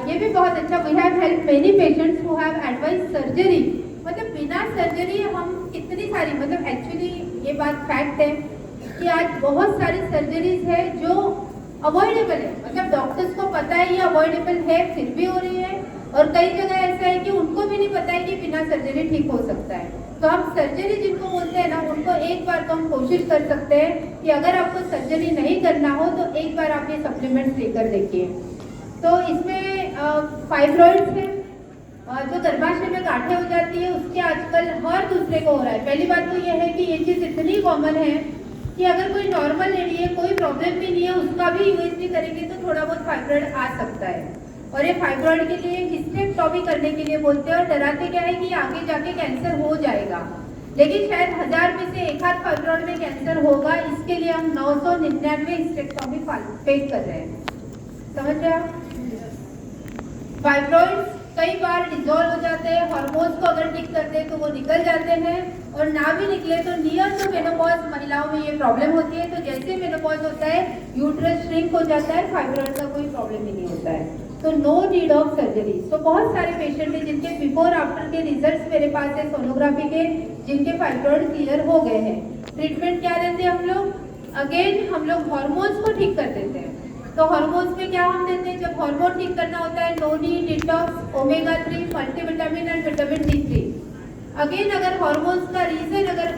ये भी बहुत अच्छा. We have help many patients who have advise surgery. मतलब बिना सर्जरी हम कितनी सारी, मतलब एक्चुअली ये बात फैक्ट है कि आज बहुत सारी सर्जरीज है जो अवॉइडेबल है. मतलब डॉक्टर्स को पता है ये अवॉइडेबल है, फिर भी हो रही है. और कई जगह ऐसा है कि उनको भी नहीं पता है कि बिना सर्जरी ठीक हो सकता है. तो हम सर्जरी जिनको बोलते हैं ना, उनको एक बार तो हम कोशिश कर सकते हैं कि अगर आपको सर्जरी नहीं करना हो तो एक बार आप ये सप्लीमेंट्स लेकर देखिए. तो इसमें फाइब्रॉइड्स है, जो गर्भाशय में गांठें हो जाती है, उसके आजकल हर दूसरे को हो रहा है। पहली बात तो ये है कि ये चीज़ इतनी कॉमन है कि अगर कोई नॉर्मल लेडी है, कोई प्रॉब्लम भी नहीं है, उसका भी यूएसजी करेंगे तो थोड़ा बहुत फाइब्रॉइड आ सकता है। और ये फाइब्रॉइड के लिए हिस्टेक्टॉमी करने के लिए बोलते हैं, और डराते क्या है कि आगे जाके कैंसर हो जाएगा, लेकिन शायद 1000 में से एक आध फाइब्रॉइड में कैंसर होगा। इसके लिए हम 999 हिस्टेक्टॉमी फेस कर रहे हैं। समझ रहे आप? फाइब्रॉइड्स कई बार डिजोल्व हो जाते हैं, हार्मोन्स को अगर ठीक करते हैं तो वो निकल जाते हैं, और ना भी निकले तो नियर टू मेनोपॉज महिलाओं में ये प्रॉब्लम होती है। तो जैसे मेनोपॉज होता है, यूट्रस श्रिंक हो जाता है, फाइब्रॉइड का कोई प्रॉब्लम ही नहीं होता है। तो नो नीड ऑफ सर्जरी। तो बहुत सारे पेशेंट हैं जिनके बिफोर आफ्टर के रिजल्ट्स मेरे पास है सोनोग्राफी के, जिनके फाइब्रॉइड क्लियर हो गए हैं। ट्रीटमेंट क्या देते हैं हम लोग? अगेन हम लोग हार्मोन्स को ठीक कर देते हैं। तो हार्मोन्स में क्या हम देते हैं? जब हार्मोन ठीक करना होता है, noni, detox, omega 3, multivitamin and vitamin D3। Again अगर हार्मोन्स का रीजन अगर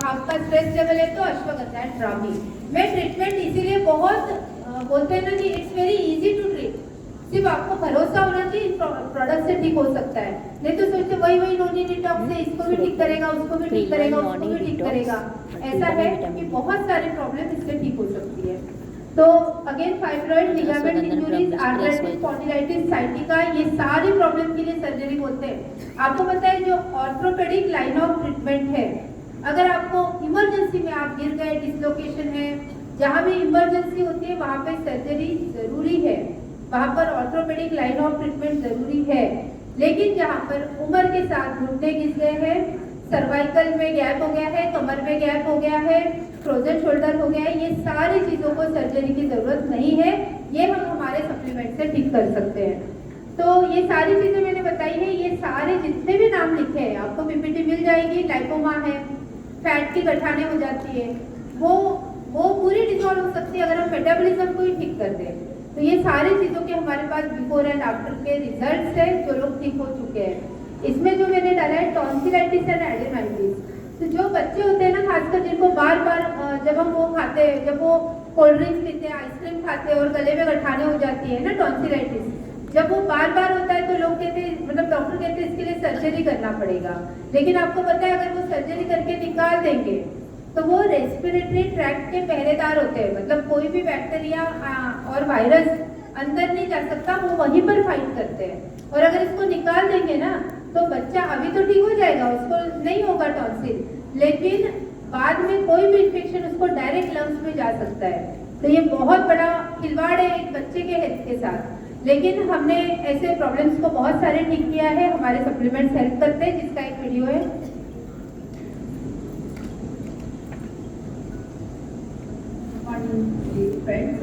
आपका स्ट्रेस लेवल है तो अश्वगंधा एंड ब्राह्मी। मैं ट्रीटमेंट इसीलिए बहुत बोलते हैं ना कि it's very easy to treat. सिर्फ आपको भरोसा होना चाहिए इन प्रोडक्ट से ठीक हो सकता है, नहीं तो सोचते वही नोनी डिटॉक्स से इसको भी ठीक करेगा, उसको भी ठीक करेगा, उसको भी ठीक करेगा। ऐसा है कि बहुत सारी प्रॉब्लम इससे ठीक हो सकती है। तो again fibroid, ligament injuries, arthritis, spondylitis, sciatica, ये सारी प्रॉब्लम के लिए सर्जरी होते हैं। आपको पता है जो ऑर्थोपेडिक लाइन ऑफ ट्रीटमेंट है, अगर आपको इमरजेंसी में आप गिर गए, डिसलोकेशन है, जहाँ भी इमरजेंसी होती है वहाँ पे सर्जरी जरूरी है, वहाँ पर ऑर्थोपेडिक लाइन ऑफ ट्रीटमेंट जरूरी है। लेकिन जहाँ पर उम्र के साथ घुटने घिस गए हैं, सर्वाइकल में गैप हो गया है, कमर में गैप हो गया है, फ्रोजन शोल्डर हो गया है, ये सारी चीज़ों को सर्जरी की ज़रूरत नहीं है। ये हम हमारे सप्लीमेंट से ठीक कर सकते हैं। तो ये सारी चीज़ें मैंने बताई है, ये सारे जितने भी नाम लिखे हैं आपको पीपीटी मिल जाएगी। लाइपोमा है, फैट की गठाने हो जाती है, वो पूरी डिसऑर्डर हो सकती है अगर हम मेटाबॉलिज्म को ही ठीक कर दें। तो ये सारी चीज़ों के हमारे पास बिफोर एंड आफ्टर के रिजल्ट्स हैं जो लोग ठीक हो चुके हैं। इसमें जो मैंने डाला है टॉन्सिलाइटिस एंड एडेनाइटिस। तो जो बच्चे होते हैं ना, खासकर जिनको बार बार जब हम वो खाते हैं, जब वो कोल्ड ड्रिंक्स पीते हैं, आइसक्रीम खाते हैं और गले में गठाने हो जाती है ना, टॉन्सिलाइटिस, जब वो बार बार होता है तो लोग कहते हैं, मतलब डॉक्टर कहते हैं इसके लिए सर्जरी करना पड़ेगा। लेकिन आपको पता है अगर वो सर्जरी करके निकाल देंगे तो वो रेस्पिरेटरी ट्रैक्ट के पहरेदार होते हैं, मतलब कोई भी बैक्टीरिया और वायरस अंदर नहीं जा सकता, वो वहीं पर फाइट करते हैं। और अगर इसको निकाल देंगे ना तो बच्चा अभी तो ठीक हो जाएगा, उसको नहीं होगा टॉन्सिल, लेकिन बाद में कोई भी इन्फेक्शन उसको डायरेक्ट लंग्स में जा सकता है। तो ये बहुत बड़ा खिलवाड़ है एक बच्चे के हेल्थ के साथ। लेकिन हमने ऐसे प्रॉब्लम्स को बहुत सारे ठीक किया है, हमारे सप्लीमेंट्स हेल्प करते हैं, जिसका एक वीडियो है। फ्रेंड्स,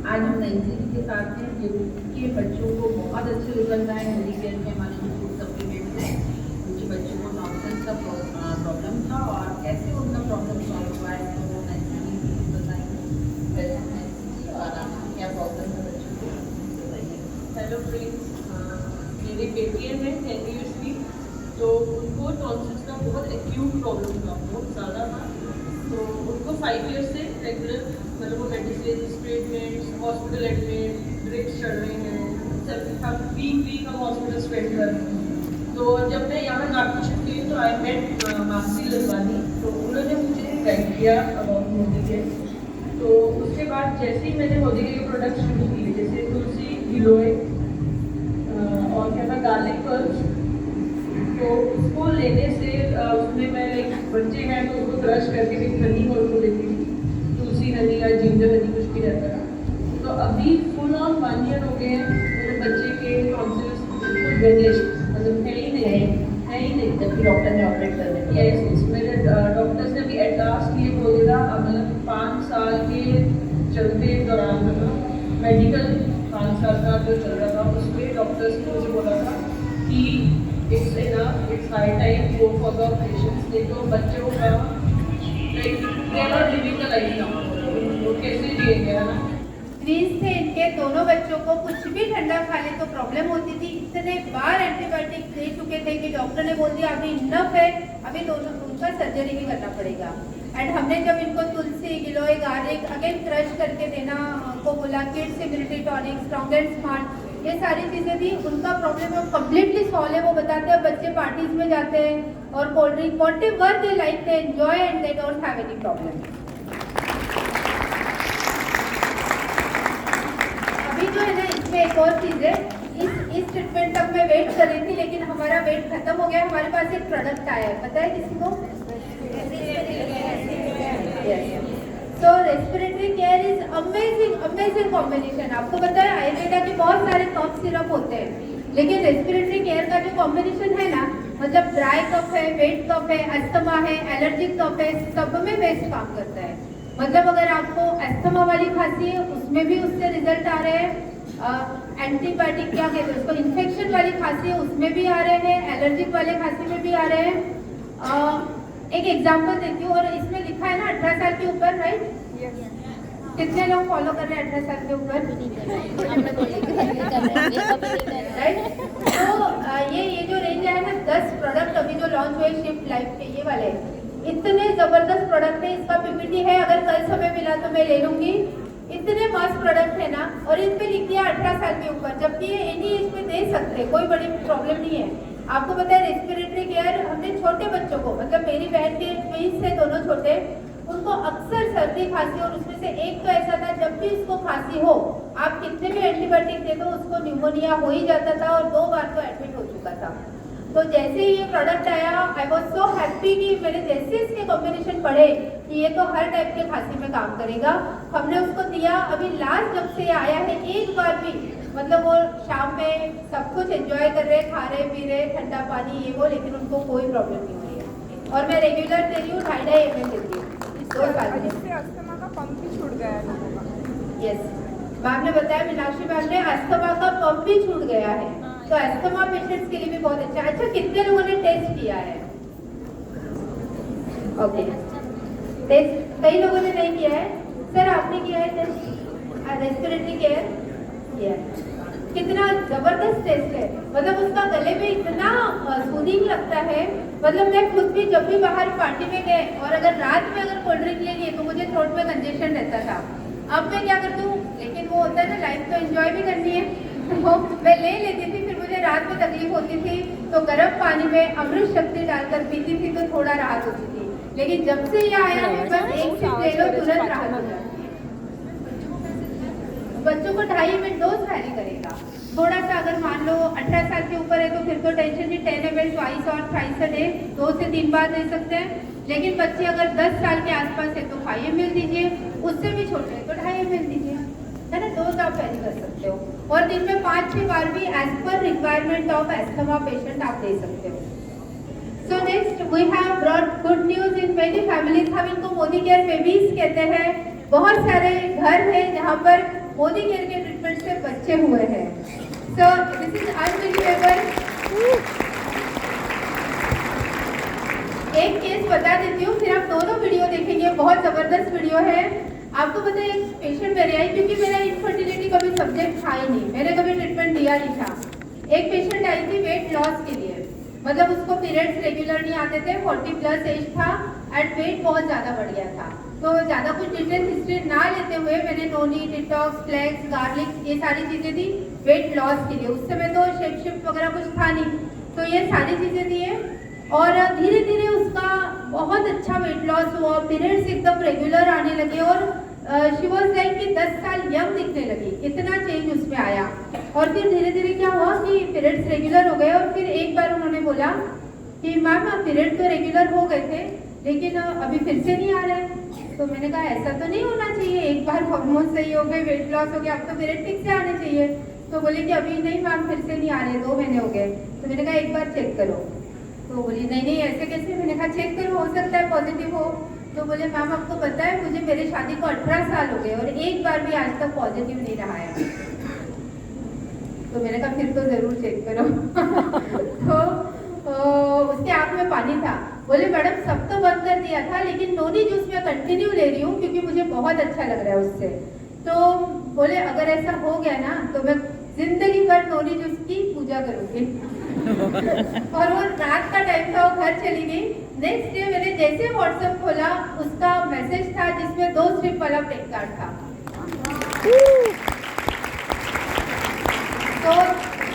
आज हम नैन्सी के साथ हैं जिनके बच्चों को बहुत अच्छे रिजल्ट आए। हेल्दी केयर के हमारे जो फूड सप्लीमेंट हैं, उनके बच्चों को नॉनसेंस का प्रॉब्लम था और कैसे उनका प्रॉब्लम सॉल्व हुआ है तो वो नैन्सी बताएंगे। और क्या प्रॉब्लम है बच्चों को बताइए। हेलो फ्रेंड्स, मेरे बेटी है 10 ईयर्स की, तो उनको टॉन्सिल्स का बहुत एक्यूट प्रॉब्लम था, बहुत ज़्यादा था। तो उनको 5 ईयर्स से रेगुलर, मतलब वो medicine, treatments, hospital admit, drips चल रहे हैं, सब वीक हम हॉस्पिटल स्पेंड कर रहे हैं। तो जब मैं यहाँ नागपुर शिफ्ट हुई तो आई मेट मासी ललवानी, तो उन्होंने मुझे गाइड किया अबाउट मोदी के। तो उसके बाद जैसे ही मैंने मोदी के प्रोडक्ट शुरू किए, जैसे तुलसी गिलोय और क्या था गार्लिक पर्ल्स, तो उसको लेने से उसमें मैं लाइक बच्चे हैं तो उसको क्रश करके भी हनी और उसको देती थी, तुलसी हनी या जिंजर हनी कुछ भी रहता था। तो अभी फुल ऑन 1 ईयर हो गए हैं, मेरे बच्चे के टॉन्सिल्स बिल्कुल वेनिश, मतलब है ही नहीं, जबकि डॉक्टर ने ऑपरेट करने दिया। यस, मेरे डॉक्टर्स ने भी एट लास्ट ये बोल दिया, मतलब 5 साल के चलते दौरान, मतलब मेडिकल 5 साल का जो चल रहा था उसमें डॉक्टर्स ने मुझे बोला था कि it's enough, it's high time go for the operations. नहीं तो बच्चों का like they are not living the life now, वो कैसे जिएंगे, है ना। ट्विंस थे इनके, दोनों बच्चों को कुछ भी ठंडा खा ले तो प्रॉब्लम होती थी। इतने बार एंटीबायोटिक दे चुके थे कि डॉक्टर ने बोल दिया अभी इनफ है, अभी दोनों उनका सर्जरी भी करना पड़ेगा। एंड हमने जब इनको तुलसी, गिलोय, गार्लिक अगेन क्रश करके देना को बोला, kids immunity tonic, strong and smart, ये सारी चीजें दी, उनका प्रॉब्लम अब कम्प्लीटली सॉल्व है। वो बताते हैं बच्चे पार्टीज में जाते हैं और cold drink whatever they like they enjoy and they don't have any problem. अभी जो है ना इसमें एक और चीज है, इस ट्रीटमेंट तक मैं वेट कर रही थी लेकिन हमारा वेट खत्म हो गया। हमारे पास एक प्रोडक्ट आया है, पता है किसी को? तो respiratory care is amazing combination. आपको पता है आयुर्वेदा के बहुत सारे कफ सिरप होते हैं, लेकिन रेस्पिरेटरी केयर का जो कॉम्बिनेशन है ना, मतलब ड्राई कफ है, वेट कफ है, अस्थमा है, एलर्जिक कफ है, सब में बेस्ट काम करता है। मतलब अगर आपको अस्थमा वाली खांसी है उसमें भी उससे रिजल्ट आ रहे हैं, एंटीबायोटिक क्या कहते हैं उसको, इन्फेक्शन वाली खांसी है उसमें भी आ रहे हैं, एलर्जिक वाले खांसी में भी आ रहे हैं। एक एग्जांपल देती हूँ, और इसमें लिखा है ना 18 साल के ऊपर, राइट? कितने लोग फॉलो कर रहे हैं 18 साल के ऊपर? राइट? तो ये जो रेंज है ना 10 प्रोडक्ट अभी जो लॉन्च हुए शिफ्ट लाइफ के, ये वाले इतने जबरदस्त प्रोडक्ट है। इसका पीपीटी है, अगर कल समय मिला तो मैं ले लूंगी। इतने मस्त प्रोडक्ट है ना, और इन पे लिख दिया 18 साल के ऊपर, जबकि ये एनी एज में दे सकते, कोई बड़ी प्रॉब्लम नहीं है। आपको पता है रेस्पिरेटरी केयर हमने छोटे बच्चों को, मतलब मेरी बहन के ट्विंस थे दोनों छोटे, उनको अक्सर सर्दी खांसी, और उसमें से एक तो ऐसा था जब भी उसको खांसी हो आप कितने भी एंटीबायोटिक दे दो उसको न्यूमोनिया हो ही जाता था, और 2 बार तो एडमिट हो चुका था। तो जैसे ही ये प्रोडक्ट आया आई वॉज सो हैप्पी कि मैंने जैसे इसके कॉम्बिनेशन पढ़े कि ये तो हर टाइप के खांसी में काम करेगा, हमने उसको दिया। अभी लास्ट जब से ये आया है एक बार भी, मतलब वो शाम में सब कुछ एंजॉय कर रहे, खा रहे, पी रहे, ठंडा पानी ये वो, लेकिन उनको कोई प्रॉब्लम नहीं हुई है। और मैं रेगुलर दे रही हूँ, 2.5 ml देती हूँ 2 साल में। अस्थमा का पंप भी छूट गया है लोगों का। यस, मैम ने बताया, मीनाक्षी मैम ने, अस्थमा का पंप भी छूट गया है, तो अस्थमा पेशेंट्स के लिए भी बहुत अच्छा। अच्छा, कितने लोगों ने टेस्ट किया है? ओके, टेस्ट कई लोगों ने नहीं किया है। सर आपने किया है टेस्ट रेस्पिरेटरी केयर? किया है। कितना जबरदस्त टेस्ट है, मतलब उसका गले में इतना सूदिंग लगता है। मतलब मैं खुद भी जब भी बाहर पार्टी में गए और अगर रात में अगर कोल्ड ड्रिंक ले लिए तो मुझे थ्रोट में कंजेशन रहता था। अब मैं क्या करती हूँ, लेकिन वो होता है ना, लाइफ तो एंजॉय भी करनी है, तो मैं ले लेती थी। फिर मुझे रात में तकलीफ होती थी तो गर्म पानी में अमृत शक्ति डालकर पीती थी तो थोड़ा राहत होती थी। लेकिन जब से ये आया है बस एक सिप ले लो तुरंत राहत हो जाती है। बच्चों को 2.5 ml डोज वैरी करेगा। थोड़ा सा अगर मान लो 18 साल के ऊपर है तो फिर तो टेंशन नहीं, 10 ml ट्वाइस और थ्राइस अ डे 2 से 3 बार दे सकते हैं। लेकिन बच्चे अगर 10 साल के आसपास है तो 5 ml दीजिए, उससे भी छोटे हैं तो 2.5 ml दीजिए, है ना। डोज आप वैरी कर सकते हो, और दिन में 5-6 बार भी as per requirement of asthma patient आप दे सकते हो। So next we have brought good news in many families. हम इनको मोदी केयर बेबीज कहते हैं। बहुत सारे घर हैं जहाँ पर मोदी केयर के ट्रीटमेंट से बच्चे हुए हैं। So this is unbelievable. एक केस बता देती हूँ, फिर आप दोनों वीडियो देखेंगे, बहुत जबरदस्त वीडियो है। आपको पता है एक पेशेंट मेरे आई, क्योंकि मेरा इनफर्टिलिटी कभी सब्जेक्ट था ही नहीं, मैंने कभी ट्रीटमेंट दिया नहीं था। एक पेशेंट आई थी वेट लॉस के लिए, मतलब उसको पीरियड्स रेगुलर नहीं आते थे, 40+ एज था एंड वेट बहुत ज़्यादा बढ़ गया था। तो ज़्यादा कुछ डिटेल हिस्ट्री ना लेते हुए मैंने नोनी, डिटॉक्स, फ्लेक्स, गार्लिक ये सारी चीज़ें दी वेट लॉस के लिए। उस समय तो शेप शिफ्ट वगैरह कुछ था नहीं, तो ये सारी चीज़ें दी है और धीरे धीरे उसका बहुत अच्छा वेट लॉस हुआ, पीरियड्स एकदम रेगुलर आने लगे और शी वॉज लाइक कि 10 साल यंग दिखने लगी, इतना चेंज उसमें आया। और फिर धीरे धीरे क्या हुआ कि पीरियड्स रेगुलर हो गए और फिर एक बार उन्होंने बोला कि मैम पीरियड तो रेगुलर हो गए थे लेकिन अभी फिर से नहीं आ रहे। तो मैंने कहा ऐसा तो नहीं होना चाहिए, एक बार हार्मोन सही हो गए, वेट लॉस हो गया, अब तो पीरियड ठीक से आने चाहिए। तो बोले कि अभी नहीं मैम फिर से नहीं आ रहे, 2 महीने हो गए। तो मैंने कहा एक बार चेक करो। तो बोली नहीं ऐसे कैसे। मैंने कहा चेक करो, हो सकता है पॉजिटिव हो। तो बोले मैम आपको पता है मुझे मेरे शादी को 18 साल हो गए और एक बार भी आज तक पॉजिटिव नहीं रहा है। तो मैंने कहा फिर तो जरूर चेक करो। तो उसके आंख में पानी था। बोले मैडम सब तो बंद कर दिया था लेकिन नोनी जूस मैं कंटिन्यू ले रही हूँ क्योंकि मुझे बहुत अच्छा लग रहा है उससे। तो बोले अगर ऐसा हो गया ना तो मैं जिंदगी भर नोनी जूस की पूजा करोगे। और वो रात का टाइम था, वो घर चली गई। नेक्स्ट डे मैंने जैसे व्हाट्सएप खोला, उसका मैसेज था जिसमें 2 स्ट्रिप वाला प्लेन कार्ड था। तो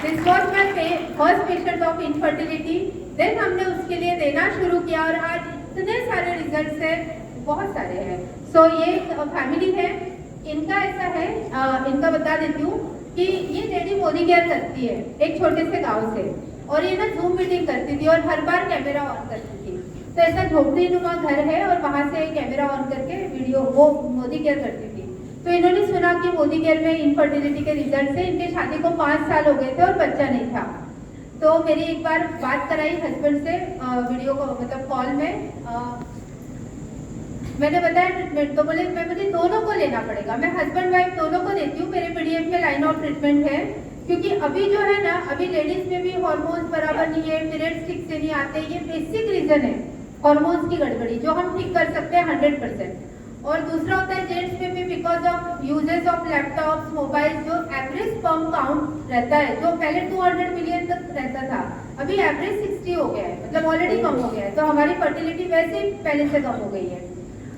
this was my first patient of infertility. Then हमने उसके लिए देना शुरू किया और आज इतने सारे रिजल्ट्स हैं, बहुत सारे हैं। सो ये फैमिली है, इनका ऐसा है, इनका बता देती हूँ कि ये लेडी मोदी केयर करती है एक छोटे से गांव से, और ये ना जूम मीटिंग करती थी और हर बार कैमरा ऑन करती थी। तो ऐसा झोपड़ी नुमा घर है और वहाँ से कैमरा ऑन करके वीडियो वो मोदी केयर करती थी। तो इन्होंने सुना कि मोदी केयर में इनफर्टिलिटी के रिजल्ट से इनके शादी को 5 साल हो गए थे और बच्चा नहीं था। तो मेरी एक बार बात कराई हस्बैंड से वीडियो को, मतलब कॉल में। मैंने बताया ट्रीटमेंट, तो बोले मुझे दोनों को लेना पड़ेगा, मैं हस्बैंड वाइफ दोनों को देती हूँ। मेरे पीडीएफ में लाइन ऑफ ट्रीटमेंट है, क्योंकि अभी जो है ना, अभी लेडीज में भी हार्मोन्स बराबर नहीं है, पीरियड्स ठीक से नहीं आते। ये बेसिक रीजन है हार्मोन्स की गड़बड़ी, जो हम ठीक कर सकते हैं 100%। और दूसरा होता है जेंट्स में भी, because of uses of laptops, mobile, जो एवरेज स्पर्म काउंट रहता है, जो पहले 200 मिलियन तक रहता था, अभी एवरेज 60 हो गया है, मतलब ऑलरेडी कम हो गया है। तो हमारी फर्टिलिटी वैसे ही पहले से कम हो गई है।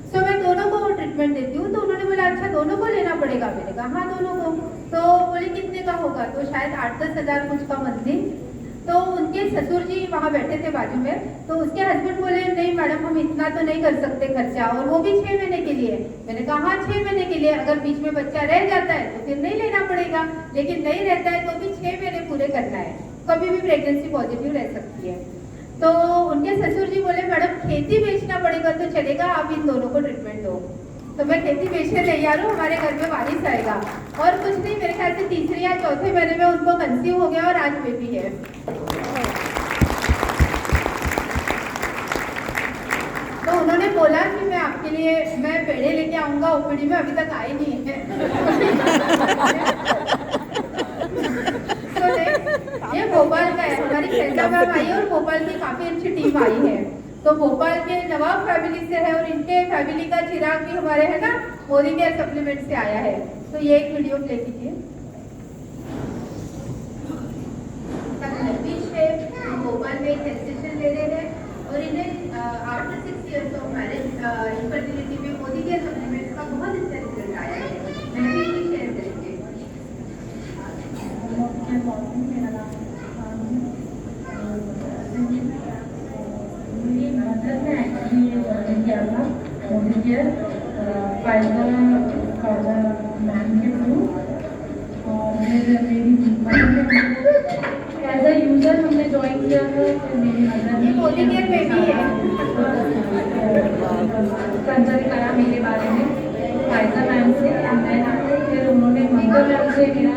सो मैं दोनों को ट्रीटमेंट देती हूँ। तो उन्होंने बोला अच्छा दोनों को लेना पड़ेगा। मैंने कहा हाँ दोनों को। तो बोले कितने का होगा? तो शायद 8-10 हज़ार कुछ का मंथली। तो उनके ससुर जी वहाँ बैठे थे बाजू में, तो उसके हस्बैंड बोले नहीं मैडम हम इतना तो नहीं कर सकते खर्चा, और वो भी 6 महीने के लिए। मैंने कहा हाँ 6 महीने के लिए, अगर बीच में बच्चा रह जाता है तो फिर नहीं लेना पड़ेगा, लेकिन नहीं रहता है तो भी 6 महीने पूरे करना है, कभी भी प्रेगनेंसी पॉजिटिव रह सकती है। तो उनके ससुर जी बोले मैडम खेती बेचना पड़ेगा तो चलेगा, आप इन दोनों को ट्रीटमेंट दो। तो मैं खेती बेचने तैयार हूँ, हमारे घर में वारिस आएगा। और कुछ नहीं, मेरे ख्याल से 3 या 4 महीने में उनको कंसीव हो गया और आज बेबी है। तो उन्होंने बोला कि मैं आपके लिए मैं पेड़े लेके आऊंगा, ओपीडी में अभी तक आई नहीं है। तो ये भोपाल का है, हमारी शैलजा मैम आई है और भोपाल की काफी अच्छी टीम आई है। तो भोपाल के नवाब फैमिली से है, और इनके फैमिली का चिराग भी हमारे है ना मोदी केयर सप्लीमेंट से आया है। तो ये एक वीडियो प्ले कीजिए। भोपाल में एक सेशन ले रहे हैं और इन्हें after 6 years of marriage infertility में मोदी केयर सप्लीमेंट का बहुत अच्छा रिजल्ट आया है। मैं भी इसे शेयर करेंगे। मेरी मदर ने एक्चुअली ज्वाइन किया था मोदी केयर फाइजर मैम के थ्रू, और फिर मेरी मदर ने एज अ यूजर हमने ज्वाइन किया था। फिर मेरी मदर ने मोदी केयर में भी है कंसल्ट करा मेरे बारे में फाइजर मैम से, फिर उन्होंने मंगल मैम से मेरा।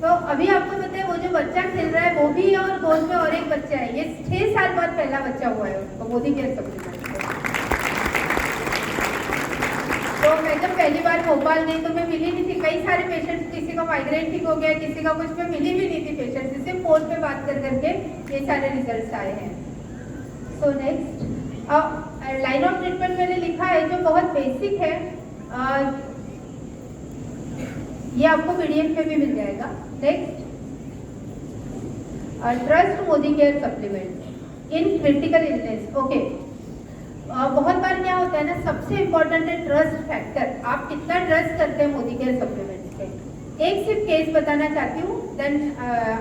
तो अभी आपको पता है वो जो बच्चा खेल रहा है वो भी है, और गोद में और एक बच्चा है। ये 6 साल बाद पहला बच्चा हुआ है उनको मोदी केयर सप्लीमेंट। तो मैं जब पहली बार भोपाल गई तो मैं मिली नहीं थी, कई सारे पेशेंट्स, किसी का माइग्रेन ठीक हो गया, किसी का कुछ, में मिली भी नहीं थी पेशेंट्स से। फोन पे बात कर करके ये सारे रिजल्ट्स आए हैं। So next line of treatment मैंने लिखा है जो बहुत बेसिक है, ये आपको पीडीएफ में भी मिल जाएगा। Next trust Modi care supplement in critical illness. Okay, बहुत बार क्या होता है ना, सबसे इम्पोर्टेंट है ट्रस्ट फैक्टर। आप कितना ट्रस्ट करते हैं मोदी केयर सप्लीमेंट्स पे। एक सिर्फ केस बताना चाहती हूँ, देन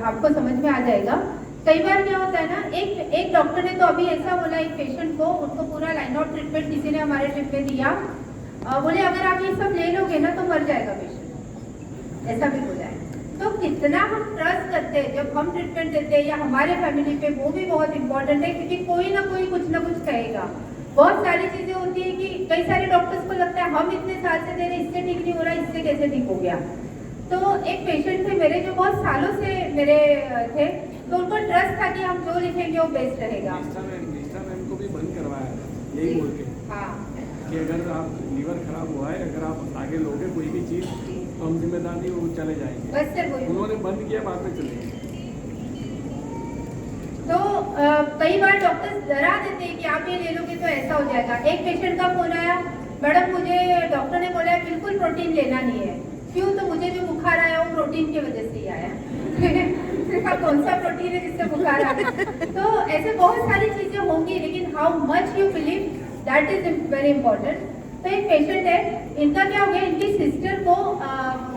आपको समझ में आ जाएगा। कई बार क्या होता है ना, एक डॉक्टर ने तो अभी ऐसा बोला एक पेशेंट को, उनको पूरा लाइन ऑफ ट्रीटमेंट किसी ने हमारे ट्रिप में दिया, बोले अगर आप ये सब ले लोगे ना तो मर जाएगा पेशेंट, ऐसा भी बोला है। तो कितना हम ट्रस्ट करते हैं जब हम ट्रीटमेंट देते हैं या हमारे फैमिली पे, वो भी बहुत इंपॉर्टेंट है, क्योंकि कोई ना कोई कुछ ना कुछ कहेगा। बहुत सारी चीजें होती है कि कई सारे डॉक्टर्स को लगता है हम इतने साल से दे रहे, इससे ठीक नहीं हो रहा, इससे कैसे ठीक हो गया। तो एक पेशेंट थे मेरे जो बहुत सालों से मेरे थे, तो उनको ट्रस्ट था कि हम जो लिखेंगे वो बेस्ट रहेगा। को भी बंद करवाया यही बोल के, हाँ, कि अगर आप लीवर खराब हुआ है, अगर आप आगे लोगे कोई भी चीज तो हम जिम्मेदारी वो चले जाएंगे। बस सर उन्होंने बंद किया, बाद में चले गए। तो कई बार डॉक्टर्स डरा देते हैं कि आप ये ले लोगे तो ऐसा हो जाएगा। एक पेशेंट का फोन आया, मैडम मुझे डॉक्टर ने बोला है बिल्कुल प्रोटीन लेना नहीं है, क्यों? तो मुझे जो बुखार आया वो प्रोटीन की वजह से ही आया। देखा कौन सा प्रोटीन है जिससे बुखार आ रहा है। तो ऐसे बहुत सारी चीजें होंगी, लेकिन how much you believe that is very important. तो एक पेशेंट है, इनका क्या हो गया, इनकी सिस्टर को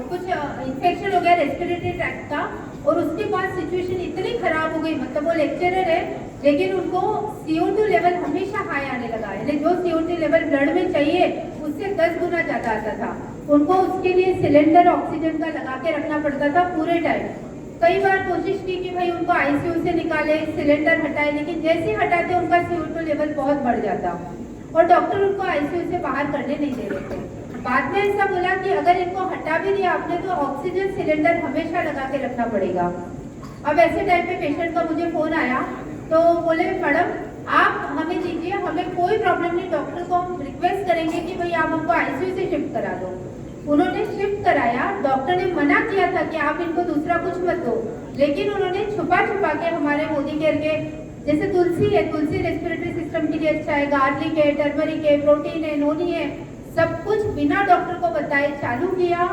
कुछ इन्फेक्शन हो गया रेस्पिरेटरी ट्रैक्ट का, और उसके बाद सिचुएशन इतनी खराब हो गई, मतलब वो लेक्चरर है लेकिन उनको CO2 लेवल हमेशा हाई आने लगा है। लेकिन जो CO2 लेवल ब्लड में चाहिए उससे 10 गुना ज्यादा आता था। उनको उसके लिए सिलेंडर ऑक्सीजन का लगा के रखना पड़ता था पूरे टाइम। कई बार कोशिश की कि भाई उनको ICU से निकाले, सिलेंडर हटाए, लेकिन जैसे ही हटाते उनका CO2 लेवल बहुत बढ़ जाता और डॉक्टर उनको ICU से बाहर करने नहीं दे रहे थे। बाद में ऐसा बोला कि अगर इनको हटा भी दिया आपने तो ऑक्सीजन सिलेंडर हमेशा लगा के रखना पड़ेगा। अब ऐसे टाइम पे पेशेंट का मुझे फोन आया, तो बोले मैडम आप हमें दीजिए, हमें कोई प्रॉब्लम नहीं, डॉक्टर को हम रिक्वेस्ट करेंगे कि भाई आप हमको ICU से शिफ्ट करा दो। उन्होंने शिफ्ट कराया, डॉक्टर ने मना किया था कि आप इनको दूसरा कुछ मत दो, लेकिन उन्होंने छुपा छुपा के हमारे मोदी केयर के, जैसे तुलसी है, तुलसी रेस्पिरेटरी सिस्टम के लिए अच्छा है, गार्लिक है, टर्मरिक है, प्रोटीन है, नोनी है, सब कुछ बिना डॉक्टर को बताए चालू किया।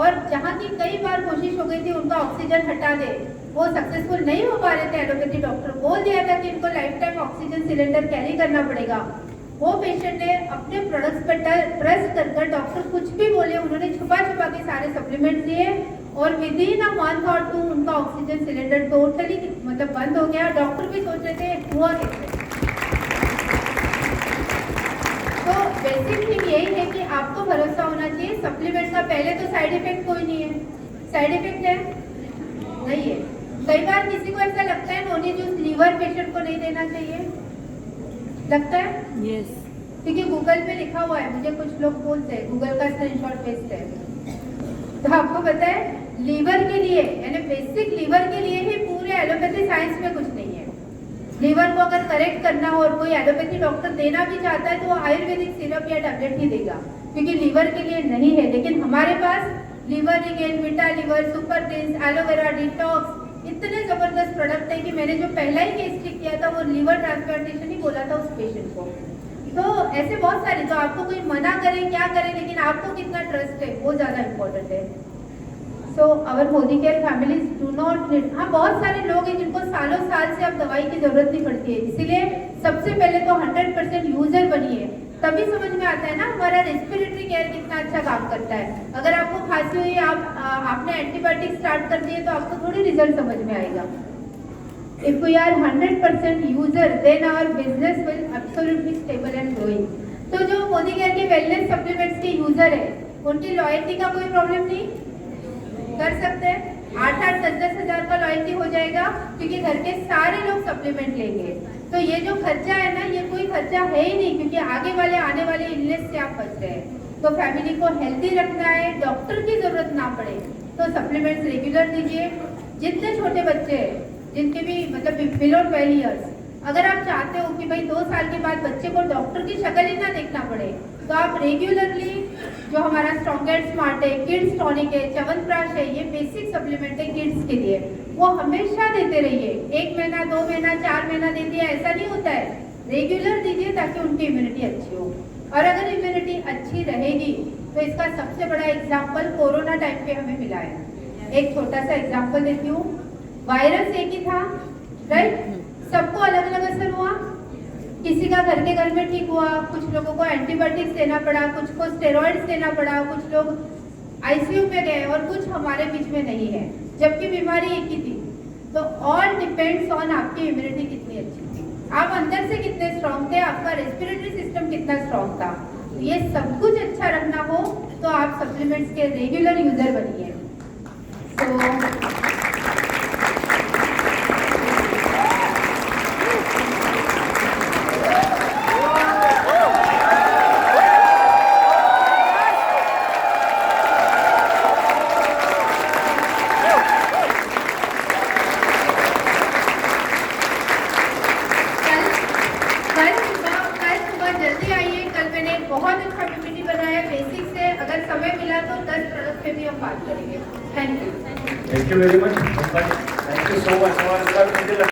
और जहाँ की कई बार कोशिश हो गई थी उनका ऑक्सीजन हटा दे, वो सक्सेसफुल नहीं हो पा रहे थे। एलोपैथी डॉक्टर बोल दिया था कि इनको life time oxygen cylinder carry करना पड़ेगा। वो पेशेंट ने अपने प्रोडक्ट्स पर ट्रस्ट कर डॉक्टर कुछ भी बोले, उन्होंने छुपा छुपा के सारे सप्लीमेंट दिए और विद इन अ मंथ और 2 उनका ऑक्सीजन सिलेंडर टोटली मतलब बंद हो गया। डॉक्टर भी सोच रहे थे हुआ कैसे। तो बेसिक थिंग यही है कि आपको भरोसा होना चाहिए सप्लीमेंट का। पहले तो साइड इफेक्ट कोई नहीं है, साइड इफेक्ट है नहीं है। कई बार किसी को ऐसा लगता है नोनी जूस लीवर पेशेंट को नहीं देना चाहिए, लगता है यस, क्योंकि गूगल पे लिखा हुआ है, मुझे कुछ लोग बोलते हैं गूगल का स्क्रीनशॉट पेस्ट है। तो आपको पता है लीवर के लिए, यानी बेसिक लीवर के लिए ही पूरे एलोपैथी साइंस में कुछ नहीं है। लीवर को अगर करेक्ट करना हो और कोई एलोपैथी डॉक्टर देना भी चाहता है तो वो आयुर्वेदिक सिरप या टैबलेट ही देगा, क्योंकि लीवर के लिए नहीं है। लेकिन हमारे पास liver regen, vita liver, super tense, aloe vera, detox, इतने जबरदस्त प्रोडक्ट है कि मैंने जो पहला ही केस ठीक किया था वो लीवर ट्रांसप्लांटेशन ही बोला था उस पेशेंट को। तो ऐसे बहुत सारे, तो आपको कोई मना करे क्या करे, लेकिन आपको कितना ट्रस्ट है वो ज्यादा इम्पोर्टेंट है। So our Modicare families do not need, हाँ बहुत सारे लोग हैं जिनको सालों साल से अब दवाई की जरूरत नहीं पड़ती है, इसीलिए सबसे पहले तो 100% यूजर बनिए, तभी समझ में आता है ना हमारा रेस्पिरेटरी केयर कितना अच्छा काम करता है। अगर आपको खांसी हुई, आपने एंटीबायोटिक स्टार्ट कर दिए तो आपको थोड़ी रिजल्ट समझ में आएगा। If we are 100% user, then our business will absolutely stable and growing. तो जो मोदी केयर के वेलनेस सप्लीमेंट्स के यूजर है उनकी लॉयल्टी का कोई प्रॉब्लम नहीं, कर सकते हैं। 8-8, 10-10 हजार का लॉयल्टी हो जाएगा, क्योंकि घर के सारे लोग सप्लीमेंट लेंगे। तो ये जो खर्चा है ना, ये कोई खर्चा है ही नहीं, क्योंकि आने वाले इलनेस से आप बच रहे हैं। तो फैमिली को हेल्दी रखना है, डॉक्टर की जरूरत ना पड़े तो सप्लीमेंट्स रेगुलर दीजिए। जितने छोटे बच्चे हैं जिनके भी मतलब बिलो 12 ईयर्स, अगर आप चाहते हो कि भाई 2 साल के बाद बच्चे को डॉक्टर की शक्ल ही ना देखना पड़े, तो आप रेगुलरली जो हमारा स्ट्रॉन्गेट स्मार्ट है, किड्स टॉनिक है, च्यवनप्राश है, ये बेसिक सप्लीमेंट है किड्स के लिए, वो हमेशा देते रहिए। 1 महीना, 2 महीना, 4 महीना दे दिया ऐसा नहीं होता है, रेगुलर दीजिए ताकि उनकी इम्यूनिटी अच्छी हो। और अगर इम्यूनिटी अच्छी रहेगी तो इसका सबसे बड़ा एग्जाम्पल कोरोना टाइम पे हमें मिला है। एक छोटा सा एग्जाम्पल देती हूँ, वायरस एक ही था, राइट, सबको अलग अलग असर हुआ, किसी का घर के घर में ठीक हुआ, कुछ लोगों को एंटीबायोटिक्स देना पड़ा, कुछ को स्टेरॉइड्स देना पड़ा, कुछ लोग ICU में गए और कुछ हमारे बीच में नहीं है, जबकि बीमारी एक ही थी। तो ऑल डिपेंड्स ऑन आपकी इम्यूनिटी कितनी अच्छी थी, आप अंदर से कितने स्ट्रॉन्ग थे, आपका रेस्पिरेटरी सिस्टम कितना स्ट्रॉन्ग था। ये सब कुछ अच्छा रखना हो तो आप सप्लीमेंट्स के रेगुलर यूजर बनिए। बहुत अच्छा PPT बनाया बेसिक से, अगर समय मिला तो 10 प्रोडक्ट पे भी हम बात करेंगे। Thank you. Thank you very much. Thank you so much.